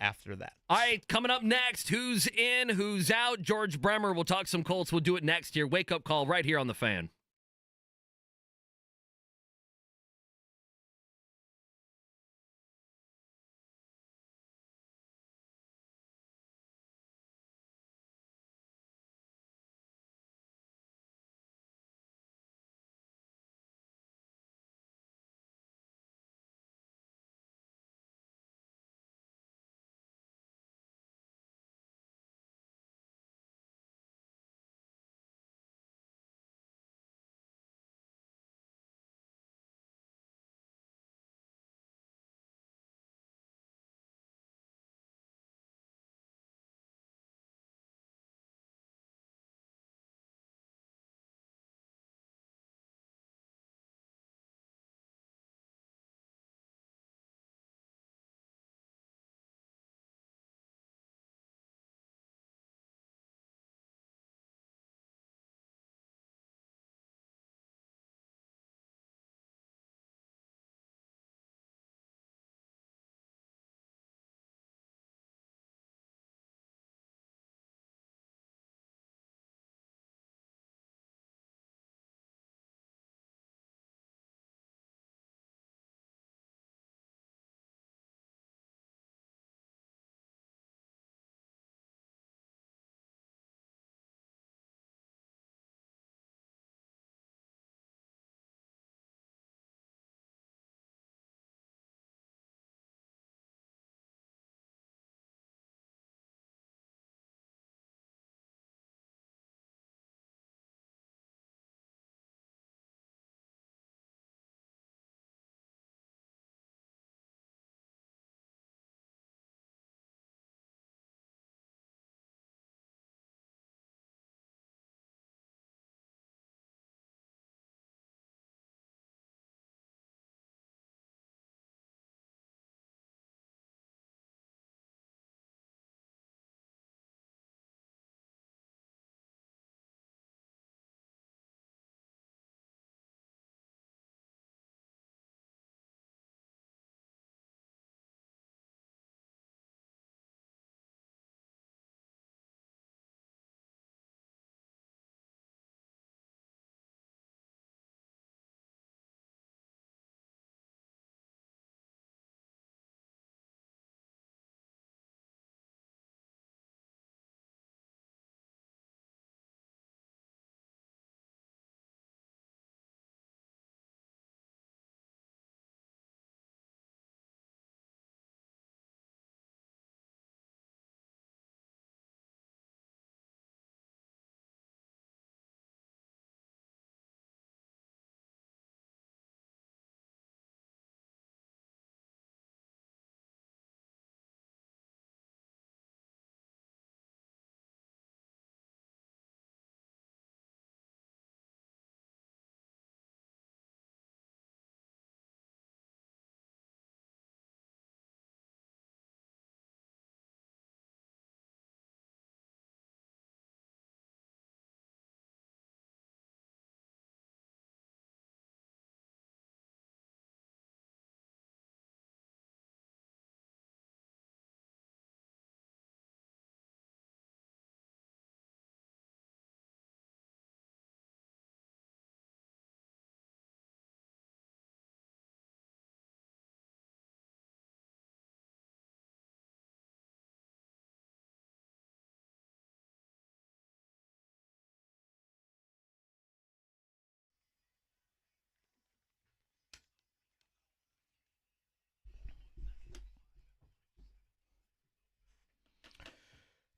after that. All right, coming up next, who's in, who's out? George Bremer. We'll talk some Colts. We'll do it next year. Wake up call right here on The Fan.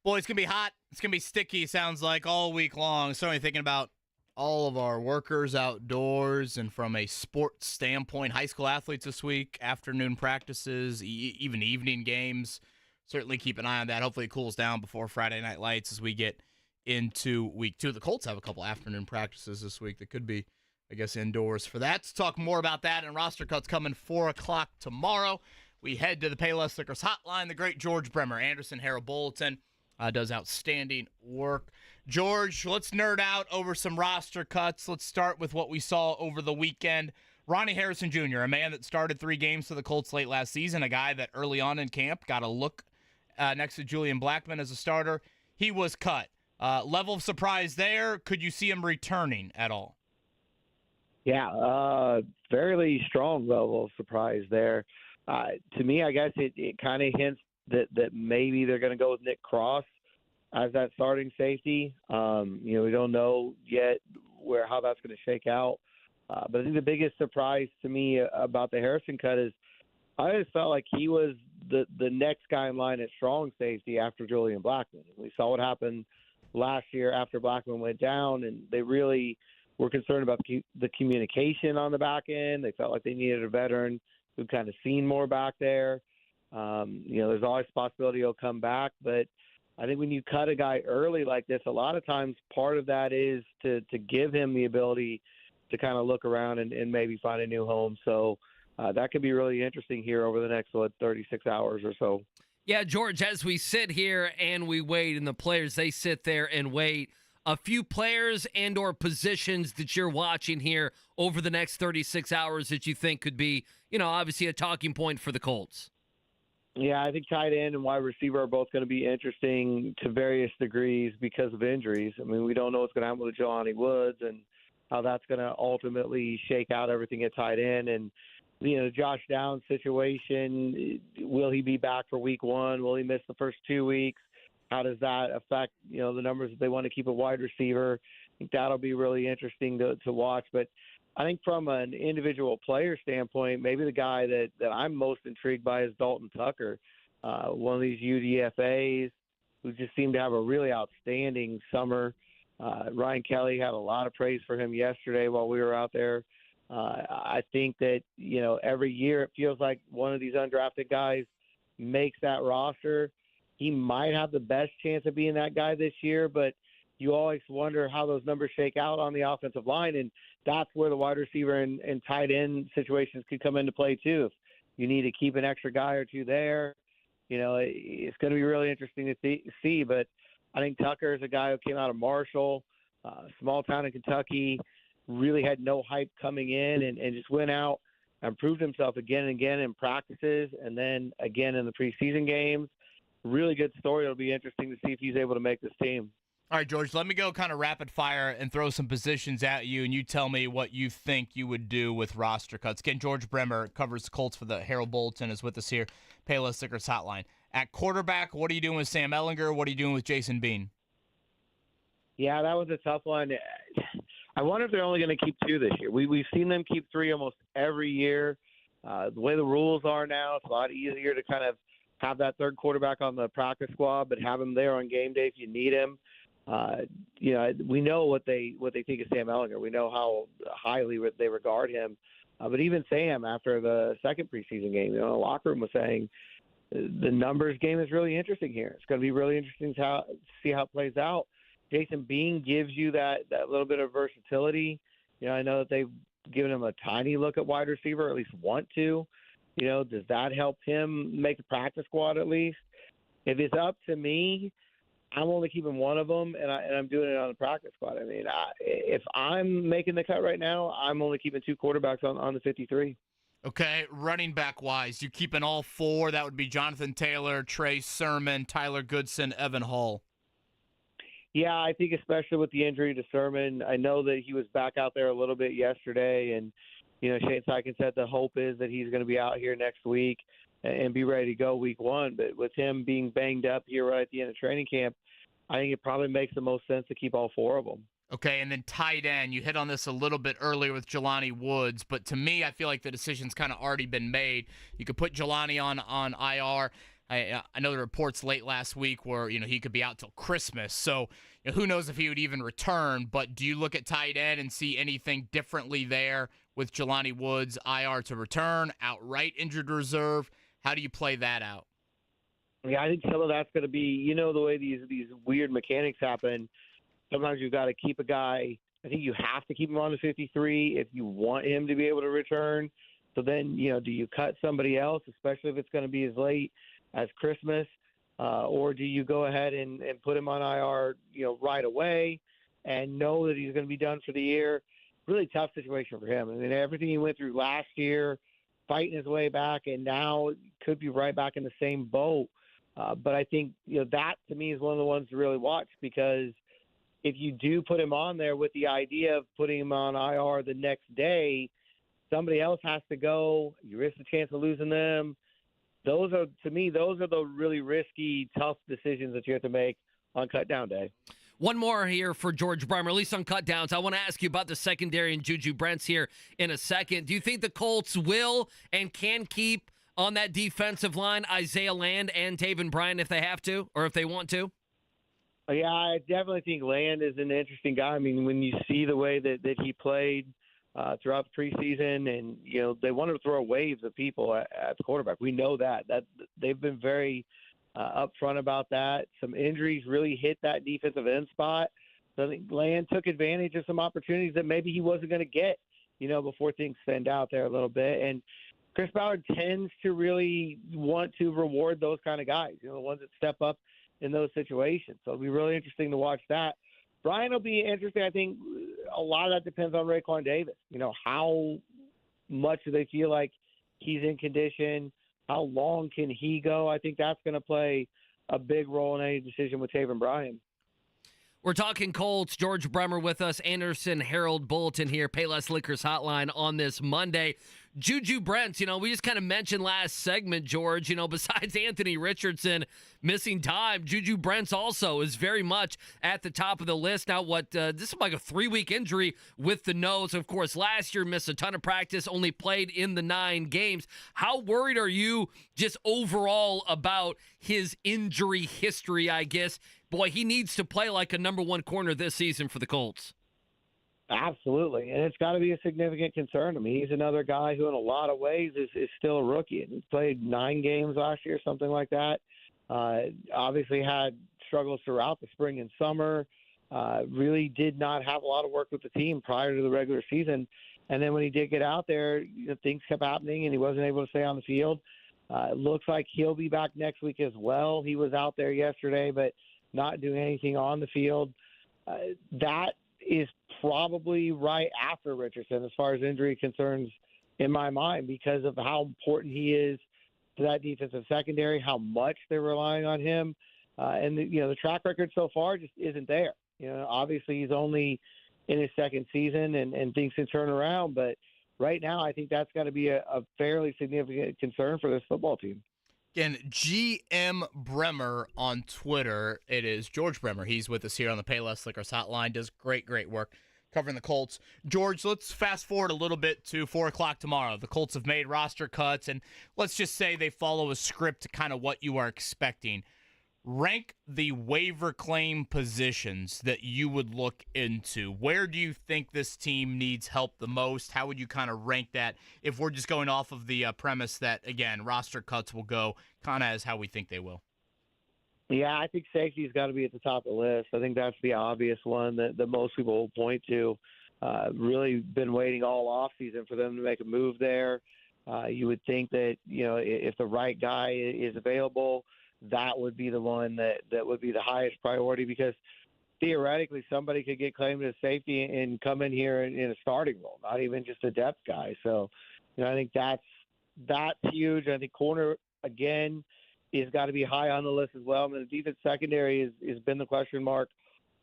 Boy, it's going to be hot. It's going to be sticky, sounds like, all week long. Certainly thinking about all of our workers outdoors and from a sports standpoint, high school athletes this week, afternoon practices, even evening games. Certainly keep an eye on that. Hopefully it cools down before Friday Night Lights as we get into week 2. The Colts have a couple afternoon practices this week that could be, I guess, indoors for that. Let's talk more about that and roster cuts coming 4 o'clock tomorrow. We head to the Payless Liquors hotline. The great George Bremer, Anderson Herald Bulletin, does outstanding work. George, let's nerd out over some roster cuts. Let's start with what we saw over the weekend. Ronnie Harrison Jr., a man that started 3 games for the Colts late last season, a guy that early on in camp got a look next to Julian Blackmon as a starter. He was cut. Level of surprise there. Could you see him returning at all? Yeah, fairly strong level of surprise there. To me, I guess it kind of hints that maybe they're going to go with Nick Cross as that starting safety. We don't know yet how that's going to shake out. But I think the biggest surprise to me about the Harrison cut is I just felt like he was the next guy in line at strong safety after Julian Blackmon. We saw what happened last year after Blackmon went down, and they really were concerned about the communication on the back end. They felt like they needed a veteran who'd kind of seen more back there. There's always a possibility he'll come back, but I think when you cut a guy early like this, a lot of times part of that is to give him the ability to kind of look around and maybe find a new home. So that could be really interesting here over the next 36 hours or so. Yeah, George, as we sit here and we wait, and the players, they sit there and wait, a few players and or positions that you're watching here over the next 36 hours that you think could be, obviously a talking point for the Colts. Yeah, I think tight end and wide receiver are both going to be interesting to various degrees because of injuries. I mean, we don't know what's going to happen with Jelani Woods and how that's going to ultimately shake out everything at tight end. And, Josh Downs' situation, will he be back for week 1? Will he miss the first 2 weeks? How does that affect, the numbers that they want to keep a wide receiver? I think that'll be really interesting to watch. But I think from an individual player standpoint, maybe the guy that I'm most intrigued by is Dalton Tucker, one of these UDFAs who just seemed to have a really outstanding summer. Ryan Kelly had a lot of praise for him yesterday while we were out there. I think that, every year it feels like one of these undrafted guys makes that roster. He might have the best chance of being that guy this year, but you always wonder how those numbers shake out on the offensive line, and that's where the wide receiver and tight end situations could come into play too. If you need to keep an extra guy or two there, it's going to be really interesting to see. But I think Tucker is a guy who came out of Marshall, small town in Kentucky, really had no hype coming in and just went out and proved himself again and again in practices and then again in the preseason games. Really good story. It'll be interesting to see if he's able to make this team. All right, George, let me go kind of rapid fire and throw some positions at you, and you tell me what you think you would do with roster cuts. Again, George Bremer covers the Colts for the Herald Bulletin, is with us here, Payless Liquors Hotline. At quarterback, what are you doing with Sam Ehlinger? What are you doing with Jason Bean? Yeah, that was a tough one. I wonder if they're only going to keep 2 this year. We've seen them keep 3 almost every year. The way the rules are now, it's a lot easier to kind of have that third quarterback on the practice squad, but have him there on game day if you need him. We know what they think of Sam Ehlinger. We know how highly they regard him. But even Sam, after the second preseason game, the locker room was saying the numbers game is really interesting here. It's going to be really interesting to see how it plays out. Jason Bean gives you that little bit of versatility. I know that they've given him a tiny look at wide receiver, or at least want to. Does that help him make the practice squad at least? If it's up to me, I'm only keeping one of them, and I'm doing it on the practice squad. I mean, if I'm making the cut right now, I'm only keeping 2 quarterbacks on the 53. Okay, running back-wise, you're keeping all 4. That would be Jonathan Taylor, Trey Sermon, Tyler Goodson, Evan Hull. Yeah, I think especially with the injury to Sermon, I know that he was back out there a little bit yesterday, and Shane Steichen said the hope is that he's going to be out here next week and be ready to go week 1. But with him being banged up here right at the end of training camp, I think it probably makes the most sense to keep all 4 of them. Okay, and then tight end, you hit on this a little bit earlier with Jelani Woods, but to me, I feel like the decision's kind of already been made. You could put Jelani on IR. I know the reports late last week where, he could be out till Christmas. So who knows if he would even return. But do you look at tight end and see anything differently there with Jelani Woods, IR to return, outright injured reserve? How do you play that out? Yeah, I think some of that's going to be, the way these weird mechanics happen. Sometimes you've got to keep a guy. I think you have to keep him on the 53 if you want him to be able to return. So then, do you cut somebody else, especially if it's going to be as late as Christmas, or do you go ahead and put him on IR, right away and know that he's going to be done for the year? Really tough situation for him. I mean, everything he went through last year, fighting his way back, and now could be right back in the same boat. But I think, that to me is one of the ones to really watch, because if you do put him on there with the idea of putting him on IR the next day, somebody else has to go. You risk the chance of losing them. Those are the really risky, tough decisions that you have to make on cut down day. One more here for George Bremer, at least on cut downs. I want to ask you about the secondary and Juju Brents here in a second. Do you think the Colts will and can keep on that defensive line Isaiah Land and Taven Bryan if they have to or if they want to? Yeah, I definitely think Land is an interesting guy. I mean, when you see the way that he played throughout the preseason, and they wanted to throw waves of people at the quarterback. We know that they've been very upfront about that. Some injuries really hit that defensive end spot. So I think Land took advantage of some opportunities that maybe he wasn't going to get, before things thinned out there a little bit. And Chris Ballard tends to really want to reward those kind of guys, the ones that step up in those situations. So it'll be really interesting to watch that. Bryan will be interesting. I think a lot of that depends on Raekwon Davis. How much do they feel like he's in condition? How long can he go? I think that's going to play a big role in any decision with Taven Bryan. We're talking Colts. George Bremer with us. Anderson Herald Bulletin here. Payless Liquors Hotline on this Monday. Juju Brents, we just kind of mentioned last segment, George, besides Anthony Richardson missing time, Juju Brents also is very much at the top of the list. Now, this is like a 3-week injury with the nose. Of course, last year missed a ton of practice, only played in the 9 games. How worried are you just overall about his injury history, I guess? Boy, he needs to play like a number 1 corner this season for the Colts. Absolutely, and it's got to be a significant concern. I mean, he's another guy who in a lot of ways is still a rookie. And he played 9 games last year, something like that. Obviously had struggles throughout the spring and summer. Really did not have a lot of work with the team prior to the regular season. And then when he did get out there, things kept happening and he wasn't able to stay on the field. It looks like he'll be back next week as well. He was out there yesterday, but not doing anything on the field. That is probably right after Richardson as far as injury concerns in my mind, because of how important he is to that defensive secondary, how much they're relying on him. And the track record so far just isn't there. Obviously he's only in his 2nd season and things can turn around, but right now I think that's got to be a fairly significant concern for this football team. Again, GM Bremer on Twitter. It is George Bremer. He's with us here on the Payless Liquors Hotline. Does great work covering the Colts. George, let's fast forward a little bit to 4 o'clock tomorrow. The Colts have made roster cuts, and let's just say they follow a script to kind of what you are expecting. Rank the waiver claim positions that you would look into. Where do you think this team needs help the most? How would you kind of rank that if we're just going off of the premise that, again, roster cuts will go kind of as how we think they will? Yeah, I think safety's got to be at the top of the list. I think that's the obvious one that most people will point to. Really been waiting all offseason for them to make a move there. You would think that, if the right guy is available, that would be the one that would be the highest priority, because theoretically somebody could get claimed as safety and come in here in a starting role, not even just a depth guy. So, I think that's huge. I think corner, again, is got to be high on the list as well. I mean, the defense secondary has been the question mark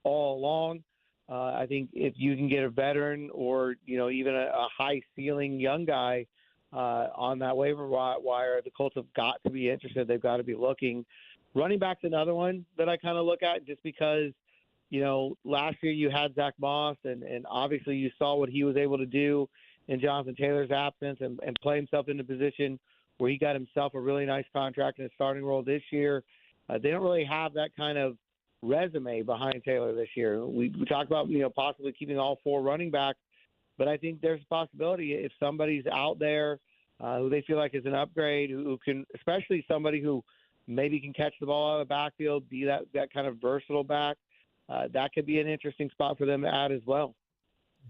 all along. I think if you can get a veteran or, even a high ceiling young guy on that waiver wire, the Colts have got to be interested. They've got to be looking. Running back's another one that I kind of look at, just because, last year you had Zach Moss, and obviously you saw what he was able to do in Jonathan Taylor's absence and play himself into position where he got himself a really nice contract in a starting role this year. They don't really have that kind of resume behind Taylor this year. We talked about, possibly keeping all 4 running backs, but I think there's a possibility if somebody's out there who they feel like is an upgrade, who can, especially somebody who maybe can catch the ball out of the backfield, be that kind of versatile back, that could be an interesting spot for them to add as well.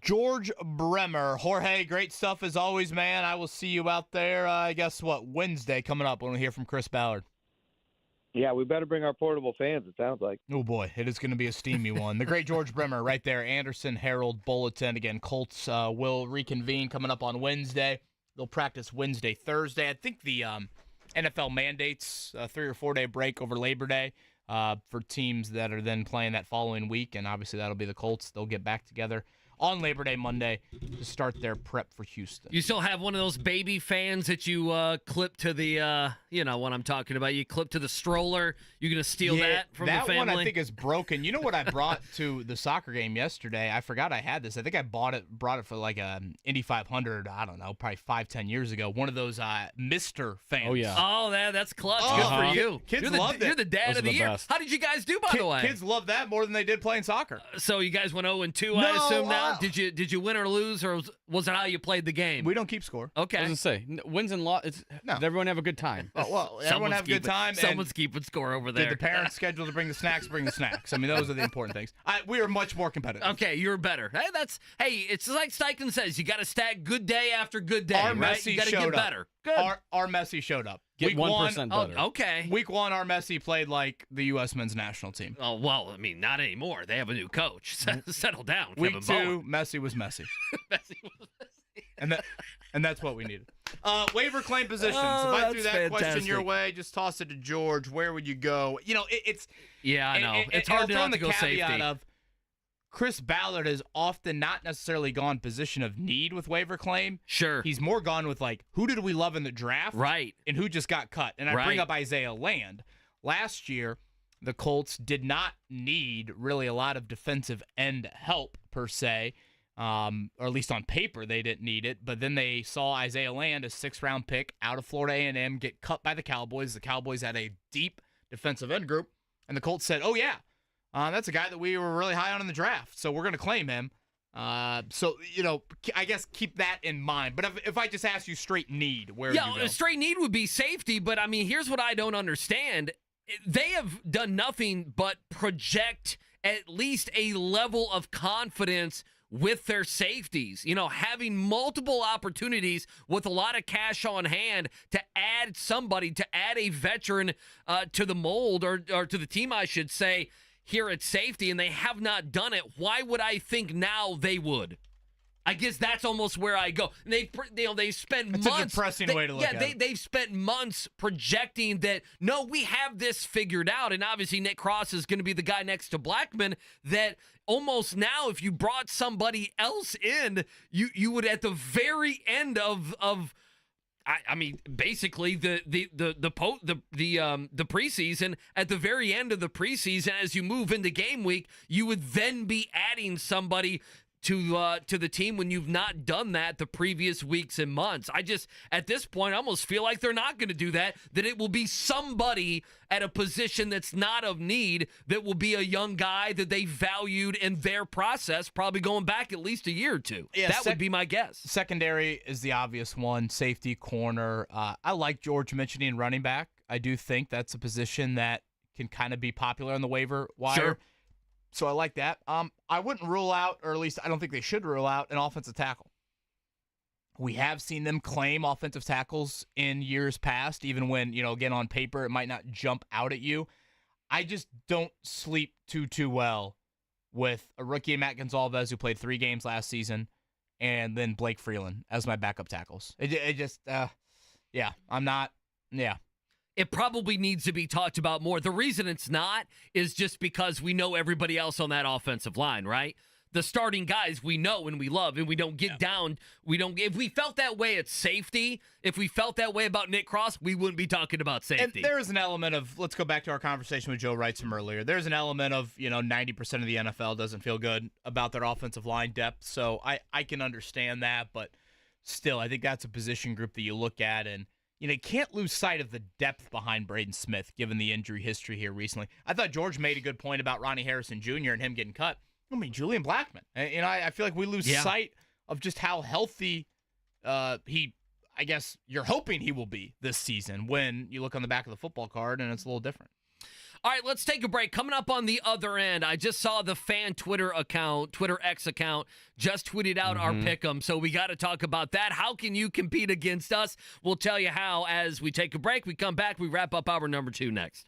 George Bremer. Jorge, great stuff as always, man. I will see you out there, Wednesday coming up when we hear from Chris Ballard. Yeah, we better bring our portable fans, it sounds like. Oh, boy, it is going to be a steamy one. The great George Bremer right there, Anderson Herald Bulletin. Again, Colts will reconvene coming up on Wednesday. They'll practice Wednesday, Thursday. I think the NFL mandates a 3 or 4 day break over Labor Day for teams that are then playing that following week, and obviously that'll be the Colts. They'll get back together on Labor Day Monday to start their prep for Houston. You still have one of those baby fans that you clip to the, what I'm talking about. You clip to the stroller. You're going to steal that from the family? That one I think is broken. You know what I brought to the soccer game yesterday? I forgot I had this. I think I brought it for like a Indy 500, I don't know, probably 5-10 years ago. One of those Mr. fans. Oh, yeah. Oh, that's clutch. Good for you. Kids loved it. You're the dad of the year. Best. How did you guys do, by the way? Kids love that more than they did playing soccer. So you guys went 0-2, I assume now? Did you win or lose, or was it how you played the game? We don't keep score. Okay. I was going to say, wins and losses, does everyone have a good time? Everyone have a good time. Someone's keeping score over there. Did the parents schedule to bring the snacks? Bring the snacks. I mean, those are the important things. We are much more competitive. Okay, you're better. Hey, it's like Steichen says, you got to stack good day after good day, our right? Messi You got to get better. Good. Our Messi showed up. Get 1% better. Oh, okay. Week 1, our Messi played like the U.S. men's national team. Oh, well, I mean, not anymore. They have a new coach. Settle down, Week Kevin 2, Bowen. Messi was Messi. Messi was Messi. And that's what we needed. Waiver claim positions. If I threw that question your way, just toss it to George. Where would you go? It's I know. It's hard not to go safety. Of Chris Ballard has often not necessarily gone position of need with waiver claim. Sure. He's more gone with who did we love in the draft? Right. And who just got cut. And I bring up Isaiah Land. Last year, the Colts did not need really a lot of defensive end help per se. Or at least on paper, they didn't need it. But then they saw Isaiah Land, a 6th-round pick out of Florida A&M, get cut by the Cowboys. The Cowboys had a deep defensive end group. And the Colts said, oh, yeah, that's a guy that we were really high on in the draft. So we're going to claim him. I guess keep that in mind. But if I just ask you straight need, where would you go? Straight need would be safety. But, I mean, here's what I don't understand. They have done nothing but project at least a level of confidence with their safeties, having multiple opportunities with a lot of cash on hand to add somebody, to add a veteran to the mold or to the team, I should say, here at safety, and they have not done it. Why would I think now they would? I guess that's almost where I go. And they spend months. It's a depressing way to look at it. They've spent months projecting that, no, we have this figured out. And obviously Nick Cross is going to be the guy next to Blackman that almost now, if you brought somebody else in, you would at the very end of basically the preseason, at the very end of the preseason, as you move into game week, you would then be adding somebody to the team when you've not done that the previous weeks and months. I just, at this point, almost feel like they're not going to do that, that it will be somebody at a position that's not of need, that will be a young guy that they valued in their process, probably going back at least a year or two. Yeah, that would be my guess. Secondary is the obvious one, safety, corner. I like George mentioning running back. I do think that's a position that can kind of be popular on the waiver wire. Sure. So I like that. I wouldn't rule out, or at least I don't think they should rule out, an offensive tackle. We have seen them claim offensive tackles in years past, even when, again, on paper, it might not jump out at you. I just don't sleep too well with a rookie, Matt Gonzalez, who played 3 games last season, and then Blake Freeland as my backup tackles. I'm not. It probably needs to be talked about more. The reason it's not is just because we know everybody else on that offensive line, right? The starting guys we know and we love, and we don't get down. If we felt that way at safety, if we felt that way about Nick Cross, we wouldn't be talking about safety. And there is an element of, let's go back to our conversation with Joe Wright from earlier. There's an element of, 90% of the NFL doesn't feel good about their offensive line depth. So I can understand that, but still, I think that's a position group that you look at and you can't lose sight of the depth behind Braden Smith, given the injury history here recently. I thought George made a good point about Ronnie Harrison Jr. and him getting cut. I mean, Julian Blackmon. And I feel like we lose sight of just how healthy he, I guess, you're hoping he will be this season when you look on the back of the football card and it's a little different. All right, let's take a break. Coming up on the other end, I just saw the fan Twitter X account, just tweeted out our pick'em, so we got to talk about that. How can you compete against us? We'll tell you how as we take a break. We come back, we wrap up our number 2 next.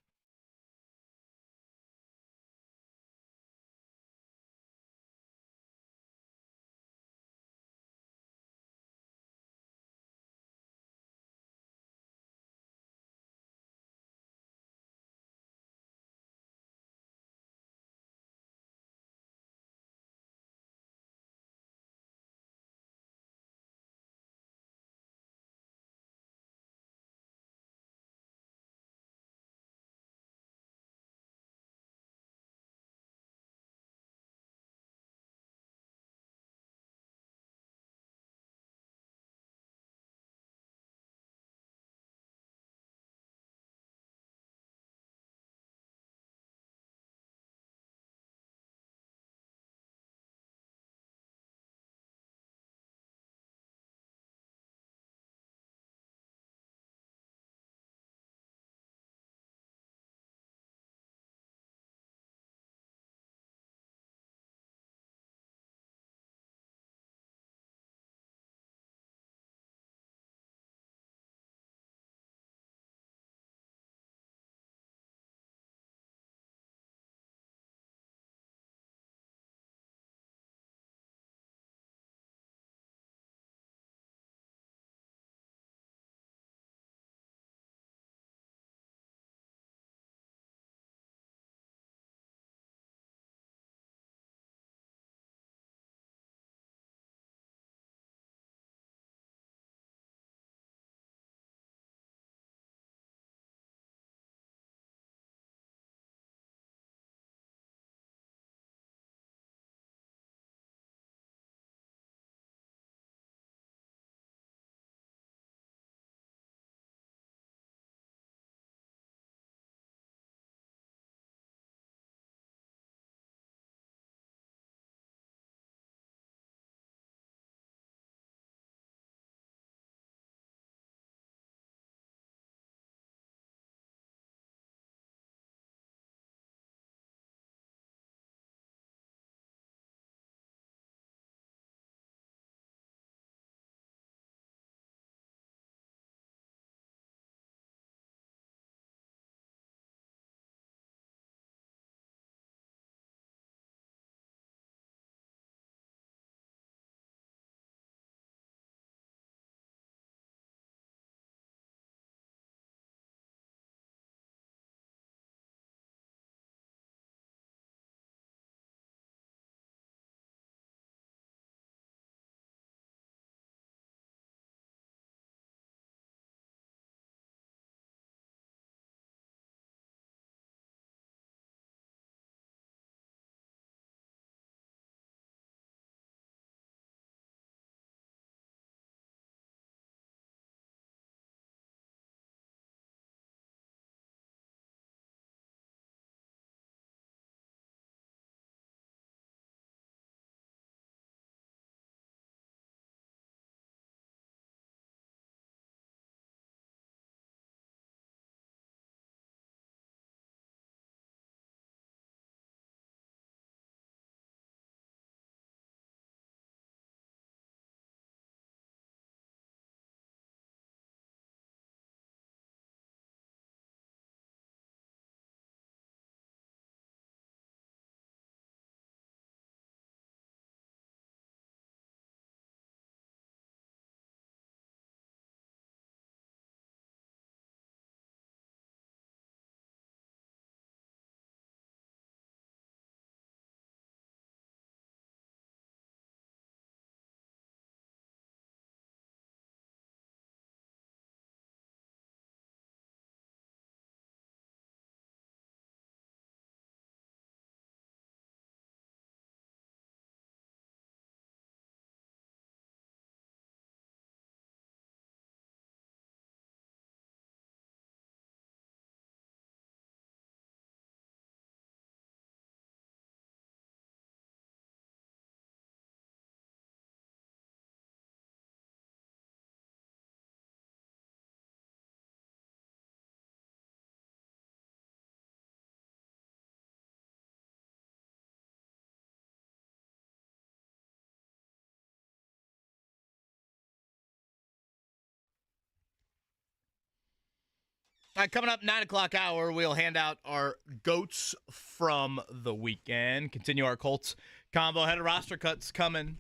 Coming up, 9 o'clock hour, we'll hand out our GOATs from the weekend. Continue our Colts combo. Head of roster cuts coming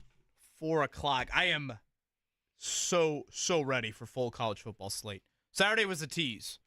4 o'clock. I am so ready for full college football slate. Saturday was a tease,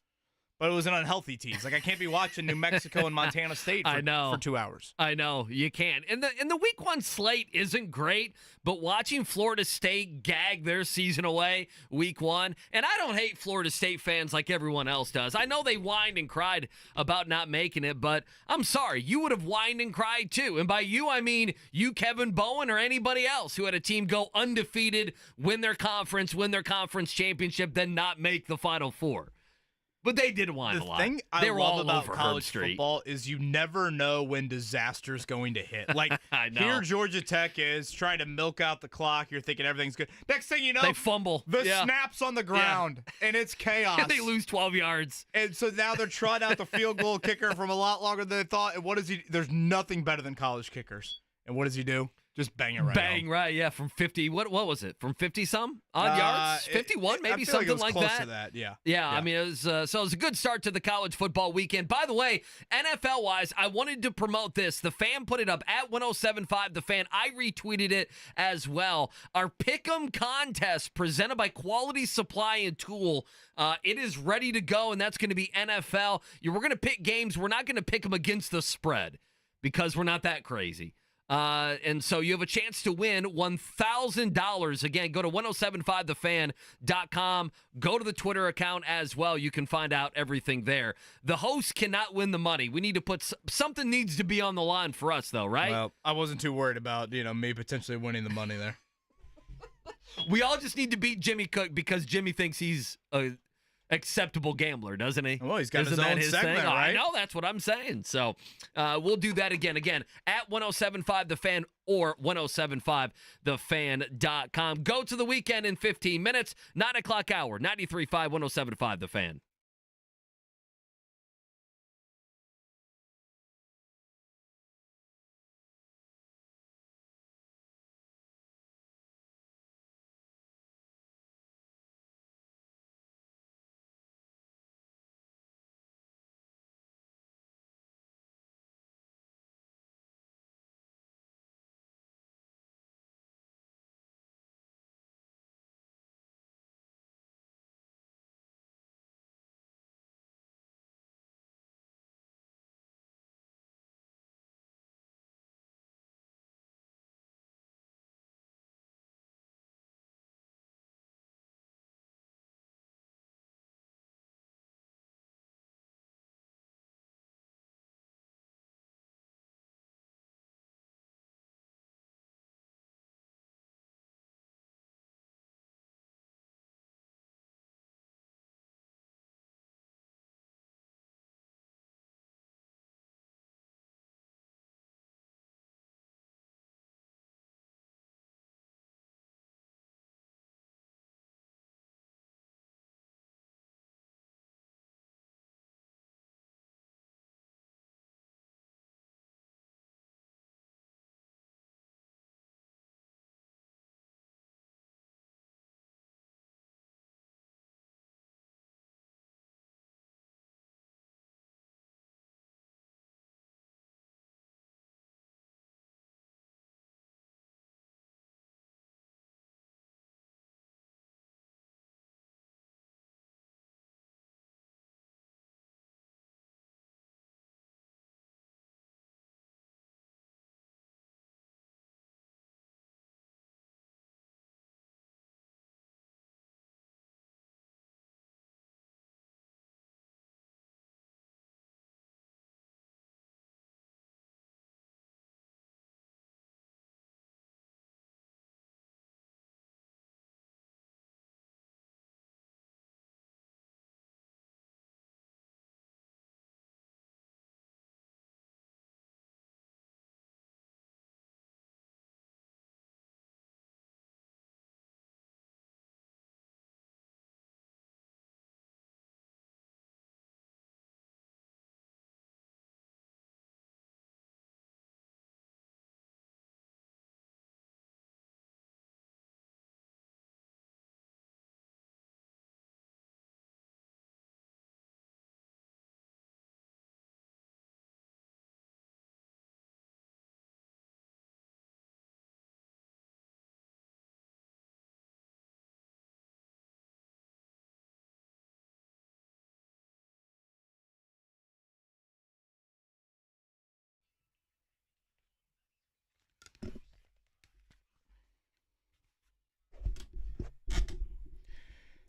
but it was an unhealthy tease. Like, I can't be watching New Mexico and Montana State for 2 hours. I know, you can't. And the week 1 slate isn't great, but watching Florida State gag their season away week 1, and I don't hate Florida State fans like everyone else does. I know they whined and cried about not making it, but I'm sorry, you would have whined and cried too. And by you, I mean you, Kevin Bowen, or anybody else who had a team go undefeated, win their conference championship, then not make the Final Four. But they did whine a lot. The thing they were love all about over college football is you never know when disaster's going to hit. Like, I know. Here Georgia Tech is trying to milk out the clock. You're thinking everything's good. Next thing you know, they fumble. The snap's on the ground, and it's chaos. And they lose 12 yards. And so now they're trying out the field goal kicker from a lot longer than they thought. And what does he? There's nothing better than college kickers. And what does he do? Just bang it right Bang, home. right, yeah, from 50. What was it? From 50-some odd yards? 51, maybe, I feel something like, it was like close that. To that. Yeah. Yeah, I mean, it was, so it was a good start to the college football weekend. By the way, NFL-wise, I wanted to promote this. The Fan put it up at 107.5 The Fan. I retweeted it as well. Our Pick'em contest presented by Quality Supply and Tool. It is ready to go, and that's going to be NFL. We're going to pick games. We're not going to pick them against the spread because we're not that crazy. And so you have a chance to win $1,000. Again, go to 1075thefan.com. Go to the Twitter account as well. You can find out everything there. The host cannot win the money. We need to put something needs to be on the line for us, though, right? Well, I wasn't too worried about, me potentially winning the money there. We all just need to beat Jimmy Cook because Jimmy thinks he's a acceptable gambler, doesn't he? Well, he's got Isn't his own his segment, thing? right? I know, that's what I'm saying. So we'll do that again, at 1075 The Fan or 1075thefan.com. Go to the weekend in 15 minutes, 9 o'clock hour, 93.5, 1075 The Fan.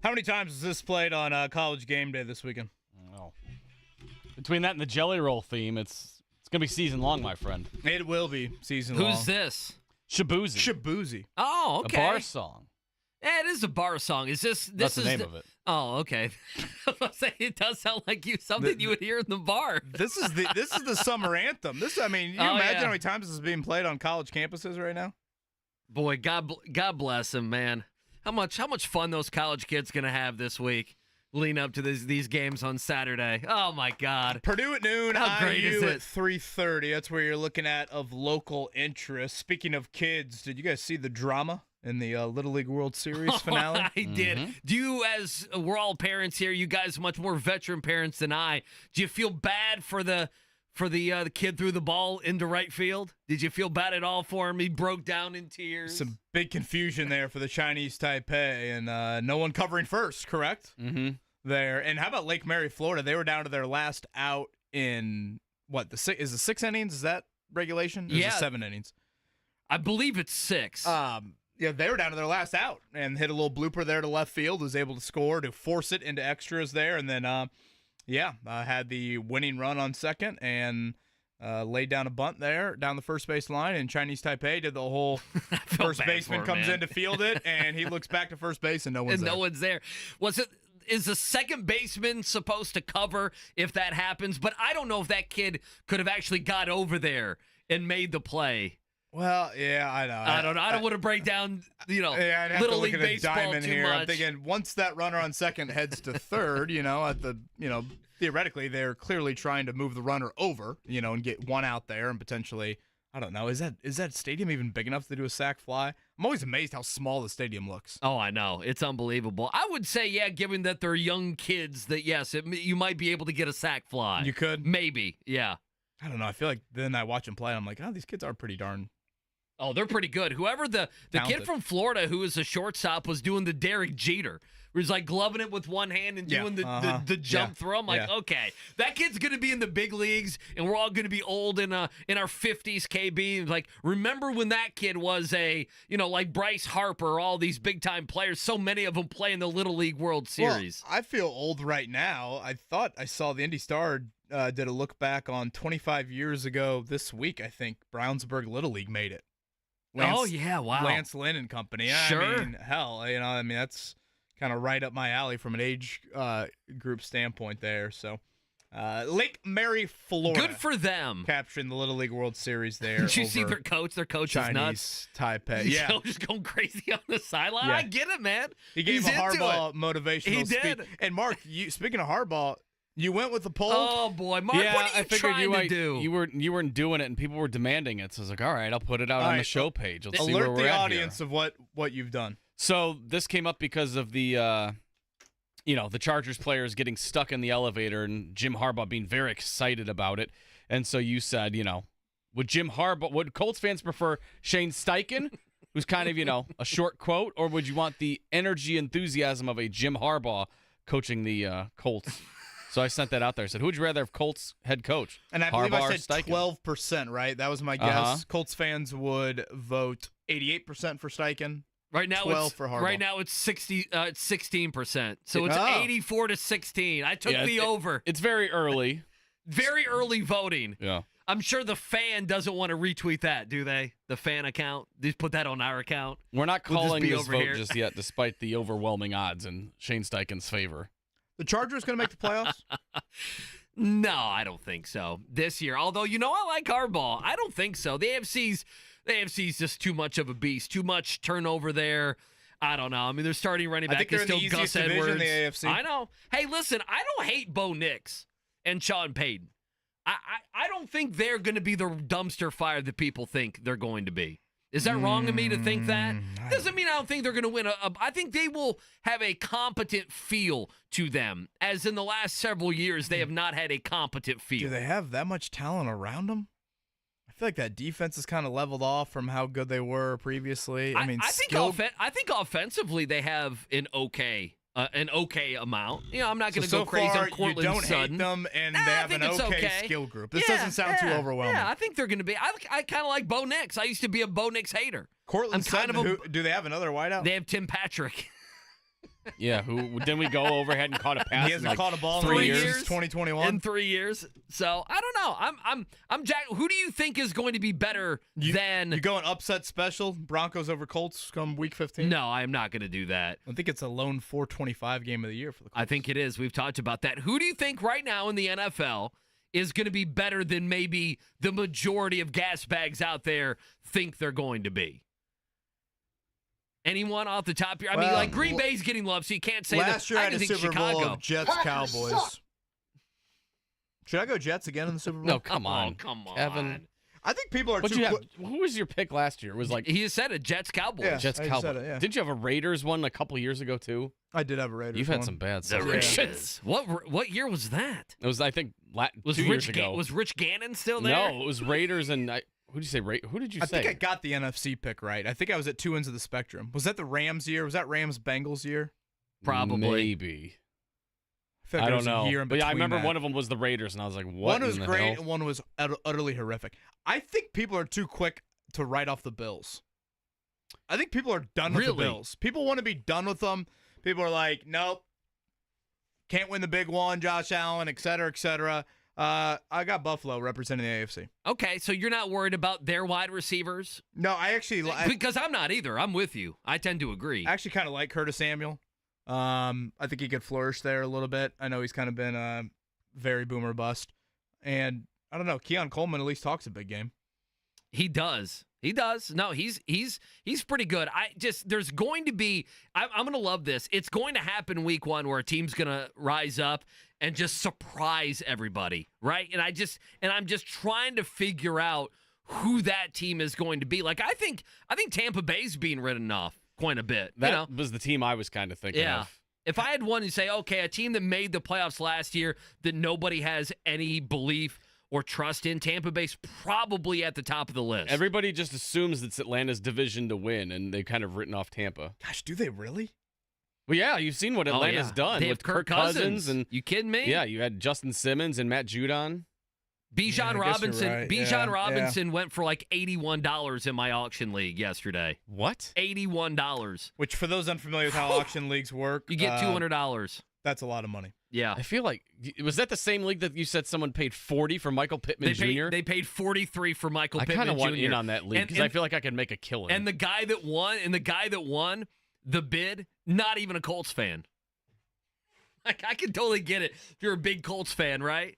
How many times is this played on College Game Day this weekend? Oh. Between that and the Jelly Roll theme, it's going to be season long, my friend. It will be season long. Who's this? Shabuzi. Shabuzi. Oh, okay. A bar song. Yeah, it is a bar song. Is this? That's the name of it. Oh, okay. I was about to say, it does sound like something you would hear in the bar. This is the summer anthem. You imagine how many times this is being played on college campuses right now? Boy, God bless him, man. How much fun those college kids gonna have this week, leading up to these games on Saturday. Oh my God. Purdue at noon. How great is it? At 3:30. That's where you're looking at of local interest. Speaking of kids, did you guys see the drama in the Little League World Series finale? I did. Do you, as we're all parents here, you guys much more veteran parents than I, do you feel bad for the kid threw the ball into right field? Did you feel bad at all for him? He broke down in tears. Some big confusion there for the Chinese Taipei, and no one covering first, correct? Mm-hmm. There. And how about Lake Mary, Florida? They were down to their last out in, is it 6 innings? Is that regulation? Or is it 7 innings? I believe it's 6. Yeah, they were down to their last out and hit a little blooper there to left field, was able to score to force it into extras there, and then, had the winning run on second and laid down a bunt there down the first base line, and Chinese Taipei did the whole first baseman comes in to field it, and he looks back to first base, and no one's there. No one's there. Is the second baseman supposed to cover if that happens? But I don't know if that kid could have actually got over there and made the play. Well, yeah, I know. I don't know. I don't want to break down, I'd have Little to look League at baseball diamond too here. much. I'm thinking once that runner on second heads to third, theoretically they're clearly trying to move the runner over, and get one out there and potentially, I don't know, is that stadium even big enough to do a sac fly? I'm always amazed how small the stadium looks. Oh, I know. It's unbelievable. I would say, yeah, given that they're young kids, that yes, you might be able to get a sac fly. You could? Maybe, yeah. I don't know. I feel like then I watch them play and I'm like, these kids are pretty darn. Oh, they're pretty good. Whoever the kid from Florida who was a shortstop was doing the Derek Jeter. Where he's like gloving it with one hand and doing the jump throw. I'm like, okay, that kid's going to be in the big leagues, and we're all going to be old in our 50s, KB. Like, remember when that kid was like Bryce Harper, all these big-time players, so many of them play in the Little League World Series. Well, I feel old right now. I thought I saw the Indy Star did a look back on 25 years ago this week, I think. Brownsburg Little League made it. Wow. Lance Lynn and company. Sure. I mean, hell, that's kind of right up my alley from an age group standpoint there. So, Lake Mary, Florida. Good for them. Capturing the Little League World Series there. Did you see their coach? Their coach is nuts. Taipei. Yeah. Just going crazy on the sideline. Yeah. I get it, man. He gave a Harbaugh motivational speech. He did. And, Mark, speaking of Harbaugh, you went with the poll? Oh, boy. Mark, what are you trying to do? You weren't doing it, and people were demanding it. So I was like, all right, I'll put it out on the show page. Let's see where we're at. Alert the audience of what you've done. So this came up because of the Chargers players getting stuck in the elevator and Jim Harbaugh being very excited about it. And so you said, would Colts fans prefer Shane Steichen, who's kind of, a short quote, or would you want the energy, enthusiasm of a Jim Harbaugh coaching the Colts? So I sent that out there. I said, who would you rather have Colts head coach? And I believe I said 12%, right? That was my guess. Colts fans would vote 88% for Steichen. Right now, 12 for Harbaugh. Right now it's 16%. So it's 84-16. I took the over. It's very early. Very early voting. Yeah. I'm sure the fan doesn't want to retweet that, do they? The fan account? Just put that on our account. We're not calling this vote just yet, despite the overwhelming odds in Shane Steichen's favor. The Chargers going to make the playoffs? No, I don't think so this year. Although, I like Harbaugh. I don't think so. The AFC's just too much of a beast. Too much turnover there. I don't know. I mean, they're starting running back is still Gus Edwards. In the AFC. I know. Hey, listen, I don't hate Bo Nix and Sean Payton. I don't think they're going to be the dumpster fire that people think they're going to be. Is that wrong of me to think that? Doesn't mean I don't think they're going to win. I think they will have a competent feel to them. As in the last several years, they have not had a competent feel. Do they have that much talent around them? I feel like that defense is kind of leveled off from how good they were previously. I think offensively they have an okay amount. I'm not going to go crazy on Cortland Sutton. You don't Sutton. Hate them, and they have an okay skill group. This doesn't sound too overwhelming. Yeah, I think they're going to be. I kind of like Bo Nix. I used to be a Bo Nix hater. Cortland Sutton, do they have another wideout? They have Tim Patrick. Yeah, who then we go overhead and caught a pass. He hasn't caught a ball in 3 years. years. 2021. In 3 years. So I don't know. I'm Jack. Who do you think is going to be better than? You going upset special? Broncos over Colts come week 15? No, I am not going to do that. I think it's a lone 425 game of the year for the Colts. I think it is. We've talked about that. Who do you think right now in the NFL is going to be better than maybe the majority of gas bags out there think they're going to be? Anyone off the top here? I mean, like Green Bay's getting love, so you can't say that. Last year I had a think Super Chicago. Bowl of Jets-Cowboys. Should I go Jets again in the Super Bowl? No, come on. Oh, come on. Kevin. I think people are What'd too you have? quick. Who was your pick last year? It was like He said it, Jets-Cowboys. Yeah. Jets I Cowboys. said it, yeah. Didn't you have a Raiders one a couple years ago too? I did have a Raiders You've had one. some bad The stuff. Raiders. What year was that? It was, I think, 2 Was years ago. Was Rich Gannon still there? No, it was Raiders and who did you say? Who did you I say? think I got the NFC pick right. I think I was at two ends of the spectrum. Was that the Rams year? Was that Rams-Bengals year? Probably. Maybe. feel like I there don't was a know. year in But yeah, I between remember that. one of them was the Raiders, and I was like, what? One was in the great hell? and one was utterly horrific. I think people are too quick to write off the Bills. I think people are done with the Bills. People want to be done with them. People are like, nope, can't win the big one, Josh Allen, et cetera, et cetera. I got Buffalo representing the AFC. Okay, so you're not worried about their wide receivers? No, I actually Because I'm not either. I'm with you. I tend to agree. I actually kind of like Curtis Samuel. I think he could flourish there a little bit. I know he's kind of been very boomer bust. And I don't know, Keon Coleman at least talks a big game. He does. He does. No, he's pretty good. There's going to be, I'm going to love this. It's going to happen week one where a team's going to rise up and just surprise everybody, right? And I'm just trying to figure out who that team is going to be. Like, I think Tampa Bay's being written off quite a bit. That was the team I was kind of thinking of. If I had one and say, okay, a team that made the playoffs last year that nobody has any belief or trust in, Tampa Bay's probably at the top of the list. Everybody just assumes it's Atlanta's division to win, and they've kind of written off Tampa. Gosh, do they really? Well, yeah, you've seen what Atlanta's done They with have Kirk Cousins. and You kidding me? yeah, you had Justin Simmons and Matt Judon. Bijan I guess you're Robinson. right. Bijan Robinson went for like $81 in my auction league yesterday. What? $81. Which, for those unfamiliar with how auction leagues work, You get $200. That's a lot of money. Yeah. I feel like, was that the same league that you said someone paid $40 for Michael Pittman Jr.? They paid $43 for Michael I Pittman Jr. kind of want in on that league because I And- feel like I could make a killing. And the guy that won the bid, not even a Colts fan. Like, I can totally get it if you're a big Colts fan, right?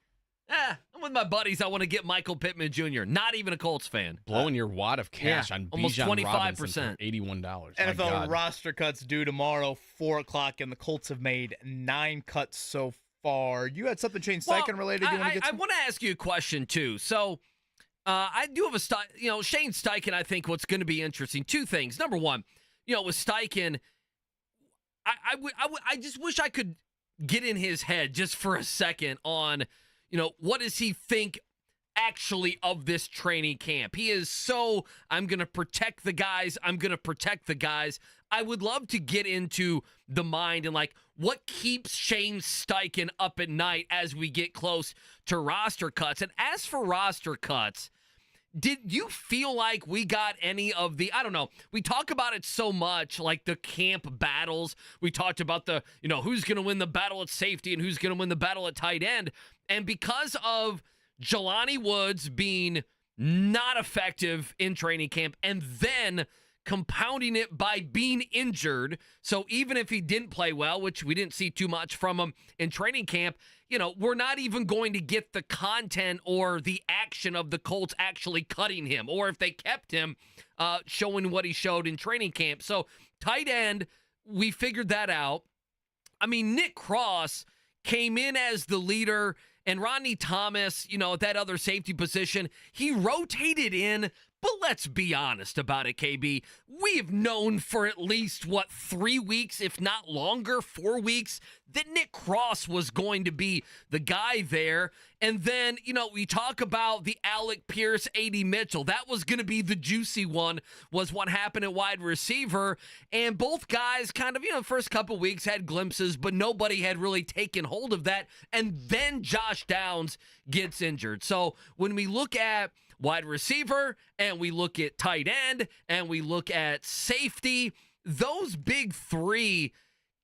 I'm with my buddies. I want to get Michael Pittman Jr. Not even a Colts fan. blowing your wad of cash on almost Bijan 25%. Robinson for $81. My NFL God. roster cuts due tomorrow, 4 o'clock, and the Colts have made 9 cuts so far. You had something Shane Steichen related you want to get I to? want to ask you a question, too. So, I do have Shane Steichen, I think what's going to be interesting. 2 things. Number one, with Steichen, I just wish I could get in his head just for a second on, what does he think actually of this training camp? He is so, I'm going to protect the guys. I would love to get into the mind and what keeps Shane Steichen up at night as we get close to roster cuts. And as for roster cuts, did you feel like we got any of the, I don't know, we talk about it so much, like the camp battles. We talked about the, who's going to win the battle at safety and who's going to win the battle at tight end. And because of Jelani Woods being not effective in training camp and then compounding it by being injured, so even if he didn't play well, which we didn't see too much from him in training camp, we're not even going to get the content or the action of the Colts actually cutting him, or if they kept him, showing what he showed in training camp. So tight end, we figured that out. I mean, Nick Cross came in as the leader, and Rodney Thomas, that other safety position, he rotated in. But let's be honest about it, KB. We have known for at least, 3 weeks, if not longer, 4 weeks, that Nick Cross was going to be the guy there. And then, we talk about the Alec Pierce, A.D. Mitchell. That was going to be the juicy one, was what happened at wide receiver. And both guys kind of, first couple weeks had glimpses, but nobody had really taken hold of that. And then Josh Downs gets injured. So when we look at wide receiver, and we look at tight end, and we look at safety, those big 3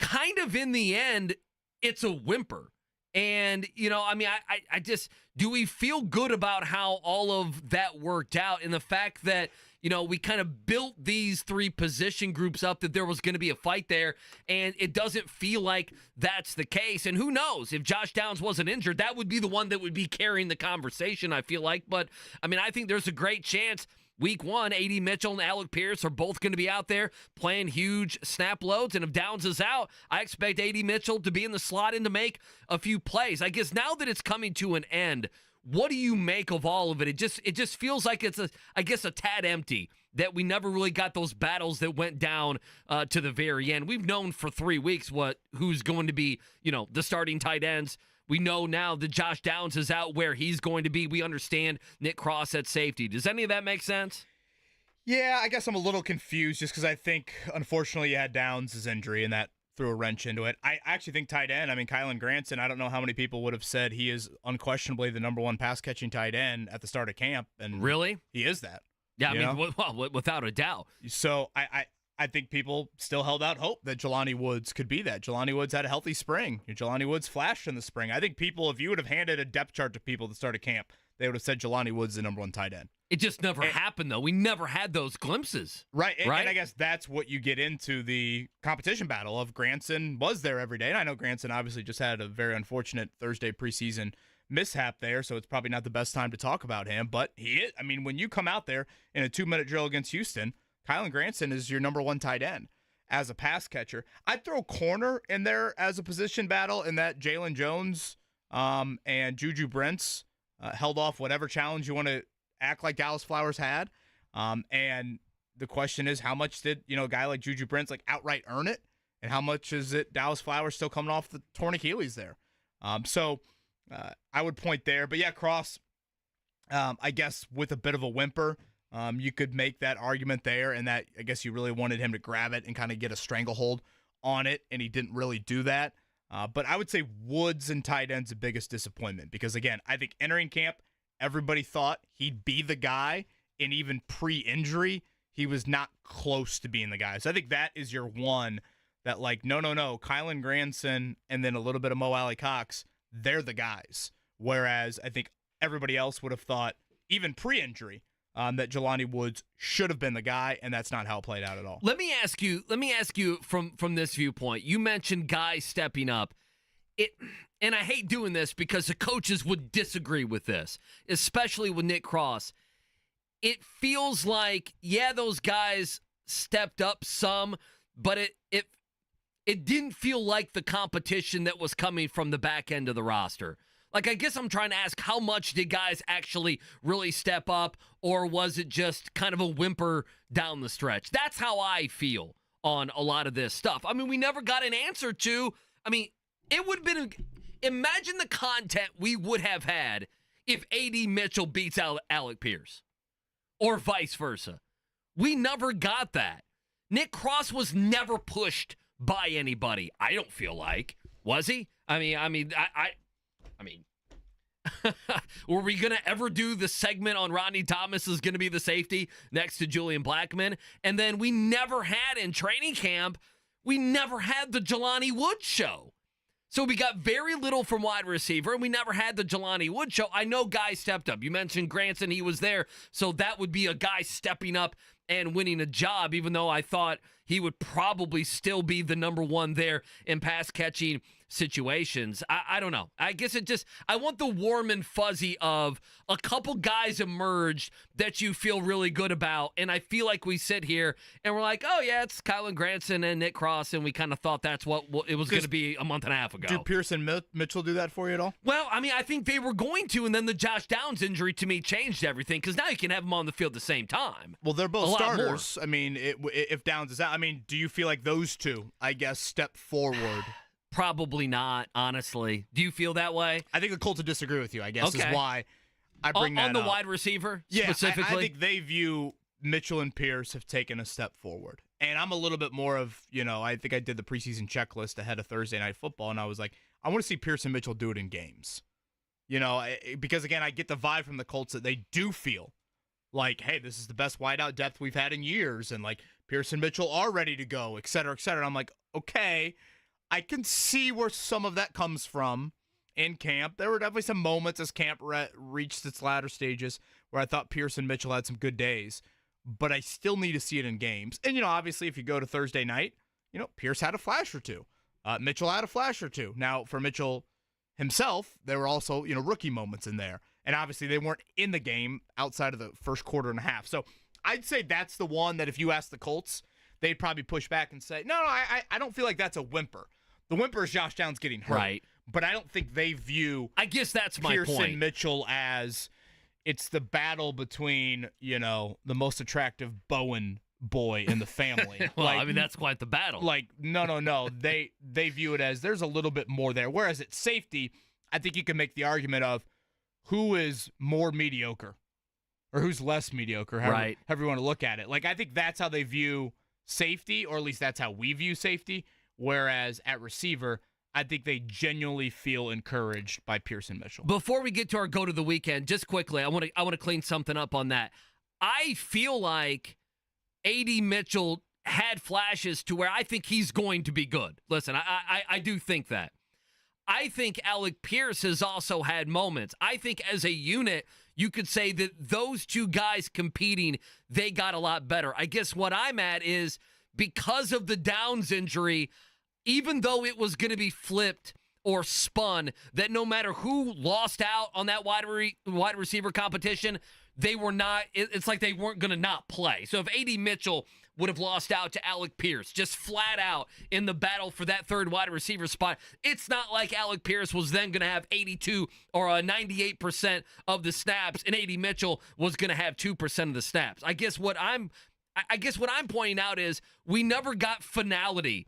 kind of in the end, it's a whimper. And, I just, do we feel good about how all of that worked out and the fact that, we kind of built these three position groups up that there was going to be a fight there, and it doesn't feel like that's the case. And who knows, if Josh Downs wasn't injured, that would be the one that would be carrying the conversation, I feel like. But, I think there's a great chance Week 1, AD Mitchell and Alec Pierce are both going to be out there playing huge snap loads. And if Downs is out, I expect AD Mitchell to be in the slot and to make a few plays. I guess now that it's coming to an end, what do you make of all of it? It just feels like it's a tad empty that we never really got those battles that went down to the very end. We've known for 3 weeks who's going to be, the starting tight ends. We know now that Josh Downs is out where he's going to be. We understand Nick Cross at safety. Does any of that make sense? Yeah, I guess I'm a little confused just because I think, unfortunately, you had Downs' injury, and that threw a wrench into it. I actually think tight end, Kylan Granson, I don't know how many people would have said he is unquestionably the number one pass-catching tight end at the start of camp. And really? He is that. Yeah, without a doubt. So I think people still held out hope that Jelani Woods could be that. Jelani Woods had a healthy spring. Jelani Woods flashed in the spring. I think people, if you would have handed a depth chart to people at the start of camp, they would have said Jelani Woods the number one tight end. It just never happened, though. We never had those glimpses. Right. And I guess that's what you get into the competition battle of Granson was there every day. And I know Granson obviously just had a very unfortunate Thursday preseason mishap there, so it's probably not the best time to talk about him. But he is. When you come out there in a 2-minute drill against Houston, Kylan Granson is your number one tight end as a pass catcher. I'd throw corner in there as a position battle in that Jalen Jones and Juju Brents held off whatever challenge you want to act like Dallas Flowers had. And the question is, how much did a guy like Juju Brents outright earn it? And how much is it Dallas Flowers still coming off the torn Achilles there? So I would point there. But yeah, Cross, I guess with a bit of a whimper, you could make that argument there, and that I guess you really wanted him to grab it and kind of get a stranglehold on it, and he didn't really do that. But I would say Woods and tight end's the biggest disappointment because, again, I think entering camp, everybody thought he'd be the guy, and even pre-injury, he was not close to being the guy. So I think that is your one that, no, Kylan Granson and then a little bit of Mo Alley Cox, they're the guys. Whereas I think everybody else would have thought, even pre-injury, that Jelani Woods should have been the guy, and that's not how it played out at all. Let me ask you from this viewpoint. You mentioned guys stepping up. And I hate doing this because the coaches would disagree with this, especially with Nick Cross. It feels like, yeah, those guys stepped up some, but it didn't feel like the competition that was coming from the back end of the roster. I guess I'm trying to ask, how much did guys actually really step up, or was it just kind of a whimper down the stretch? That's how I feel on a lot of this stuff. We never got an answer to, it would have been, imagine the content we would have had if AD Mitchell beats Alec Pierce, or vice versa. We never got that. Nick Cross was never pushed by anybody, I don't feel like. Was he? Were we going to ever do the segment on Rodney Thomas is going to be the safety next to Julian Blackmon? And then we never had in training camp, we never had the Jelani Woods show. So we got very little from wide receiver, and we never had the Jelani Woods show. I know guys stepped up. You mentioned Granson, he was there. So that would be a guy stepping up and winning a job, even though I thought he would probably still be the number one there in pass catching situations. I don't know. I guess I want the warm and fuzzy of a couple guys emerged that you feel really good about. And I feel like we sit here and we're like, oh yeah, it's Kylan Granson and Nick Cross. And we kind of thought that's what it was going to be a month and a half ago. Did Pierce and Mitchell do that for you at all? Well, I think they were going to, and then the Josh Downs injury to me changed everything, because now you can have them on the field at the same time. Well, they're both starters. If Downs is out, do you feel like those two, I guess, step forward? Probably not, honestly. Do you feel that way? I think the Colts would disagree with you, I guess, is why I bring that up. On the wide receiver, specifically? I think they view Mitchell and Pierce have taken a step forward. And I'm a little bit more of, I think I did the preseason checklist ahead of Thursday Night Football, and I was like, I want to see Pierce and Mitchell do it in games. Because, again, I get the vibe from the Colts that they do feel like, hey, this is the best wideout depth we've had in years, and, Pierce and Mitchell are ready to go, et cetera, et cetera. And I'm like, okay, I can see where some of that comes from in camp. There were definitely some moments as camp reached its latter stages where I thought Pierce and Mitchell had some good days, but I still need to see it in games. And, obviously if you go to Thursday night, Pierce had a flash or two. Mitchell had a flash or two. Now, for Mitchell himself, there were also, rookie moments in there. And obviously they weren't in the game outside of the first quarter and a half. So I'd say that's the one that if you ask the Colts, they'd probably push back and say, no, I don't feel like that's a whimper. The whimper is Josh Downs getting hurt. Right. But I don't think they view I guess that's my Pierce point. and Mitchell as it's the battle between, the most attractive Bowen boy in the family. Well, that's quite the battle. No. They view it as there's a little bit more there. Whereas at safety, I think you can make the argument of who is more mediocre or who's less mediocre, however you want to look at it. I think that's how they view safety, or at least that's how we view safety. Whereas at receiver, I think they genuinely feel encouraged by Pierce and Mitchell. Before we get to our go to the weekend, just quickly, I want to clean something up on that. I feel like A.D. Mitchell had flashes to where I think he's going to be good. Listen, I do think that. I think Alec Pierce has also had moments. I think as a unit, you could say that those two guys competing, they got a lot better. I guess what I'm at is because of the Downs injury, even though it was going to be flipped or spun, that no matter who lost out on that wide receiver competition, they were not, it's like they weren't going to not play. So if A.D. Mitchell would have lost out to Alec Pierce, just flat out in the battle for that third wide receiver spot, it's not like Alec Pierce was then going to have 82 or 98% of the snaps, and A.D. Mitchell was going to have 2% of the snaps. I guess what I'm pointing out is we never got finality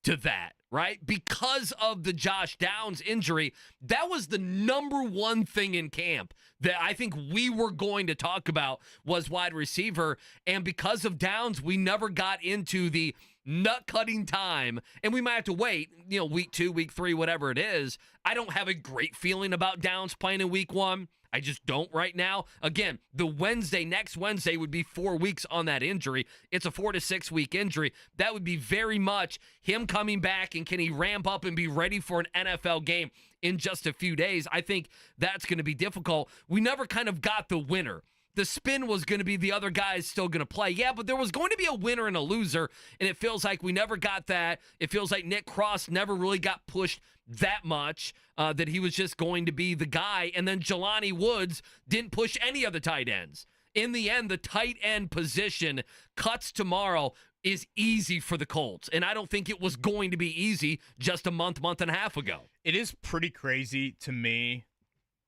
to that, right? Because of the Josh Downs injury, that was the number one thing in camp that I think we were going to talk about was wide receiver. And because of Downs, we never got into the nut-cutting time. And we might have to wait, week 2, week 3, whatever it is. I don't have a great feeling about Downs playing in week 1. I just don't right now. Again, next Wednesday would be 4 weeks on that injury. It's a 4 to 6 week injury. That would be very much him coming back, and can he ramp up and be ready for an NFL game in just a few days? I think that's going to be difficult. We never kind of got the winner. The spin was going to be the other guy is still going to play. Yeah, but there was going to be a winner and a loser, and it feels like we never got that. It feels like Nick Cross never really got pushed that much, that he was just going to be the guy. And then Jelani Woods didn't push any of the tight ends. In the end, the tight end position cuts tomorrow is easy for the Colts. And I don't think it was going to be easy just a month and a half ago. It is pretty crazy to me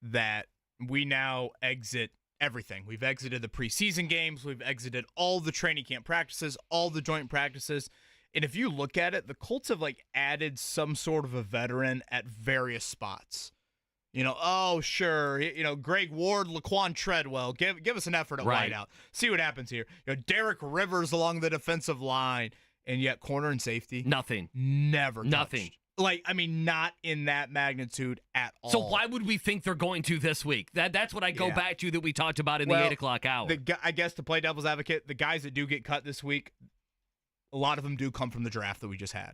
that we now exit everything. We've exited the preseason games. We've exited all the training camp practices, all the joint practices. And if you look at it, the Colts have added some sort of a veteran at various spots. Sure, Greg Ward, Laquan Treadwell, give us an effort at wideout. See what happens here. Derek Rivers along the defensive line, and yet corner and safety, nothing, never, nothing. Touched. Not in that magnitude at all. So why would we think they're going to this week? That's what I go back to that we talked about in the 8 o'clock hour. I guess to play devil's advocate, the guys that do get cut this week, a lot of them do come from the draft that we just had.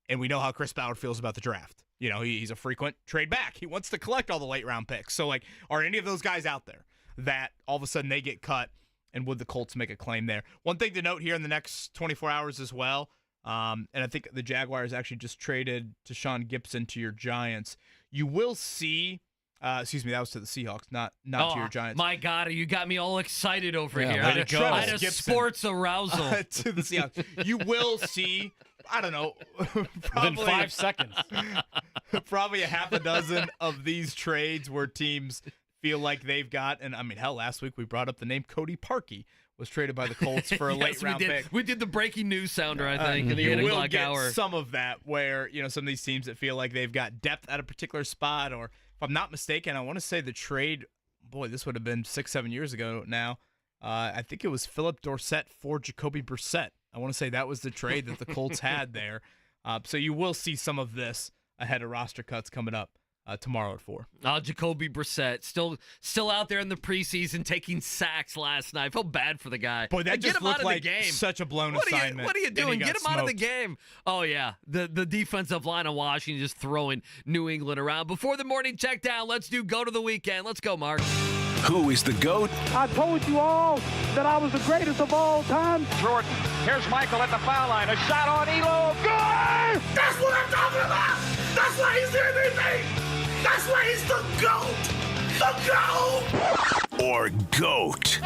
And we know how Chris Ballard feels about the draft. He's a frequent trade back. He wants to collect all the late round picks. So, are any of those guys out there that all of a sudden they get cut, and would the Colts make a claim there? One thing to note here in the next 24 hours as well, and I think the Jaguars actually just traded Tashawn Gibson to your Giants. You will see, that was to the Seahawks, not to your Giants. My God, you got me all excited over here. I had a sports arousal. To the Seahawks. You will see, I don't know, probably within 5 seconds. Probably a half a dozen of these trades where teams feel like they've got, and last week we brought up the name Cody Parkey was traded by the Colts for a late round pick. We did the breaking news sounder, I think, in the you 8 will o'clock get hour. some of that where, some of these teams that feel like they've got depth at a particular spot, or if I'm not mistaken, I want to say the trade, this would have been 6-7 years ago now. I think it was Philip Dorsett for Jacoby Brissett. I want to say that was the trade that the Colts had there. So you will see some of this ahead of roster cuts coming up tomorrow at 4. Jacoby Brissett still out there in the preseason taking sacks last night. I feel bad for the guy. Boy, that just get him looked out of like the game. Such a blown assignment. What are you doing? Get him out of the game. Oh, yeah. The defensive line of Washington just throwing New England around. Before the morning check down, let's do Go to the Weekend. Let's go, Mark. Who is the GOAT? I told you all that I was the greatest of all time. Jordan, here's Michael at the foul line. A shot on Elo. Good! That's what I'm talking about! That's why he's MVP! That's why he's the GOAT! The GOAT! Or GOAT?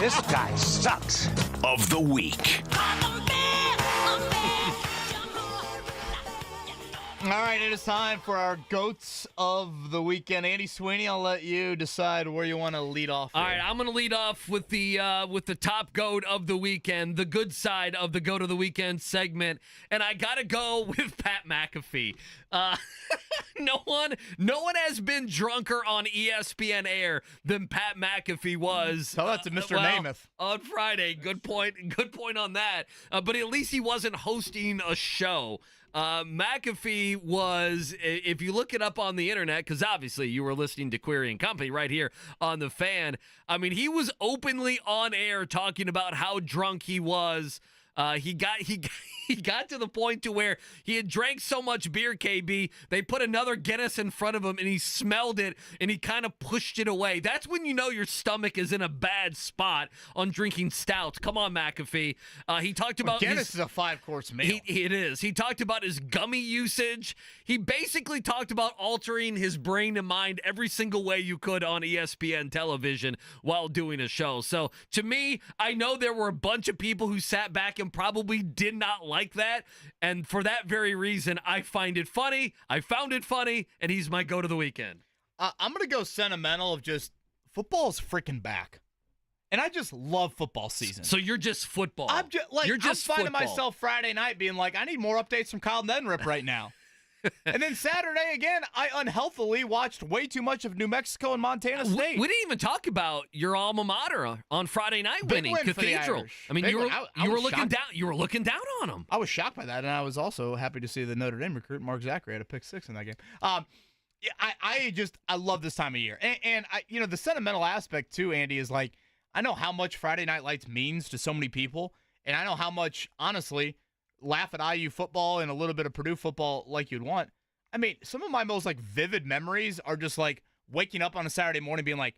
This guy sucks. Of the week. All right, it is time for our GOATs of the weekend. Andy Sweeney, I'll let you decide where you want to lead off. All right, I'm going to lead off with the top GOAT of the weekend, the good side of the GOAT of the weekend segment, and I got to go with Pat McAfee. No one has been drunker on ESPN air than Pat McAfee was. Tell that to Mr. Namath on Friday. Good point on that. But at least he wasn't hosting a show. McAfee was, if you look it up on the internet, because obviously you were listening to Query and Company right here on The Fan. I mean, he was openly on air talking about how drunk he was. He got to the point to where he had drank so much beer, KB, they put another Guinness in front of him and he smelled it and he kind of pushed it away. That's when you know your stomach is in a bad spot on drinking stouts. Come on, McAfee. He talked about Guinness is a 5-course meal. It is. He talked about his gummy usage. He basically talked about altering his brain and mind every single way you could on ESPN television while doing a show. So to me, I know there were a bunch of people who sat back and probably did not like that. And for that very reason, I find it funny. I found it funny, and he's my go to the weekend. I'm going to go sentimental of just football's freaking back. And I just love football season. So you're just football. I'm finding myself Friday night being like, I need more updates from Kyle Neddenrip right now. And then Saturday, again, I unhealthily watched way too much of New Mexico and Montana State. We didn't even talk about your alma mater on Friday night winning Cathedral. I mean, you were looking down. You were looking down on them. I was shocked by that, and I was also happy to see the Notre Dame recruit Mark Zachary had a pick 6 in that game. I love this time of year, and the sentimental aspect too, Andy, is like I know how much Friday Night Lights means to so many people, and I know how much, honestly, laugh at IU football and a little bit of Purdue football like you'd want. I mean, some of my most vivid memories are just waking up on a Saturday morning being like,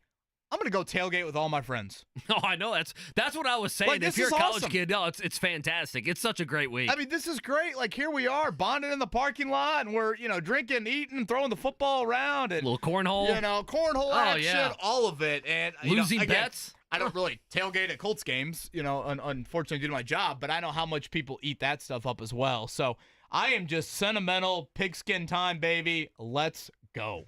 I'm going to go tailgate with all my friends. Oh, I know. That's what I was saying. If you're a college kid, no, it's fantastic. It's such a great week. I mean, this is great. Here we are, bonding in the parking lot, and we're, drinking, eating, throwing the football around. And, little cornhole. Cornhole action, all of it. And losing bets. I don't really tailgate at Colts games, unfortunately due to my job, but I know how much people eat that stuff up as well. So I am just sentimental, pigskin time, baby. Let's go.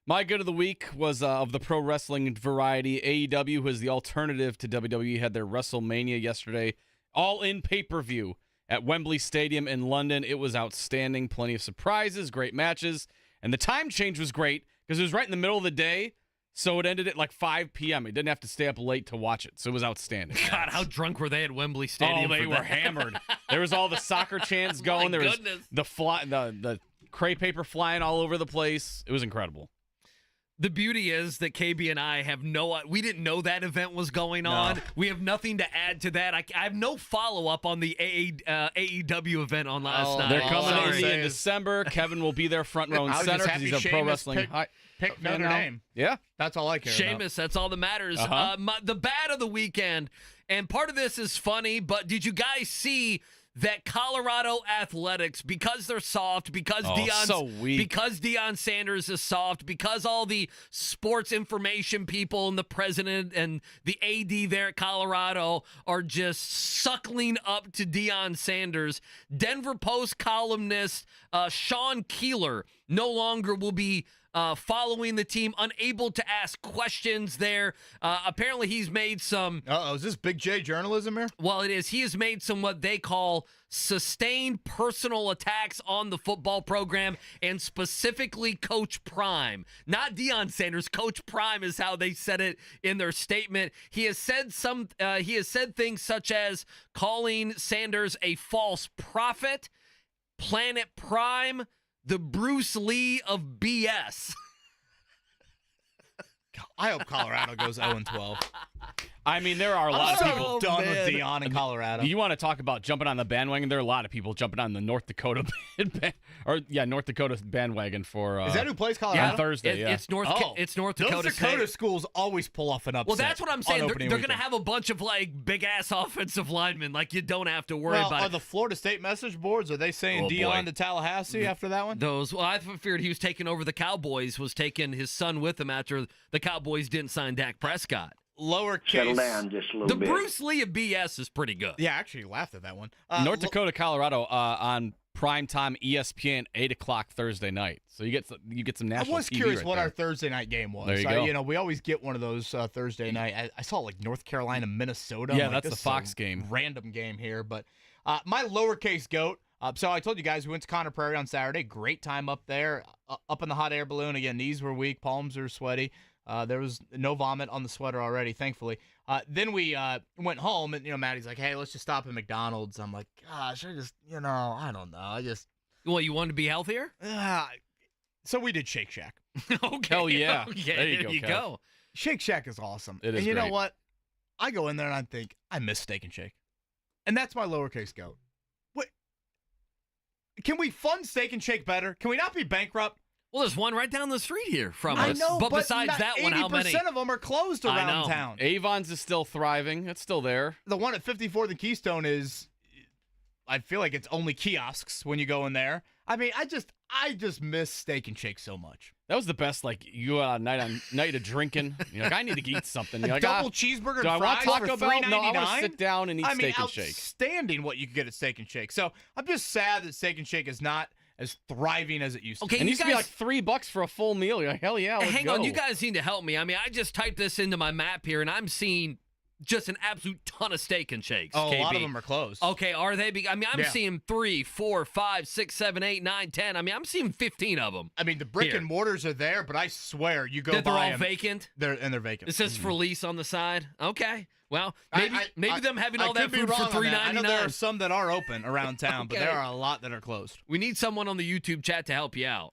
My good of the week was of the pro wrestling variety. AEW, who is the alternative to WWE, had their WrestleMania yesterday. All in pay-per-view at Wembley Stadium in London. It was outstanding. Plenty of surprises, great matches. And the time change was great because it was right in the middle of the day. So it ended at 5 p.m. He didn't have to stay up late to watch it. So it was outstanding. God, how drunk were they at Wembley Stadium? Oh, they were hammered. There was all the soccer chants going. There was the crepe paper flying all over the place. It was incredible. The beauty is that KB and I we didn't know that event was going on. We have nothing to add to that. I have no follow-up on the AEW event on last night. They're coming in December. Kevin will be there front row and center because he's a pro wrestling pick Notre Dame. Yeah. That's all I care about. Sheamus, that's all that matters. The bad of the weekend, and part of this is funny, but did you guys see that Colorado athletics, because they're soft, because Dion Sanders is soft, because all the sports information people and the president and the AD there at Colorado are just suckling up to Dion Sanders, Denver Post columnist Sean Keeler no longer will be following the team, unable to ask questions there. Apparently he's made some... is this Big J journalism here? Well, it is. He has made some what they call sustained personal attacks on the football program and specifically Coach Prime. Not Dion Sanders. Coach Prime is how they said it in their statement. He has said things such as calling Sanders a false prophet, Planet Prime, the Bruce Lee of BS. I hope Colorado goes 0-12. I mean, there are a lot of people done with Dion in Colorado. You want to talk about jumping on the bandwagon? There are a lot of people jumping on the North Dakota North Dakota bandwagon for. Is that who plays Colorado? On Thursday? It's North Dakota. Those Dakota schools always pull off an upset. Well, that's what I'm saying. They're going to have a bunch of big ass offensive linemen. Like you don't have to worry about. Are the Florida State message boards? Are they saying Dion to Tallahassee after that one? I feared he was taking over the Cowboys. Was taking his son with him after the Cowboys didn't sign Dak Prescott. Lowercase. Settle down just a little bit. The Bruce Lee of BS is pretty good. Yeah, I actually laughed at that one. North Dakota, Colorado on primetime ESPN 8:00 Thursday night. So you get some national. I was TV curious right what there. our Thursday night game was. There you go. We always get one of those Thursday night. I saw like North Carolina, Minnesota. Yeah, like, that's the Fox game. Random game here, but my lowercase goat. So I told you guys we went to Conner Prairie on Saturday. Great time up there, up in the hot air balloon. Again, knees were weak, palms are sweaty. There was no vomit on the sweater already, thankfully. Then we went home, and Maddie's like, "Hey, let's just stop at McDonald's." I'm like, "Gosh, I just, I don't know. Well, you wanted to be healthier? So we did Shake Shack. Okay. Hell yeah. Okay, there you go. Shake Shack is awesome. It is and you know great. what? I go in there and I think, I miss Steak and Shake. And that's my lowercase goat. What? Can we fund Steak and Shake better? Can we not be bankrupt? Well, there's one right down the street here from us. I know, but besides that one, how many? 80% of them are closed around town. Avon's is still thriving. It's still there. The one at 54th and Keystone is, I feel like it's only kiosks when you go in there. I mean, I just miss Steak and Shake so much. That was the best. Like you night of drinking. You're like, I need to eat something. You're like, double cheeseburger and fries Taco for Bell? $3.99. No, I want to sit down and eat Steak and Shake. Outstanding what you can get at Steak and Shake. So I'm just sad that Steak and Shake is not as thriving as it used to. Okay, be. It used to be like $3 for a full meal. You're like, hell yeah, let's Hang go. on, you guys need to help me. I mean, I just typed this into my map here, and I'm seeing just an absolute ton of Steak and Shakes. Oh, KB. a lot of them are closed. Okay, are they? I mean, I'm seeing 3, 4, 5, 6, 7, 8, 9, 10. I mean, I'm seeing 15 of them. I mean, the brick and mortars are there, but I swear you go that they're by all them, vacant. They're vacant. It says for lease on the side. Okay. Well, maybe them having all that food for $3.99. I know there are some that are open around town, but there are a lot that are closed. We need someone on the YouTube chat to help you out.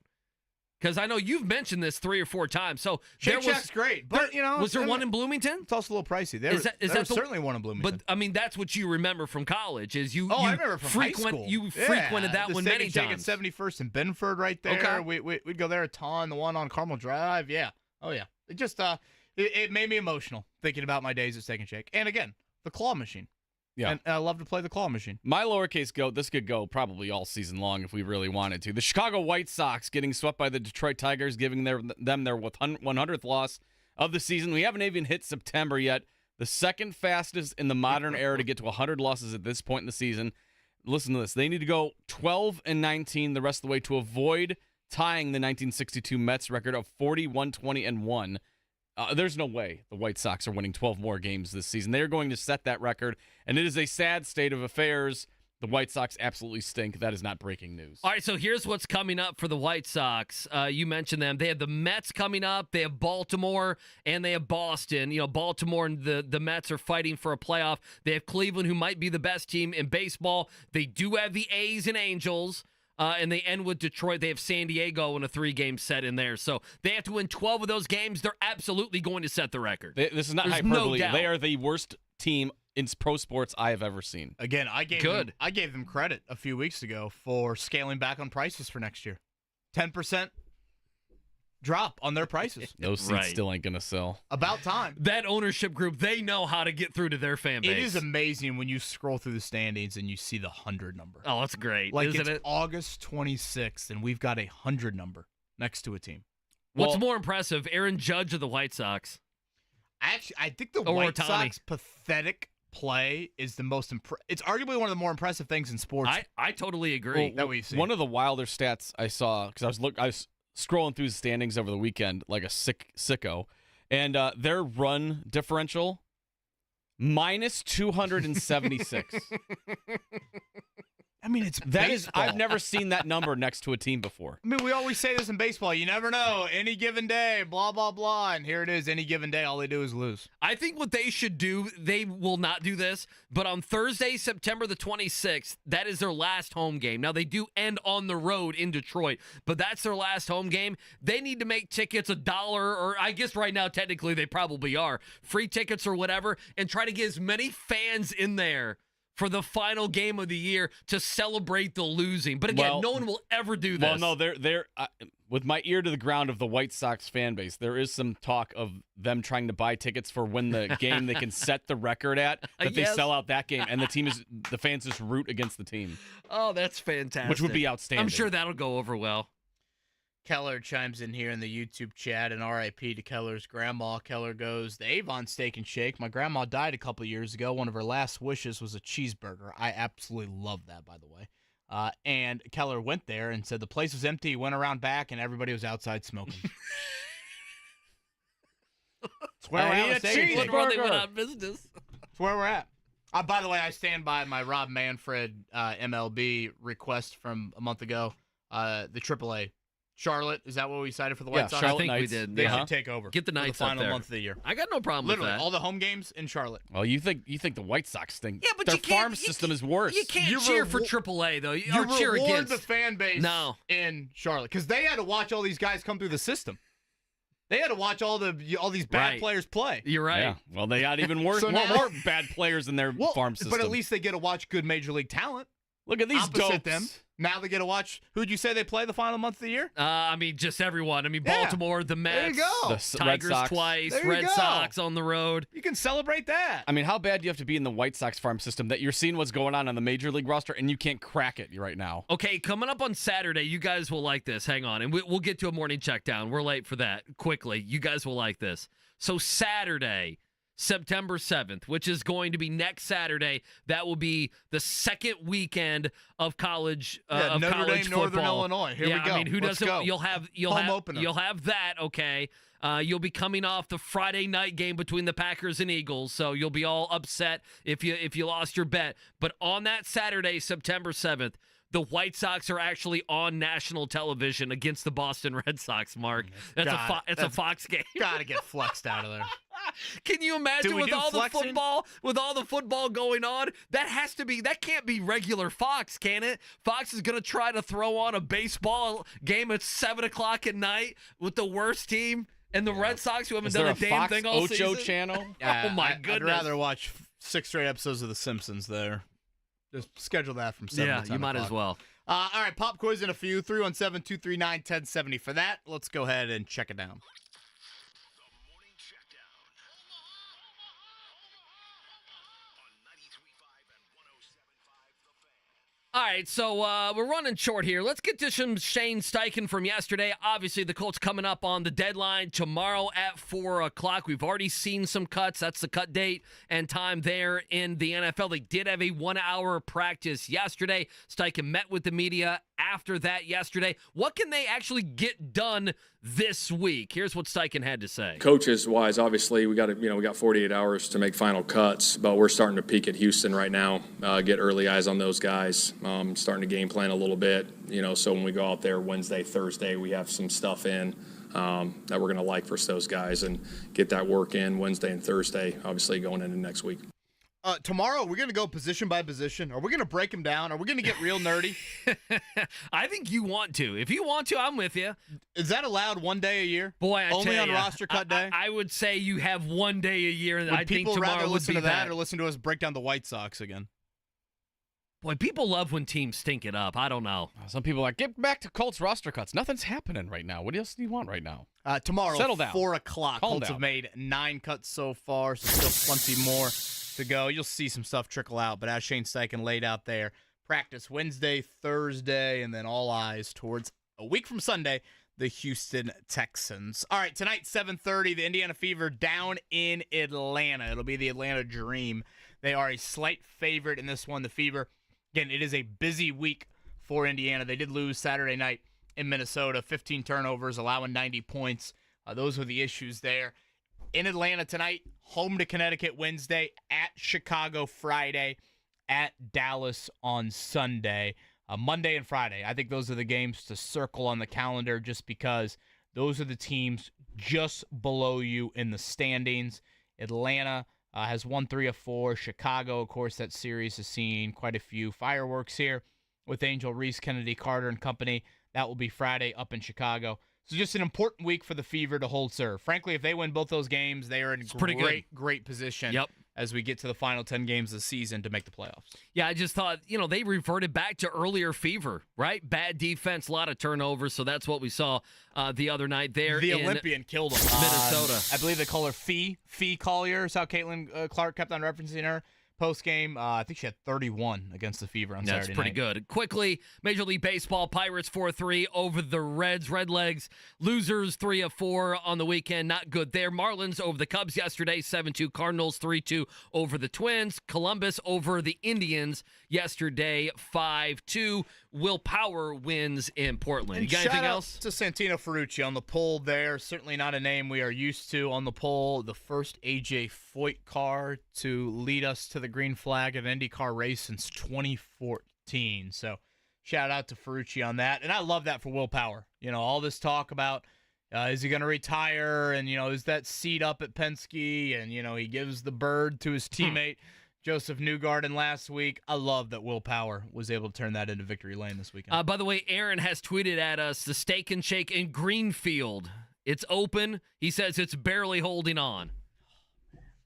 Because I know you've mentioned this 3 or 4 times. So Shake Shack's great, but was there one in Bloomington? It's also a little pricey. There was certainly one in Bloomington. But I mean, that's what you remember from college. Is you? I remember from high school. You frequented that one many times. times. At 71st and Benford, right there. Okay. We'd go there a ton. The one on Carmel Drive. Yeah. Oh yeah. It just it made me emotional thinking about my days at Steak and Shake. And again, the claw machine. Yeah. And I love to play the claw machine. My lowercase goat, this could go probably all season long if we really wanted to. The Chicago White Sox getting swept by the Detroit Tigers, giving them their 100th loss of the season. We haven't even hit September yet. The second fastest in the modern era to get to 100 losses at this point in the season. Listen to this. They need to go 12-19 the rest of the way to avoid tying the 1962 Mets record of 41-20-1. There's no way the White Sox are winning 12 more games this season. They're going to set that record, and it is a sad state of affairs. The White Sox absolutely stink. That is not breaking news. All right, so here's what's coming up for the White Sox. You mentioned them. They have the Mets coming up. They have Baltimore, and they have Boston. Baltimore and the Mets are fighting for a playoff. They have Cleveland, who might be the best team in baseball. They do have the A's and Angels. And they end with Detroit. They have San Diego in a 3-game set in there. So they have to win 12 of those games. They're absolutely going to set the record. This is not There's hyperbole. No doubt. They are the worst team in pro sports I have ever seen. Again, I gave them credit a few weeks ago for scaling back on prices for next year. 10% drop on their prices. Those seats still ain't going to sell. About time. That ownership group, they know how to get through to their fan base. It is amazing when you scroll through the standings and you see the 100 number. Oh, that's great. Like Isn't it's August 26th, and we've got a 100 number next to a team. What's more impressive, Aaron Judge or the White Sox? I think the White Sox pathetic play is the most it's arguably one of the more impressive things in sports. I totally agree. That we've seen. One of the wilder stats I saw, because I was scrolling through the standings over the weekend like a sicko, and their run differential minus 276. I mean, it's That baseball. I've never seen that number next to a team before. I mean, we always say this in baseball. You never know. Any given day, blah, blah, blah. And here it is. Any given day, all they do is lose. I think what they should do, they will not do this, but on Thursday, September the 26th, that is their last home game. Now, they do end on the road in Detroit, but that's their last home game. They need to make tickets $1, or I guess right now, technically, they probably are. Free tickets or whatever, and try to get as many fans in there for the final game of the year to celebrate the losing. But again, no one will ever do this. Well, no, they're with my ear to the ground of the White Sox fan base, there is some talk of them trying to buy tickets for when the game they can set the record at, that they sell out that game, and the fans just root against the team. Oh, that's fantastic. Which would be outstanding. I'm sure that'll go over well. Keller chimes in here in the YouTube chat, and RIP to Keller's grandma. Keller goes, the Avon Steak and Shake. My grandma died a couple years ago. One of her last wishes was a cheeseburger. I absolutely love that, by the way. And Keller went there and said the place was empty. He went around back, and everybody was outside smoking. That's where we're at. They went out of business. That's where we're at. By the way, I stand by my Rob Manfred MLB request from a month ago. The AAA. Charlotte, is that what we decided for the White Sox? I think we did. They should take over. Get the Knights for the final up there. month of the year. I got no problem Literally, with that. all the home games in Charlotte. Well, you think the White Sox think but their farm system is worse. You can't cheer for AAA though. You cheer reward against the fan base in Charlotte because they had to watch all these guys come through the system. They had to watch all these bad players play. You're right. Yeah. Well, they got even worse, more bad players in their farm system. But at least they get to watch good major league talent. Look at these opposite dopes. them. Now they get to watch. Who'd you say they play the final month of the year? I mean, just everyone. I mean, Baltimore, the Mets, there you go. The Tigers Red Sox. twice, Red Sox on the road. You can celebrate that. I mean, how bad do you have to be in the White Sox farm system that you're seeing what's going on the major league roster and you can't crack it right now? Okay, coming up on Saturday, you guys will like this. Hang on, and we'll get to a morning check down. We're late for that. Quickly, you guys will like this. So Saturday, September 7th, which is going to be next Saturday. That will be the second weekend of college of Notre college Dame, football. Northern Illinois. Here we go. I mean, who Let's doesn't? go. You'll have opener. You'll have that. Okay. You'll be coming off the Friday night game between the Packers and Eagles, so you'll be all upset if you lost your bet. But on that Saturday, September 7th, the White Sox are actually on national television against the Boston Red Sox, Mark. That's a Fox game. Gotta get flexed out of there. Can you imagine with all the football going on? That can't be regular Fox, can it? Fox is gonna try to throw on a baseball game at 7:00 at night with the worst team and the Red Sox who haven't done a damn Fox thing all Ocho season. channel? Oh my goodness! I'd rather watch 6 straight episodes of The Simpsons there. Just schedule that from 7 to 10 you might o'clock. as well. All right, pop quiz in a few. 317-239-1070 for that. Let's go ahead and check it down. All right, so we're running short here. Let's get to some Shane Steichen from yesterday. Obviously, the Colts coming up on the deadline tomorrow at 4 o'clock. We've already seen some cuts. That's the cut date and time there in the NFL. They did have a 1-hour practice yesterday. Steichen met with the media after that yesterday. What can they actually get done this week? Here's what Steichen had to say. Coaches wise, obviously we got 48 hours to make final cuts, but we're starting to peek at Houston right now, get early eyes on those guys, starting to game plan a little bit, so when we go out there Wednesday, Thursday, we have some stuff in that we're going to like for those guys and get that work in Wednesday and Thursday, obviously going into next week. Tomorrow, we're going to go position by position. Are we going to break them down? Are we going to get real nerdy? I think you want to. If you want to, I'm with you. Is that allowed one day a year? Boy, I only tell on ya, roster cut day? I would say you have one day a year. And Would I think people tomorrow rather would listen be to that or listen to us break down the White Sox again? Boy, people love when teams stink it up. I don't know. Some people are like, get back to Colts roster cuts. Nothing's happening right now. What else do you want right now? Tomorrow, Settle down. 4 o'clock. Calm Colts down. have made 9 cuts so far, so still plenty more to go. You'll see some stuff trickle out, but as Shane Steichen laid out there, practice Wednesday, Thursday, and then all eyes towards a week from Sunday, the Houston Texans. All right, tonight, 7:30, the Indiana Fever down in Atlanta. It'll be the Atlanta Dream. They are a slight favorite in this one, the Fever. Again, it is a busy week for Indiana. They did lose Saturday night in Minnesota, 15 turnovers, allowing 90 points. Those were the issues there. In Atlanta tonight, home to Connecticut Wednesday, at Chicago Friday, at Dallas on Sunday. Monday and Friday, I think those are the games to circle on the calendar just because those are the teams just below you in the standings. Atlanta has won 3 of 4. Chicago, of course, that series has seen quite a few fireworks here with Angel Reese, Kennedy Carter, and company. That will be Friday up in Chicago. So just an important week for the Fever to hold serve. Frankly, if they win both those games, they are in great position as we get to the final 10 games of the season to make the playoffs. Yeah, I just thought, they reverted back to earlier Fever, right? Bad defense, a lot of turnovers, so that's what we saw the other night there the in Olympian killed them. Minnesota. I believe they call her Fee Collier is how Caitlin Clark kept on referencing her. Post-game, I think she had 31 against the Fever on Saturday night. That's pretty good. Quickly, Major League Baseball, Pirates 4-3 over the Reds. Redlegs, losers 3 of 4 on the weekend. Not good there. Marlins over the Cubs yesterday, 7-2. Cardinals 3-2 over the Twins. Columbus over the Indians yesterday, 5-2. Will Power wins in Portland. You got anything else? To Santino Ferrucci on the poll there. Certainly not a name we are used to on the poll. The first AJ Foyt car to lead us to the green flag at an IndyCar race since 2014. So shout out to Ferrucci on that. And I love that for Will Power. All this talk about is he going to retire and, is that seat up at Penske? And, he gives the bird to his teammate. Joseph Newgarden last week. I love that Will Power was able to turn that into victory lane this weekend. By the way, Aaron has tweeted at us the Steak and Shake in Greenfield. It's open. He says it's barely holding on.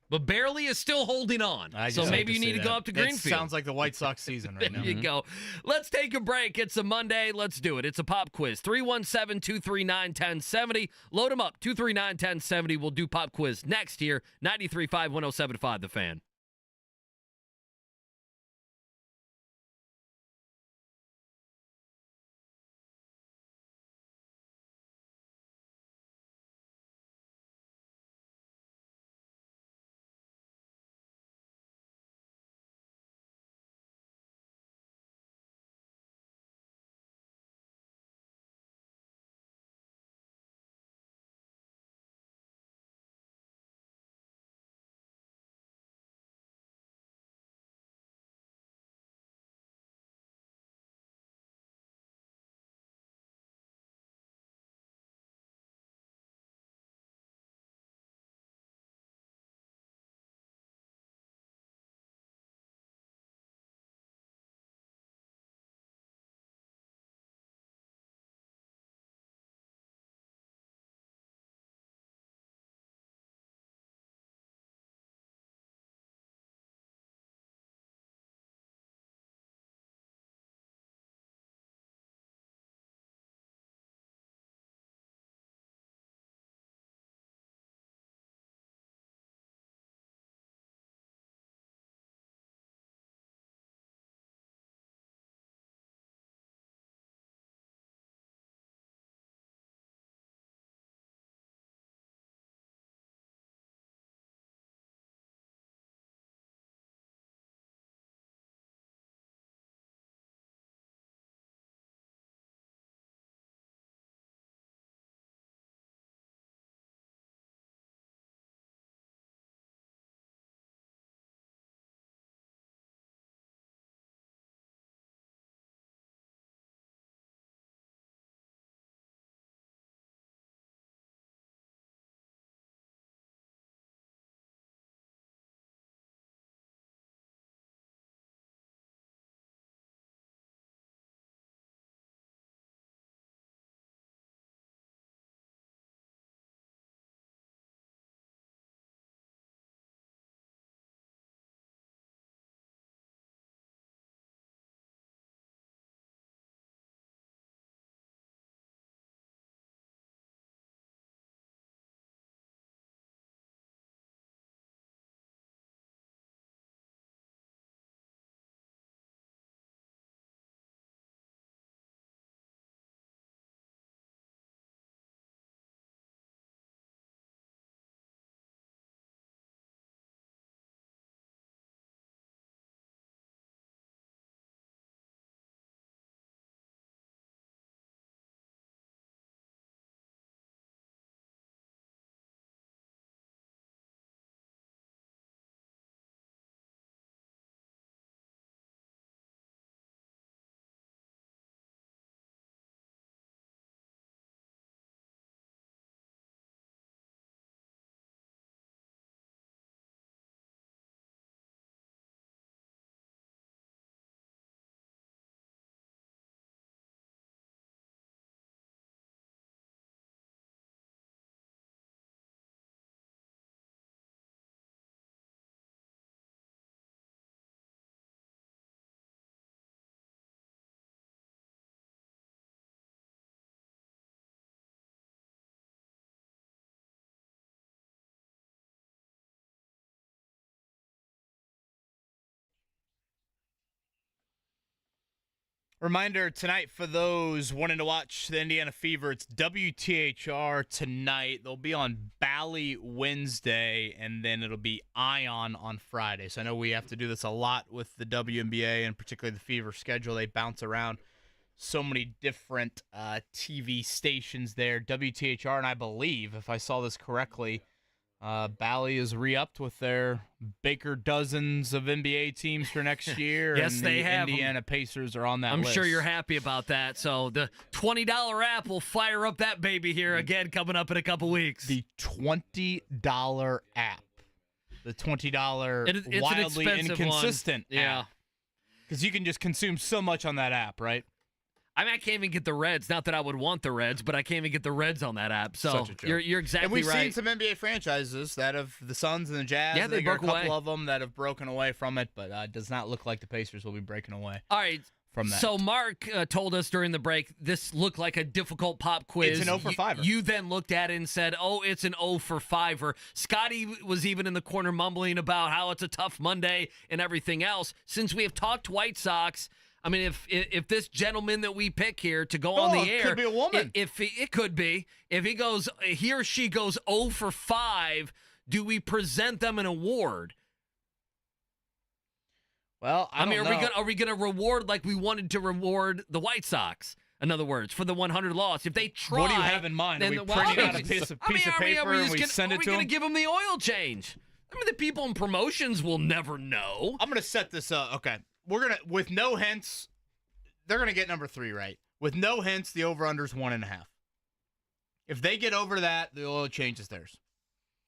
But barely is still holding on. So maybe you need to go up to Greenfield. It sounds like the White Sox season right now. There you go. Let's take a break. It's a Monday. Let's do it. It's a pop quiz. 317-239-1070. Load them up. 239-1070. We'll do pop quiz next here. 93.5, 107.5 The Fan. Reminder tonight for those wanting to watch the Indiana Fever, it's WTHR tonight. They'll be on Bally Wednesday, and then it'll be Ion on Friday. So I know we have to do this a lot with the WNBA and particularly the Fever schedule. They bounce around so many different TV stations there. WTHR, and I believe, if I saw this correctly, Bally is re-upped with their Baker dozens of NBA teams for next year. Yes, and they the have Indiana Pacers are on that I'm list. sure you're happy about that. So the $20 app will fire up that baby here again coming up in a couple weeks. The $20 app. The $20 it's wildly an inconsistent one. Yeah. app. Because you can just consume so much on that app, right? I mean, I can't even get the Reds. Not that I would want the Reds, but I can't even get the Reds on that app. So Such a joke. you're exactly and we've right. seen some NBA franchises that have the Suns and the Jazz. Yeah, they got a broke couple away. of them that have broken away from it, but it does not look like the Pacers will be breaking away. All right. From that. So Mark told us during the break this looked like a difficult pop quiz. It's an 0 for 5er. You then looked at it and said, oh, it's an 0 for 5er. Scotty was even in the corner mumbling about how it's a tough Monday and everything else. Since we have talked White Sox, I mean, if this gentleman that we pick here to go on the air, could be a woman. If it could be, if he or she goes 0 for 5, do we present them an award? Well, I mean, are we gonna reward like we wanted to reward the White Sox? In other words, for the 100 loss, if they try, what do you have in mind? Are we printing out a piece of paper and we send it to them? Are we gonna give them the oil change? I mean, the people in promotions will never know. I'm gonna set this up. Okay, we're gonna with no hints. They're gonna get number 3 right. With no hints, the over/under's 1.5. If they get over that, the oil change is theirs.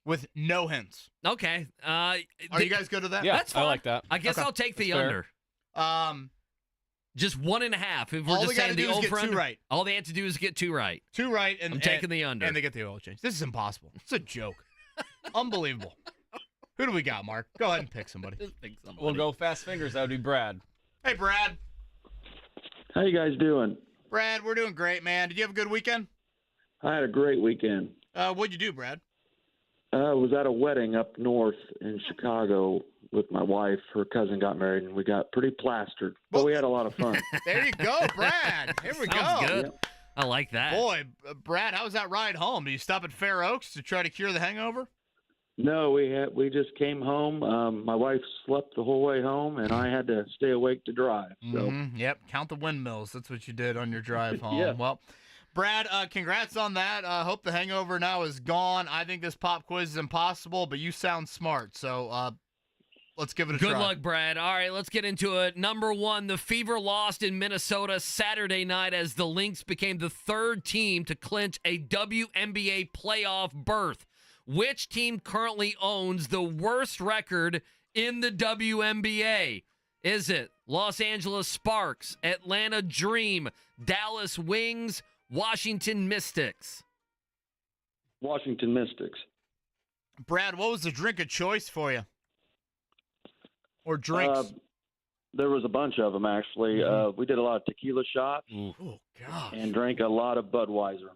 With no hints. Okay. Are you guys good with that? Yeah, that's fine. I like that. I guess I'll take the under. Just 1.5. If we're all just they gotta saying do the is get over 2 right. All they have to do is get 2 right. 2 right, and I'm taking the under. And they get the oil change. This is impossible. It's a joke. Unbelievable. Who do we got, Mark? Go ahead and pick somebody. Just pick somebody. We'll go fast fingers. That would be Brad. Hey, Brad. How you guys doing? Brad, we're doing great, man. Did you have a good weekend? I had a great weekend. What'd you do, Brad? I was at a wedding up north in Chicago with my wife. Her cousin got married, and we got pretty plastered. But we had a lot of fun. There you go, Brad. Here we Sounds go. good. Yep. I like that. Boy, Brad, how was that ride home? Did you stop at Fair Oaks to try to cure the hangover? No, we just came home. My wife slept the whole way home, and I had to stay awake to drive. So. Yep, count the windmills. That's what you did on your drive home. Yeah. Well, Brad, congrats on that. Hope the hangover now is gone. I think this pop quiz is impossible, but you sound smart, so let's give it a try. Good luck, Brad. All right, let's get into it. Number 1, the Fever lost in Minnesota Saturday night as the Lynx became the 3rd team to clinch a WNBA playoff berth. Which team currently owns the worst record in the WNBA? Is it Los Angeles Sparks, Atlanta Dream, Dallas Wings, Washington Mystics? Washington Mystics. Brad, what was the drink of choice for you? Or drinks? There was a bunch of them, actually. We did a lot of tequila shots Oh, gosh. and drank a lot of Budweiser.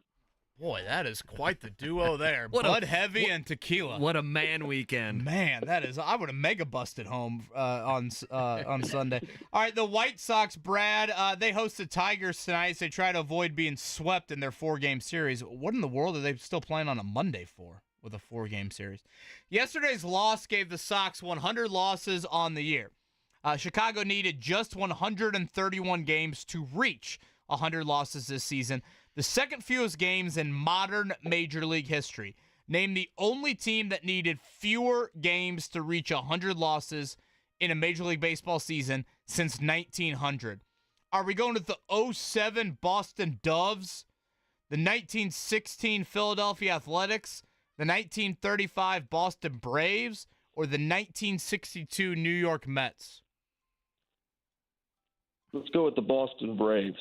Boy, that is quite the duo there. What Bud Heavy and tequila. What a man weekend. Man, that is. I would have mega busted home on Sunday. All right, the White Sox, Brad, they host the Tigers tonight as they try to avoid being swept in their 4-game series. What in the world are they still playing on a Monday for with a 4-game series? Yesterday's loss gave the Sox 100 losses on the year. Chicago needed just 131 games to reach 100 losses this season. The second fewest games in modern Major League history. Name the only team that needed fewer games to reach 100 losses in a Major League Baseball season since 1900. Are we going to the 2007 Boston Doves, the 1916 Philadelphia Athletics, the 1935 Boston Braves, or the 1962 New York Mets? Let's go with the Boston Braves.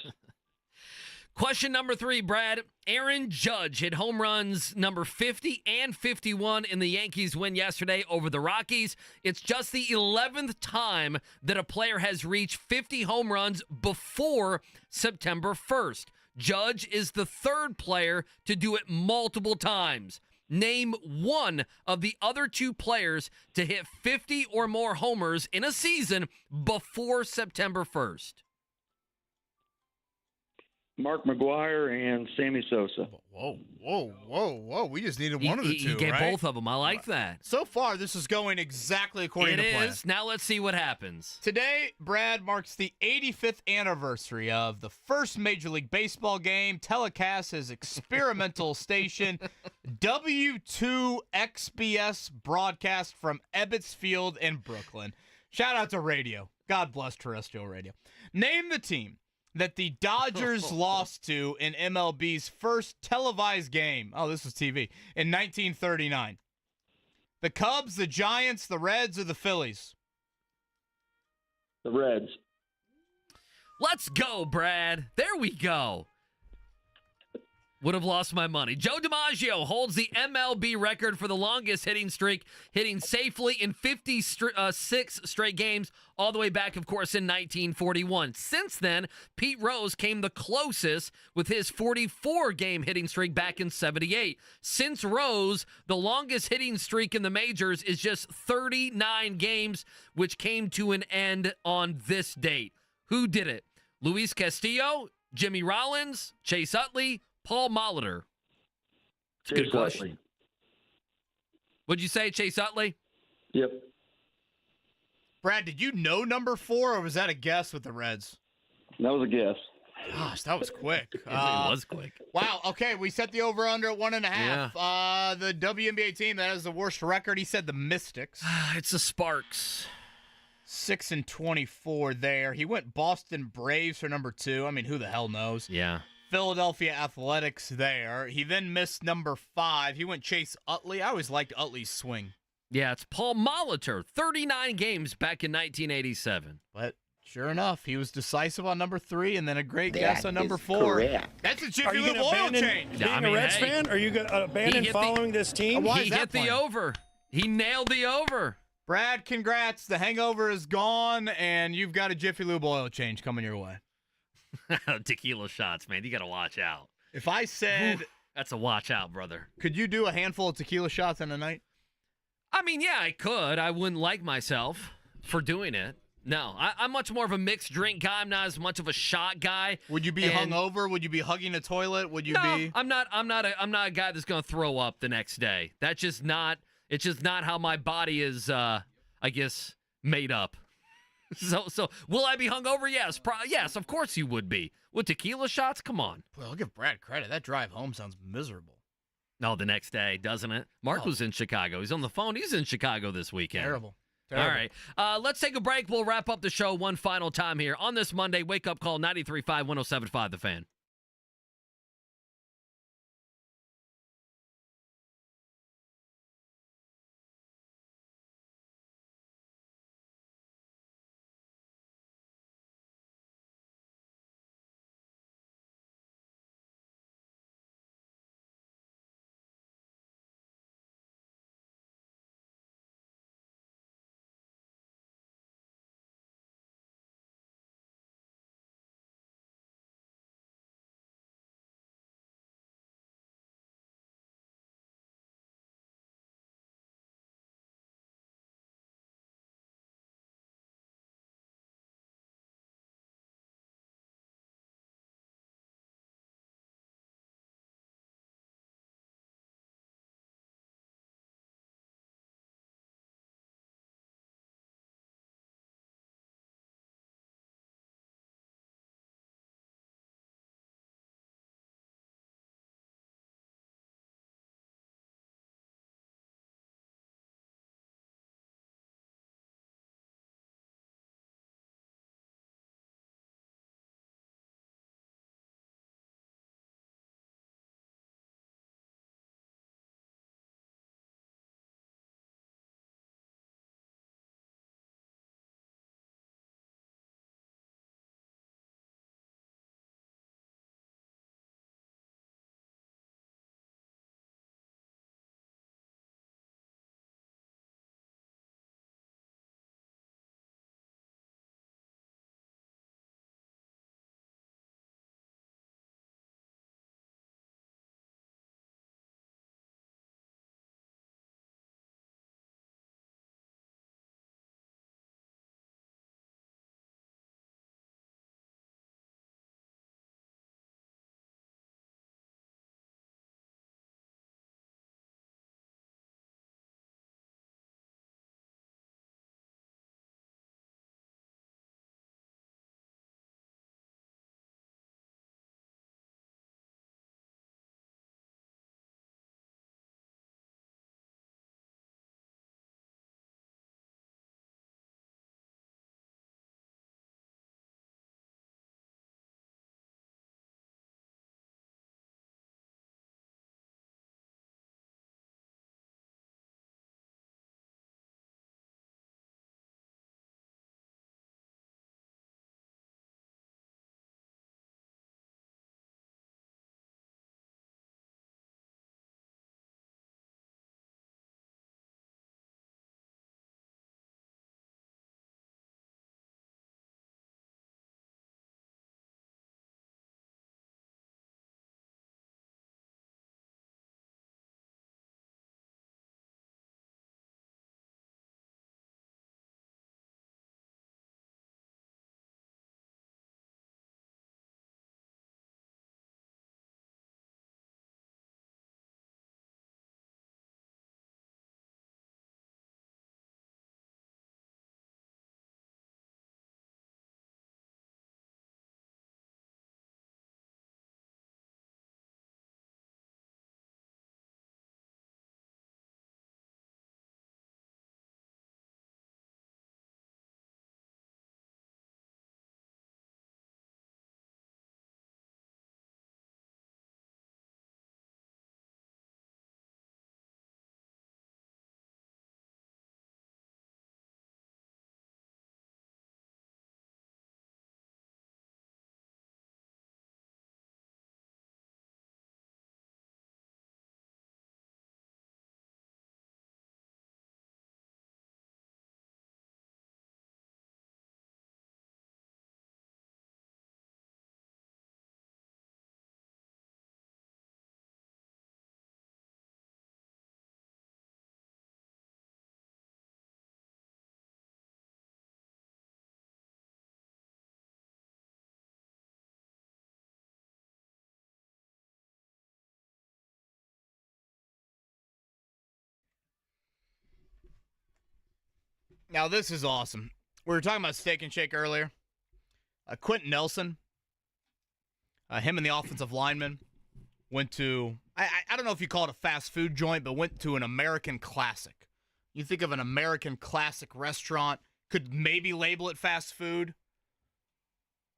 Question number 3, Brad. Aaron Judge hit home runs number 50 and 51 in the Yankees' win yesterday over the Rockies. It's just the 11th time that a player has reached 50 home runs before September 1st. Judge is the 3rd player to do it multiple times. Name one of the other 2 players to hit 50 or more homers in a season before September 1st. Mark McGuire and Sammy Sosa. Whoa. We just needed one of the two, He gave right? both of them. I like that. So far, this is going exactly according to plan. It is. Now let's see what happens. Today, Brad, marks the 85th anniversary of the first Major League Baseball game telecast as experimental station W2XBS broadcast from Ebbets Field in Brooklyn. Shout out to radio. God bless terrestrial radio. Name the team that the Dodgers lost to in MLB's first televised game. Oh, this was TV. In 1939. The Cubs, the Giants, the Reds, or the Phillies? The Reds. Let's go, Brad. There we go. Would have lost my money. Joe DiMaggio holds the MLB record for the longest hitting streak, hitting safely in 56 straight games, all the way back, of course, in 1941. Since then, Pete Rose came the closest with his 44-game hitting streak back in 78. Since Rose, the longest hitting streak in the majors is just 39 games, which came to an end on this date. Who did it? Luis Castillo, Jimmy Rollins, Chase Utley, Paul Molitor. It's a good question. What'd you say, Chase Utley? Yep. Brad, did you know number 4, or was that a guess with the Reds? That was a guess. Gosh, that was quick. It was quick. Wow, okay, we set the over-under at 1.5. Yeah. The WNBA team that has the worst record, he said the Mystics. It's the Sparks. 6-24 there. He went Boston Braves for number 2. I mean, who the hell knows? Yeah. Philadelphia Athletics there. He then missed number 5. He went Chase Utley. I always liked Utley's swing. Yeah, it's Paul Molitor. 39 games back in 1987. But sure enough, he was decisive on number 3 and then a great guess on number 4. Correct. That's a Jiffy Lube oil change. Being a Reds fan, are you going to abandon following this team? He hit the over. He nailed the over. Brad, congrats. The hangover is gone, and you've got a Jiffy Lube oil change coming your way. Tequila shots, man. You got to watch out. If I said... That's a watch out, brother. Could you do a handful of tequila shots in a night? I mean, yeah, I could. I wouldn't like myself for doing it. No, I'm much more of a mixed drink guy. I'm not as much of a shot guy. Would you be hungover? Would you be hugging a toilet? Would you be? I'm not a guy that's going to throw up the next day. That's just not. It's just not how my body is. I guess made up. So will I be hungover? Yes, yes, of course you would be. With tequila shots, come on. Well, I'll give Brad credit. That drive home sounds miserable. No, the next day, doesn't it? Mark was in Chicago. He's on the phone. He's in Chicago this weekend. Terrible. All right. Let's take a break. We'll wrap up the show one final time here on this Monday. Wake up call 93.5, 107.5 The Fan. Now, this is awesome. We were talking about Steak and Shake earlier. Quentin Nelson, him and the offensive lineman, went to, I don't know if you call it a fast food joint, but went to an American Classic. You think of an American Classic restaurant, could maybe label it fast food.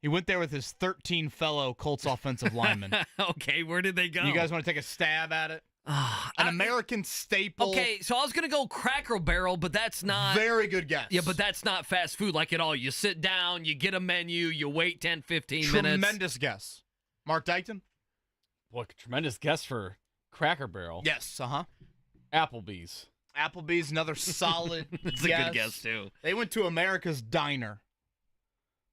He went there with his 13 fellow Colts offensive linemen. Okay, where did they go? You guys want to take a stab at it? An American staple. Okay, so I was going to go Cracker Barrel, but that's not. Very good guess. Yeah, but that's not fast food like at all. You sit down, you get a menu, you wait 10, 15 minutes. Tremendous guess. Mark Dykton? What tremendous guess for Cracker Barrel. Yes, Applebee's. Applebee's, another solid That's guess. a good guess, too. They went to America's Diner.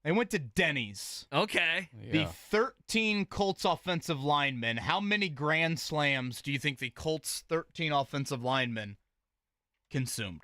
They went to Denny's. Okay. Yeah. The 13 Colts offensive linemen. How many grand slams do you think the Colts 13 offensive linemen consumed?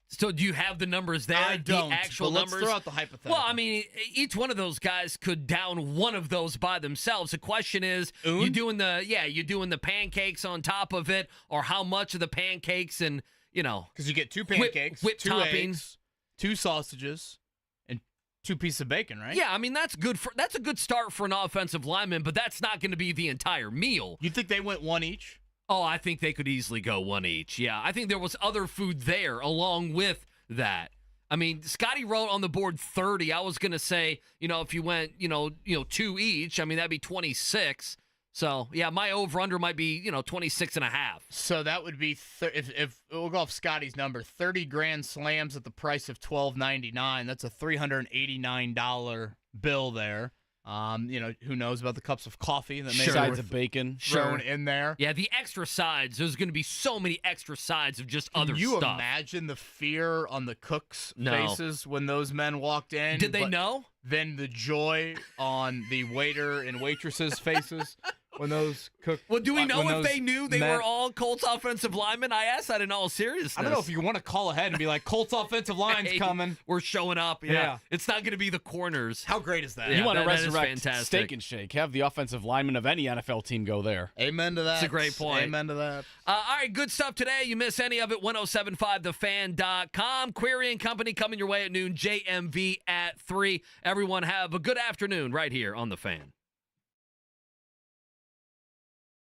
So do you have the numbers there? I don't. The actual but numbers? Let's throw out the hypothetical. Well, I mean, each one of those guys could down one of those by themselves. The question is, you doing the pancakes on top of it, or how much of the pancakes and because you get 2 pancakes, whipped 2 toppings, eggs, 2 sausages, and 2 pieces of bacon, right? Yeah, I mean that's a good start for an offensive lineman, but that's not going to be the entire meal. You think they went 1 each? Oh, I think they could easily go 1 each. Yeah, I think there was other food there along with that. I mean, Scotty wrote on the board 30. I was going to say, if you went, 2 each, I mean, that'd be 26. So, yeah, my over-under might be, 26 and a half. So that would be, if we'll go off Scotty's number, 30 grand slams at the price of $12.99. That's a $389 bill there. Who knows about the cups of coffee that may sides of bacon thrown in there. Yeah, the extra sides. There's going to be so many extra sides of just other stuff. Can you imagine the fear on the cooks' faces when those men walked in? Did they know? Then the joy on the waiter and waitresses' faces when those cooks. Well, do we know if they knew they were all Colts offensive linemen? I asked that in all seriousness. I don't know if you want to call ahead and be like, Colts offensive line's coming. We're showing up. Yeah. It's not going to be the corners. How great is that? Yeah, you want to resurrect fantastic. Steak and Shake. Have the offensive lineman of any NFL team go there. Amen to that. That's a great point. Amen to that. All right, good stuff today. You miss any of it, 1075thefan.com. Query and Company coming your way at noon, JMV at 3. Everyone have a good afternoon right here on The Fan.